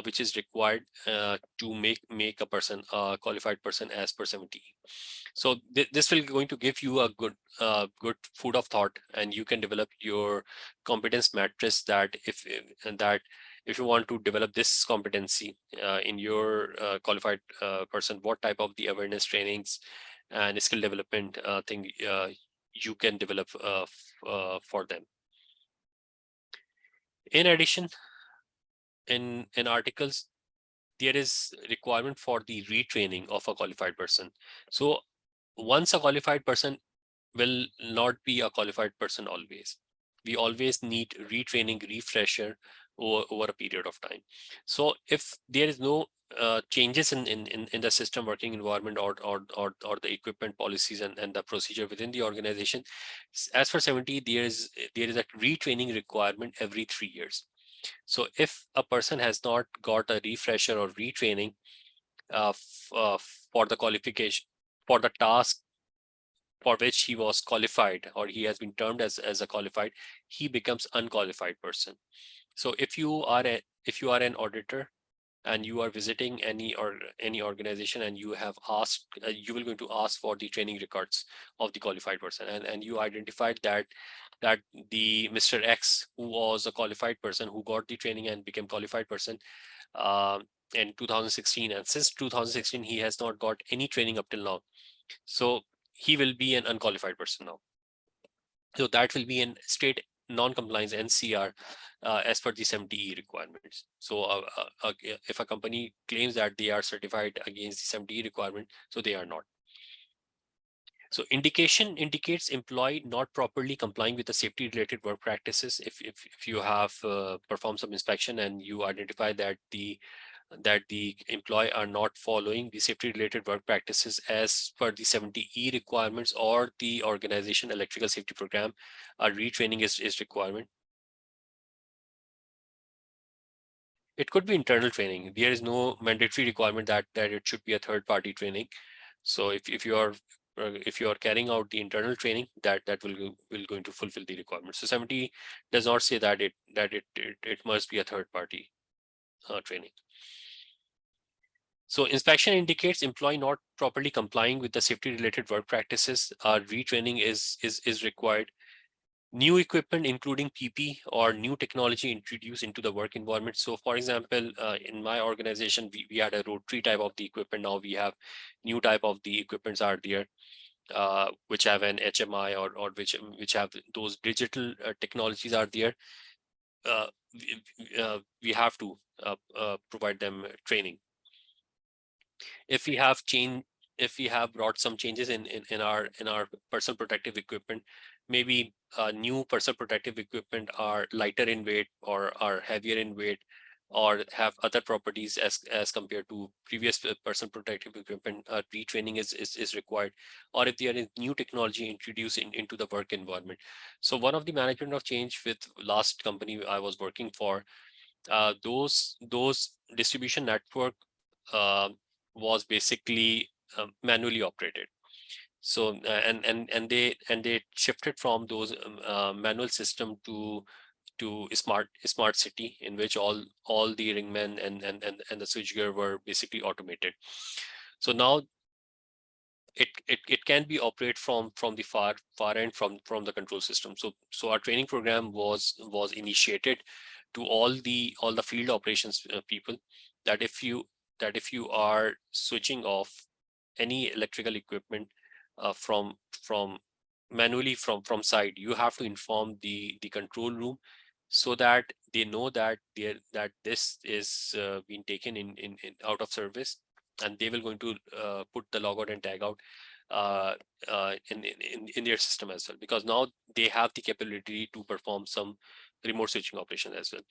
which is required to make a person a qualified person as per 70. So this will going to give you a good food of thought, and you can develop your competence matrix that if you want to develop this competency in your qualified person, what type of the awareness trainings and skill development thing you can develop for them. In addition, in articles, there is requirement for the retraining of a qualified person. So once a qualified person will not be a qualified person always. We always need retraining, refresher over a period of time. So if there is no changes in the system working environment or the equipment policies and the procedure within the organization, as for 70, there is a retraining requirement every 3 years. So if a person has not got a refresher or retraining for the qualification, for the task for which he was qualified, or he has been termed as a qualified, he becomes unqualified person. So if you are an auditor and you are visiting any organization and you have asked, you will going to ask for the training records of the qualified person, and you identified that the Mr. X, who was a qualified person, who got the training and became qualified person in 2016, and since 2016 he has not got any training up till now. So he will be an unqualified person now. So that will be in straight non-compliance NCR as per the 70E requirements. So if a company claims that they are certified against the 70E requirement, so they are not. So indication indicates employee not properly complying with the safety related work practices. If you have performed some inspection and you identify that the employee are not following the safety related work practices as per the 70E requirements or the organization electrical safety program, a retraining is requirement. It could be internal training. There is no mandatory requirement that it should be a third party training. So if you are carrying out the internal training, that will going to fulfill the requirements. So 70 does not say that it must be a third party training. So inspection indicates employee not properly complying with the safety related work practices. Retraining is required. New equipment, including PP or new technology introduced into the work environment. So for example, in my organization, we had a rotary type of the equipment. Now we have new type of the equipments are there, which have an HMI or which have those digital technologies are there. We have to provide them training. If we have brought some changes in our personal protective equipment, maybe new personal protective equipment are lighter in weight or are heavier in weight or have other properties as compared to previous personal protective equipment, retraining is required, or if there is new technology introduced into the work environment. So one of the management of change with last company I was working for, those distribution network was basically manually operated. So and they shifted from those manual system to smart city, in which all the ringmen and the switchgear were basically automated. So now it can be operate from the far end from the control system. So our training program was initiated to all the field operations people, that if you are switching off any electrical equipment from manually from side, you have to inform the control room so that they know that this is being taken in out of service, and they will going to put the logout and tag out in their system as well, because now they have the capability to perform some remote switching operation as well.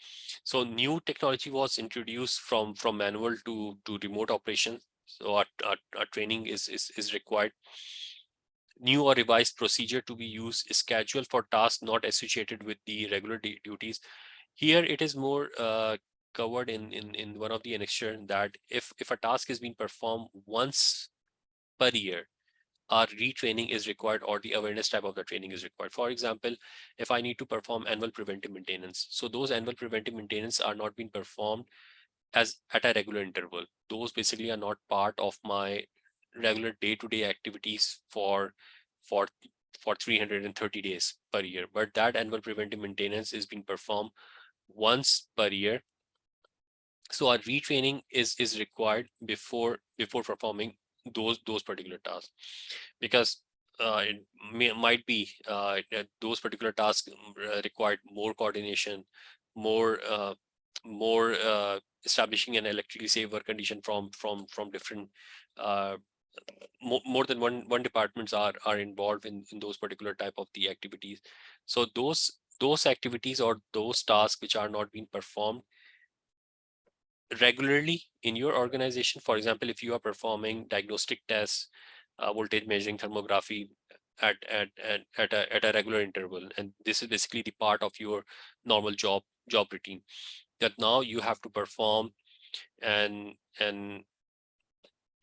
So new technology was introduced from manual to remote operation. So our training is required. New or revised procedure to be used is scheduled for tasks not associated with the regular duties. Here it is more covered in one of the annexure, that if a task is being performed once per year, our retraining is required, or the awareness type of the training is required. For example, if I need to perform annual preventive maintenance, so those annual preventive maintenance are not being performed as at a regular interval. Those basically are not part of my regular day-to-day activities for for 330 days per year, but that annual preventive maintenance is being performed once per year. So our retraining is required before performing those particular tasks, because it might be those particular tasks required more coordination, more establishing an electrically safe work condition from different uh, more than one departments are involved in those particular type of the activities. So those activities or those tasks which are not being performed regularly in your organization, for example, if you are performing diagnostic tests, voltage measuring, thermography at a regular interval, and this is basically the part of your normal job routine, that now you have to perform and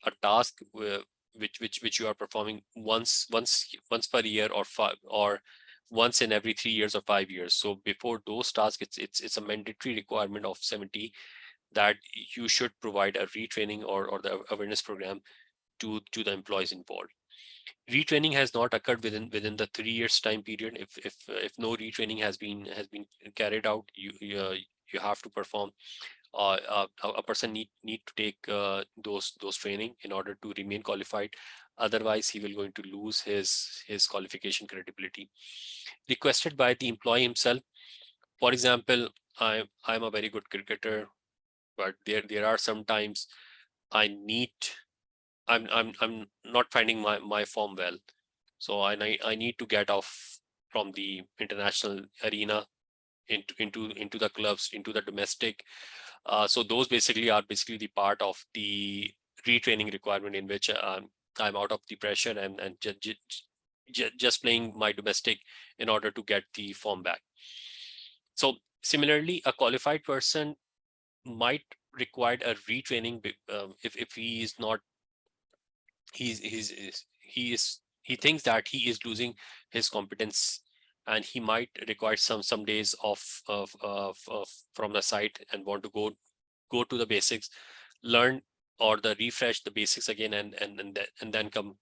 a task which you are performing once per year, or once in every 3 years or 5 years. So before those tasks, it's a mandatory requirement of 70 that you should provide a retraining or the awareness program to the employees involved. Retraining has not occurred within the 3 years time period. If no retraining has been carried out, you have to perform a person need to take those training in order to remain qualified. Otherwise, he will going to lose his qualification credibility. Requested by the employee himself. For example, I'm a very good cricketer, but there are sometimes I'm not finding my form well, so I need to get off from the international arena into the clubs, into the domestic. So those basically are the part of the retraining requirement, in which I'm out of the pressure and just playing my domestic in order to get the form back. So similarly, a qualified person might require a retraining if he is not he thinks that he is losing his competence, and he might require some days of from the site and want to go to the basics, learn or the refresh the basics again, and then come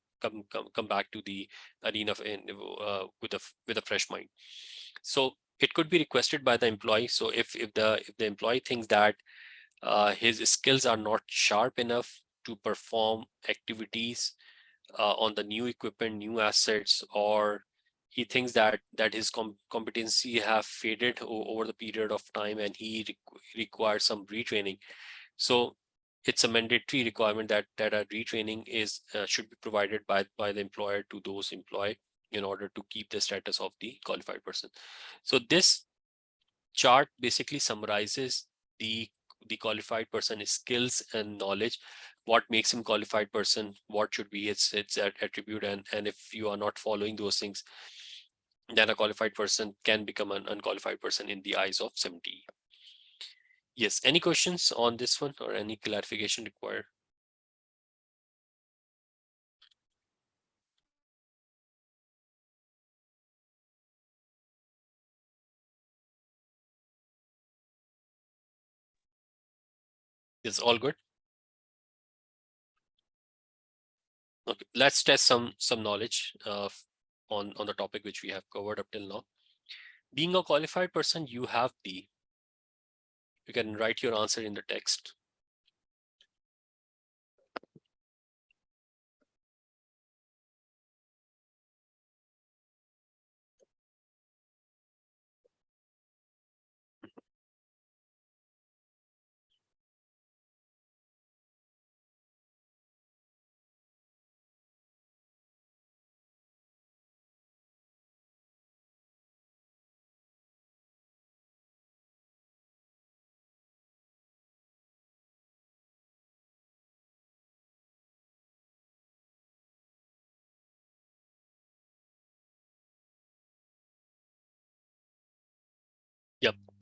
back to the arena with a fresh mind. So it could be requested by the employee. So if the employee thinks that his skills are not sharp enough to perform activities on the new equipment, new assets, or he thinks that his competency have faded over the period of time, and he requires some retraining. So it's a mandatory requirement that a retraining is should be provided by the employer to those employed in order to keep the status of the qualified person. So this chart basically summarizes the qualified person skills and knowledge, what makes him qualified person, what should be its attribute, and if you are not following those things, then a qualified person can become an unqualified person in the eyes of 70. Yes, any questions on this one or any clarification required? It's all good. Okay, let's test some knowledge on the topic which we have covered up till now. Being a qualified person, you can write your answer in the text.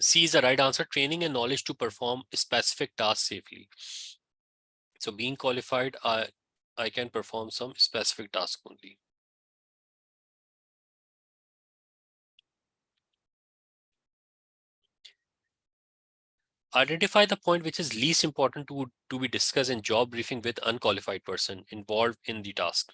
C is the right answer, training and knowledge to perform specific tasks safely. So being qualified, I can perform some specific tasks only. Identify the point which is least important to be discussed in job briefing with unqualified person involved in the task.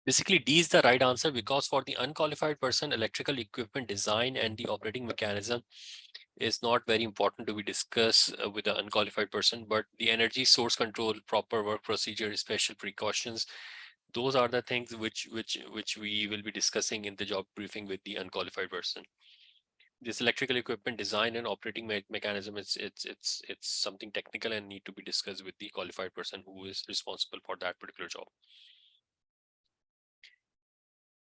Basically, D is the right answer because for the unqualified person, electrical equipment design and the operating mechanism is not very important to be discussed with the unqualified person, but the energy source control, proper work procedure, special precautions, those are the things which we will be discussing in the job briefing with the unqualified person. This electrical equipment design and operating mechanism, it's something technical and need to be discussed with the qualified person who is responsible for that particular job.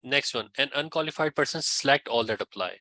Next one, an unqualified person select all that apply.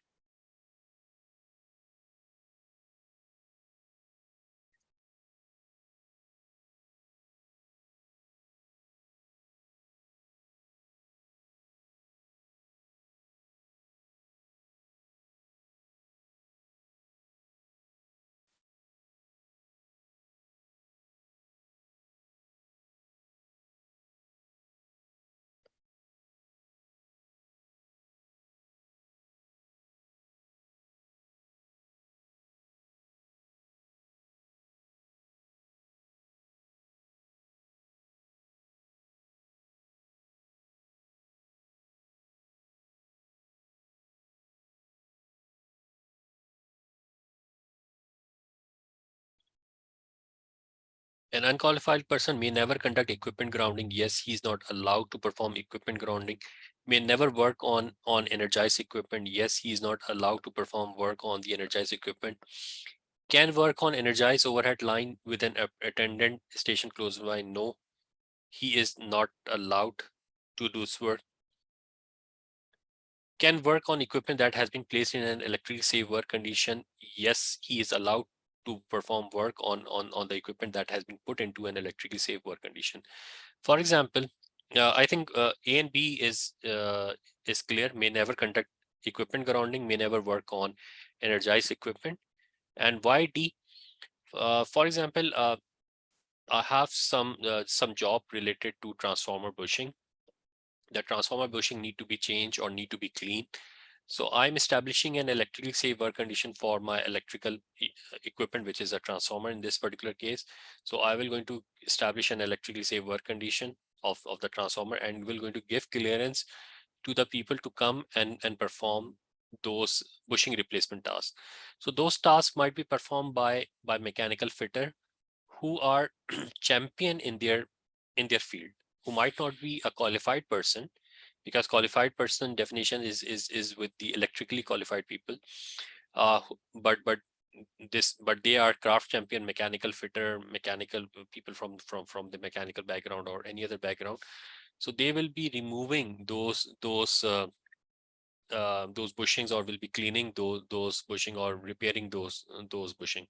An unqualified person may never conduct equipment grounding. Yes, he is not allowed to perform equipment grounding. May never work on energized equipment. Yes, he is not allowed to perform work on the energized equipment. Can work on energized overhead line with an attendant station close by. No, he is not allowed to do this work. Can work on equipment that has been placed in an electrically safe work condition. Yes, he is allowed to perform work on the equipment that has been put into an electrically safe work condition. For example, I think A and B is clear. May never conduct equipment grounding, may never work on energized equipment. And why D? For example, I have some job related to transformer bushing. The transformer bushing need to be changed or need to be cleaned. So I'm establishing an electrically safe work condition for my electrical equipment, which is a transformer in this particular case. So I will going to establish an electrically safe work condition of the transformer, and will going to give clearance to the people to come and perform those bushing replacement tasks. So those tasks might be performed by mechanical fitter who are champion in their field, who might not be a qualified person, because qualified person definition is with the electrically qualified people, but they are craft champion, mechanical fitter, mechanical people from the mechanical background or any other background. So they will be removing those bushings, or will be cleaning those bushing, or repairing those bushing.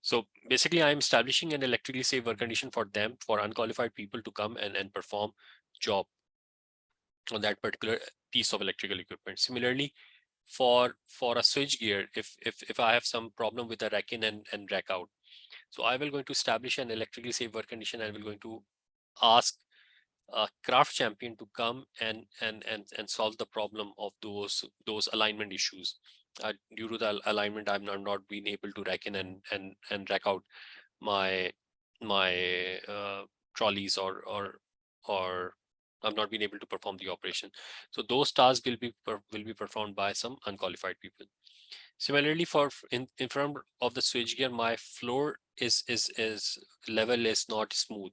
So basically, I'm establishing an electrically safe work condition for them, for unqualified people to come and perform job on that particular piece of electrical equipment. Similarly, for a switch gear, if I have some problem with the rack in and rack out, so I will going to establish an electrically safe work condition. I will going to ask a craft champion to come and solve the problem of those alignment issues. Due to the alignment, I'm not being able to rack in and rack out my trolleys or I've not been able to perform the operation. So those tasks will be performed by some unqualified people. Similarly, for in front of the switchgear, my floor is level is not smooth.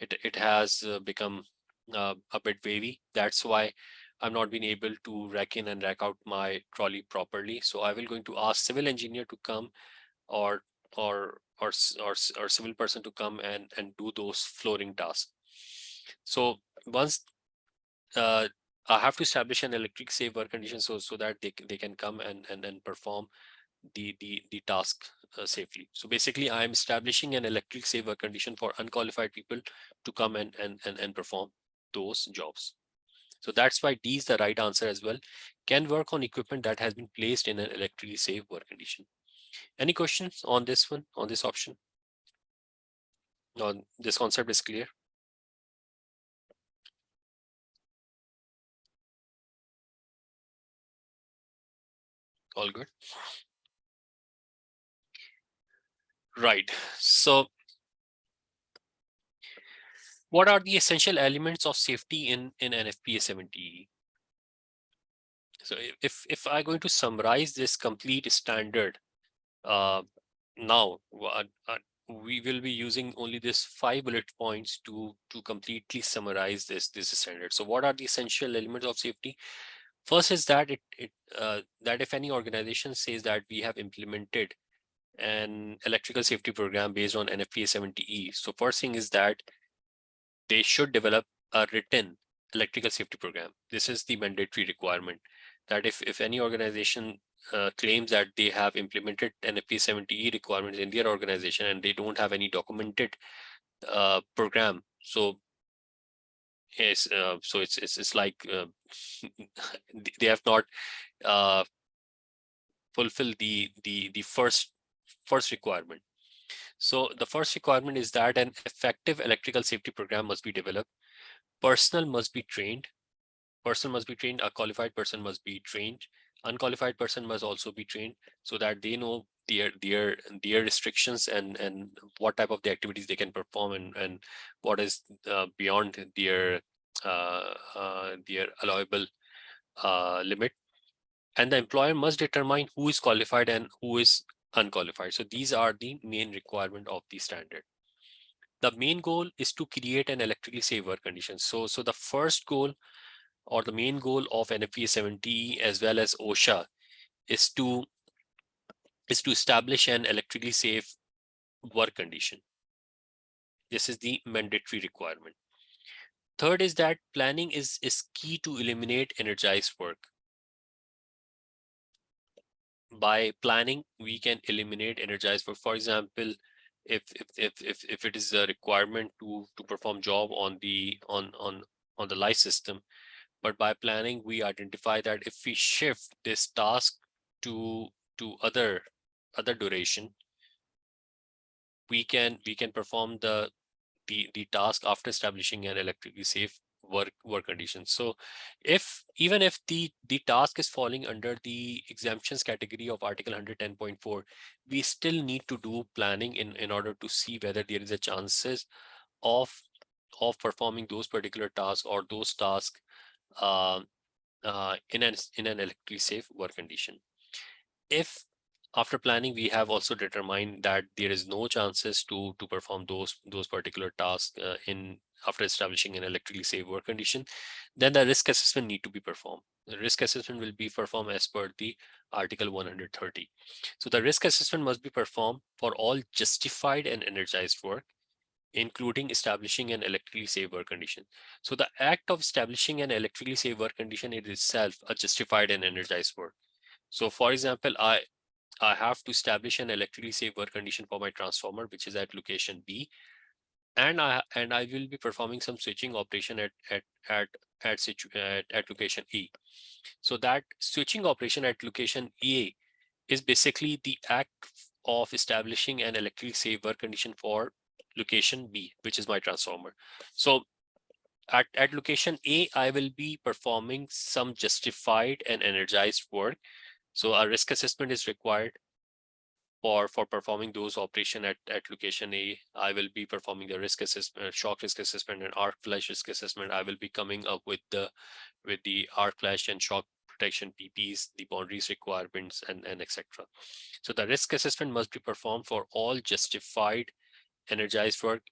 It has become a bit wavy. That's why I'm not been able to rack in and rack out my trolley properly. So I will going to ask civil engineer to come, or or civil person to come and do those flooring tasks. So once I have to establish an electric safe work condition so that they can come and perform the task safely. So basically, I am establishing an electric safe work condition for unqualified people to come and perform those jobs. So that's why D is the right answer as well. Can work on equipment that has been placed in an electrically safe work condition. Any questions on this one, on this option? No, this concept is clear. All good. Right. So what are the essential elements of safety in NFPA 70E? So if I'm going to summarize this complete standard, now we will be using only this 5 bullet points to completely summarize this standard. So what are the essential elements of safety? First is that that if any organization says that we have implemented an electrical safety program based on NFPA 70E, so first thing is that they should develop a written electrical safety program. This is the mandatory requirement, that if any organization claims that they have implemented NFPA 70E requirements in their organization and they don't have any documented program, so yes, so it's like they have not fulfilled the first requirement. So the first requirement is that an effective electrical safety program must be developed. Personnel must be trained. A qualified person must be trained. Unqualified person must also be trained so that they know their restrictions and what type of the activities they can perform and what is beyond their allowable limit. And the employer must determine who is qualified and who is unqualified. So these are the main requirement of the standard. The main goal is to create an electrically safe work condition. So the first goal or the main goal of NFPA 70 as well as OSHA is to establish an electrically safe work condition. This is the mandatory requirement. Third is that planning is key to eliminate energized work. By planning, we can eliminate energized work. For example, if it is a requirement to perform job on the light system, but by planning we identify that if we shift this task to other duration, we can perform the task after establishing an electrically safe work condition. So even if the task is falling under the exemptions category of Article 110.4, we still need to do planning in order to see whether there is a chances of performing those particular tasks or those tasks in an electrically safe work condition. If after planning we have also determined that there is no chances to perform those particular tasks after establishing an electrically safe work condition, then the risk assessment need to be performed. The risk assessment will be performed as per the Article 130. So the risk assessment must be performed for all justified and energized work, including establishing an electrically safe work condition. So the act of establishing an electrically safe work condition is itself a justified and energized work. So for example, I have to establish an electrically safe work condition for my transformer, which is at location B, and I will be performing some switching operation at location E. So that switching operation at location A is basically the act of establishing an electrically safe work condition for location B, which is my transformer. So at location A, I will be performing some justified and energized work. So a risk assessment is required for performing those operation at location A, I will be performing the risk assessment, shock risk assessment, and arc flash risk assessment. I will be coming up with the arc flash and shock protection PPs, the boundaries requirements, and etc. So the risk assessment must be performed for all justified energized work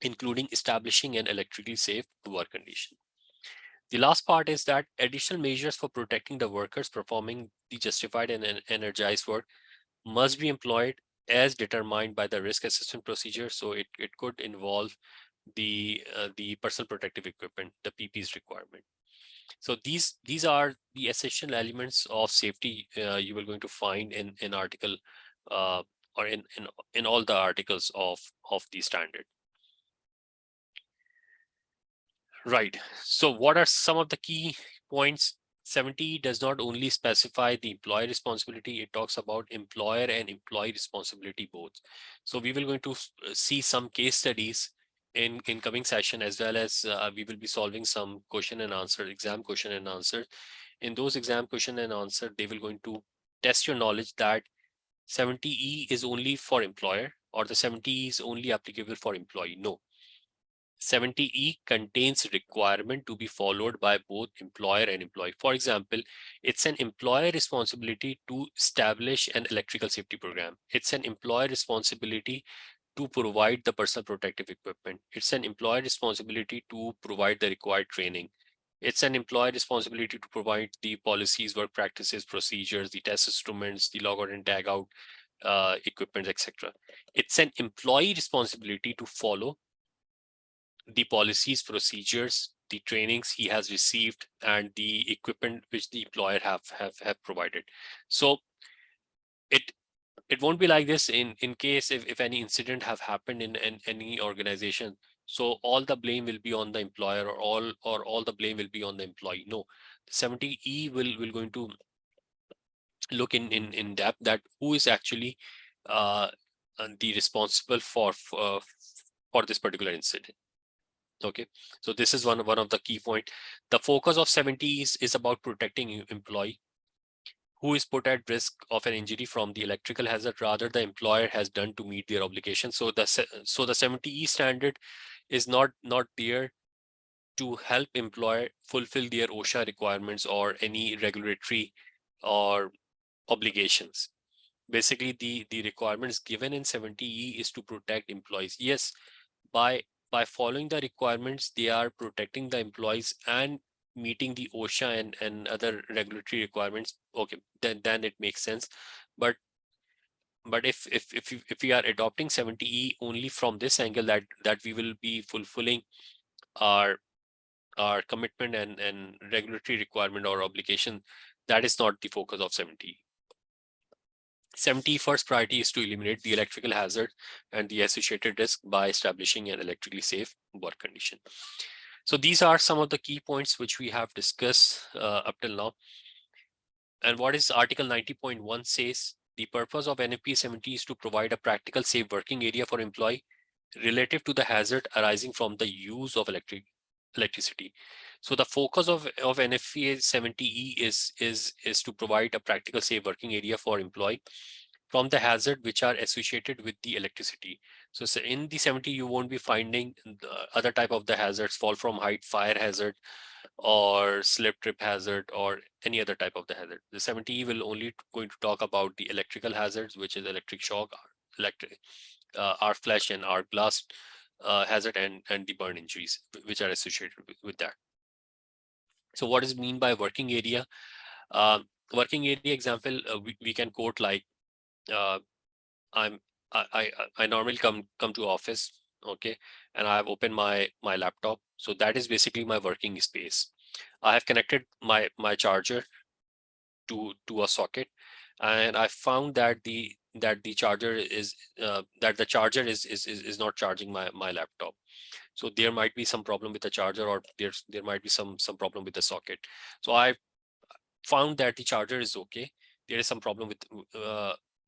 including establishing an electrically safe work condition. The last part is that additional measures for protecting the workers performing the justified and energized work must be employed as determined by the risk assessment procedure. So it could involve the personal protective equipment, the PP's requirement. So these are the essential elements of safety you will going to find in article or in all the articles of the standard. Right. So what are some of the key points? 70 does not only specify the employer responsibility, it talks about employer and employee responsibility both. So we will going to see some case studies in coming session, as well as we will be solving some question and answer, exam question and answer. In those exam question and answer, they will going to test your knowledge that 70E is only for employer, or the 70E is only applicable for employee. No. 70E contains requirement to be followed by both employer and employee. For example, it's an employer responsibility to establish an electrical safety program. It's an employer responsibility to provide the personal protective equipment. It's an employer responsibility to provide the required training. It's an employer responsibility to provide the policies, work practices, procedures, the test instruments, the logout and tag out equipment, etc. It's an employee responsibility to follow the policies, procedures, the trainings he has received, and the equipment which the employer have provided. So it won't be like this in case if any incident have happened in any organization. So all the blame will be on the employer, or all the blame will be on the employee. No, 70E will going to look in depth that who is actually the responsible for this particular incident. Okay, so this is one of the key point. The focus of 70 is about protecting employee who is put at risk of an injury from the electrical hazard rather the employer has done to meet their obligation. So the 70E standard is not there to help employer fulfill their OSHA requirements or any regulatory or obligations. Basically, the requirements given in 70E is to protect employees. Yes, by following the requirements, they are protecting the employees and meeting the OSHA and other regulatory requirements. Okay, then it makes sense. But if we are adopting 70E only from this angle that we will be fulfilling our commitment and regulatory requirement or obligation, that is not the focus of 70E. 70 first priority is to eliminate the electrical hazard and the associated risk by establishing an electrically safe work condition. So these are some of the key points which we have discussed up till now. And what is Article 90.1 says? The purpose of NFPA 70 is to provide a practical safe working area for employee relative to the hazard arising from the use of electricity. So the focus of NFPA 70E is to provide a practical safe working area for employee from the hazard which are associated with the electricity. So in the 70, you won't be finding the other type of the hazards, fall from height, fire hazard, or slip trip hazard, or any other type of the hazard. The 70 will only going to talk about the electrical hazards, which is electric shock, arc flash and arc blast hazard, and the burn injuries which are associated with that. So what is mean by working area? Working area example, we can quote like, I normally come to office, okay, and I have opened my laptop. So that is basically my working space. I have connected my charger to a socket, and I found that the charger is not charging my laptop. So there might be some problem with the charger, or there might be some problem with the socket. So I found that the charger is okay. There is some problem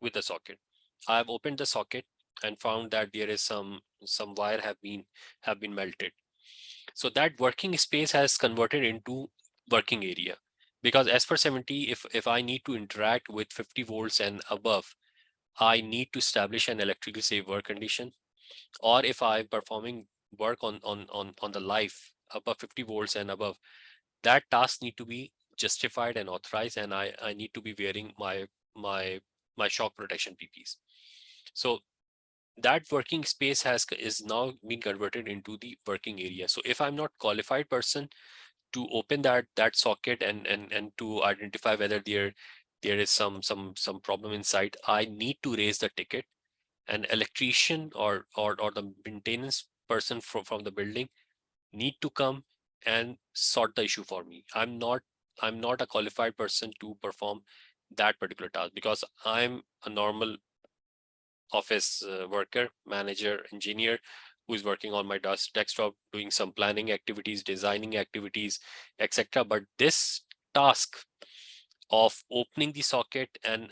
with the socket. I have opened the socket and found that there is some wire have been melted. So that working space has converted into working area. Because as per 70, if I need to interact with 50 volts and above, I need to establish an electrically safe work condition. Or if I'm performing work on the life above 50 volts and above, that task need to be justified and authorized, and I need to be wearing my shock protection PPs. So that working space is now being converted into the working area. So if I'm not qualified person to open that socket and to identify whether there is some problem inside, I need to raise the ticket. An electrician or the maintenance person from the building need to come and sort the issue for me. I'm not a qualified person to perform that particular task, because I'm a normal office worker, manager, engineer who is working on my desktop, doing some planning activities, designing activities, etc. But this task of opening the socket and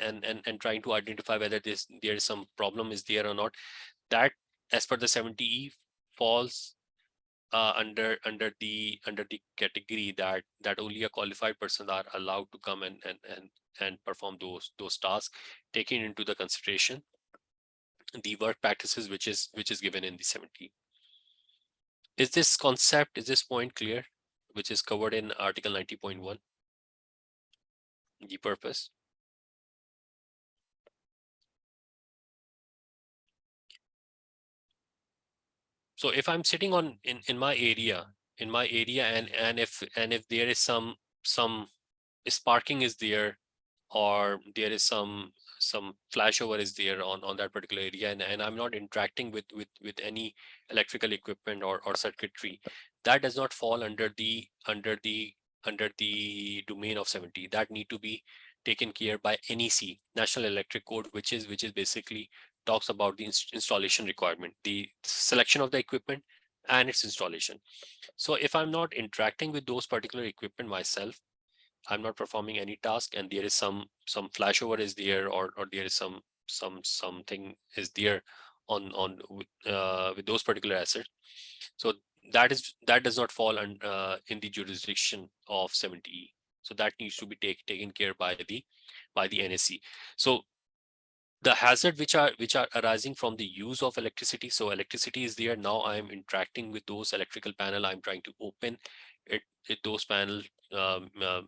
trying to identify whether there is some problem is there or not, that as per the 70E falls under the category that only a qualified person are allowed to come and perform those tasks, taking into the consideration the work practices which is given in the 70. Is this concept, is this point clear, which is covered in Article 90.1, the purpose? So if I'm sitting on in my area and if there is some sparking is there, or there is some flashover is there on that particular area, and I'm not interacting with any electrical equipment or circuitry, that does not fall under the domain of 70. That need to be taken care by NEC, National Electric Code, which is basically talks about the installation requirement, the selection of the equipment and its installation. So if I'm not interacting with those particular equipment myself, I'm not performing any task, and there is some flashover is there, or there is something is there on with those particular assets. So that does not fall in the jurisdiction of 70E. So that needs to be taken care by the NSC. So the hazard which are arising from the use of electricity. So electricity is there. Now I am interacting with those electrical panel. I'm trying to open those panel,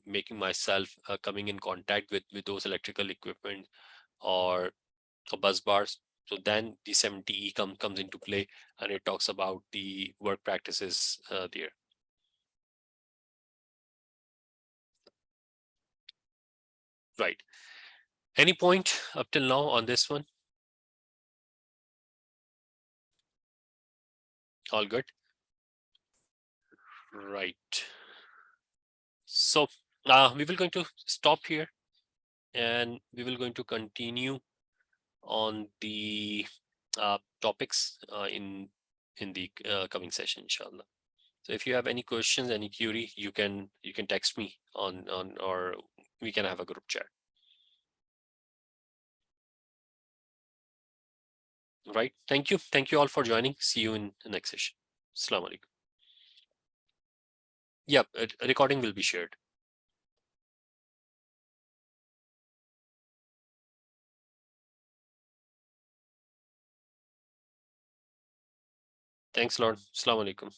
making myself coming in contact with those electrical equipment or bus bars. So then the 70E comes into play, and it talks about the work practices there. Right. Any point up till now on this one? All good. Right. So we will going to stop here, and we will going to continue on the topics in the coming session, inshallah. So if you have any questions, any query, you can text me on or we can have a group chat. Right. Thank you all for joining. See you in the next session. Assalamu alaikum. Yeah, a recording will be shared. Thanks a lot. Assalamu alaikum.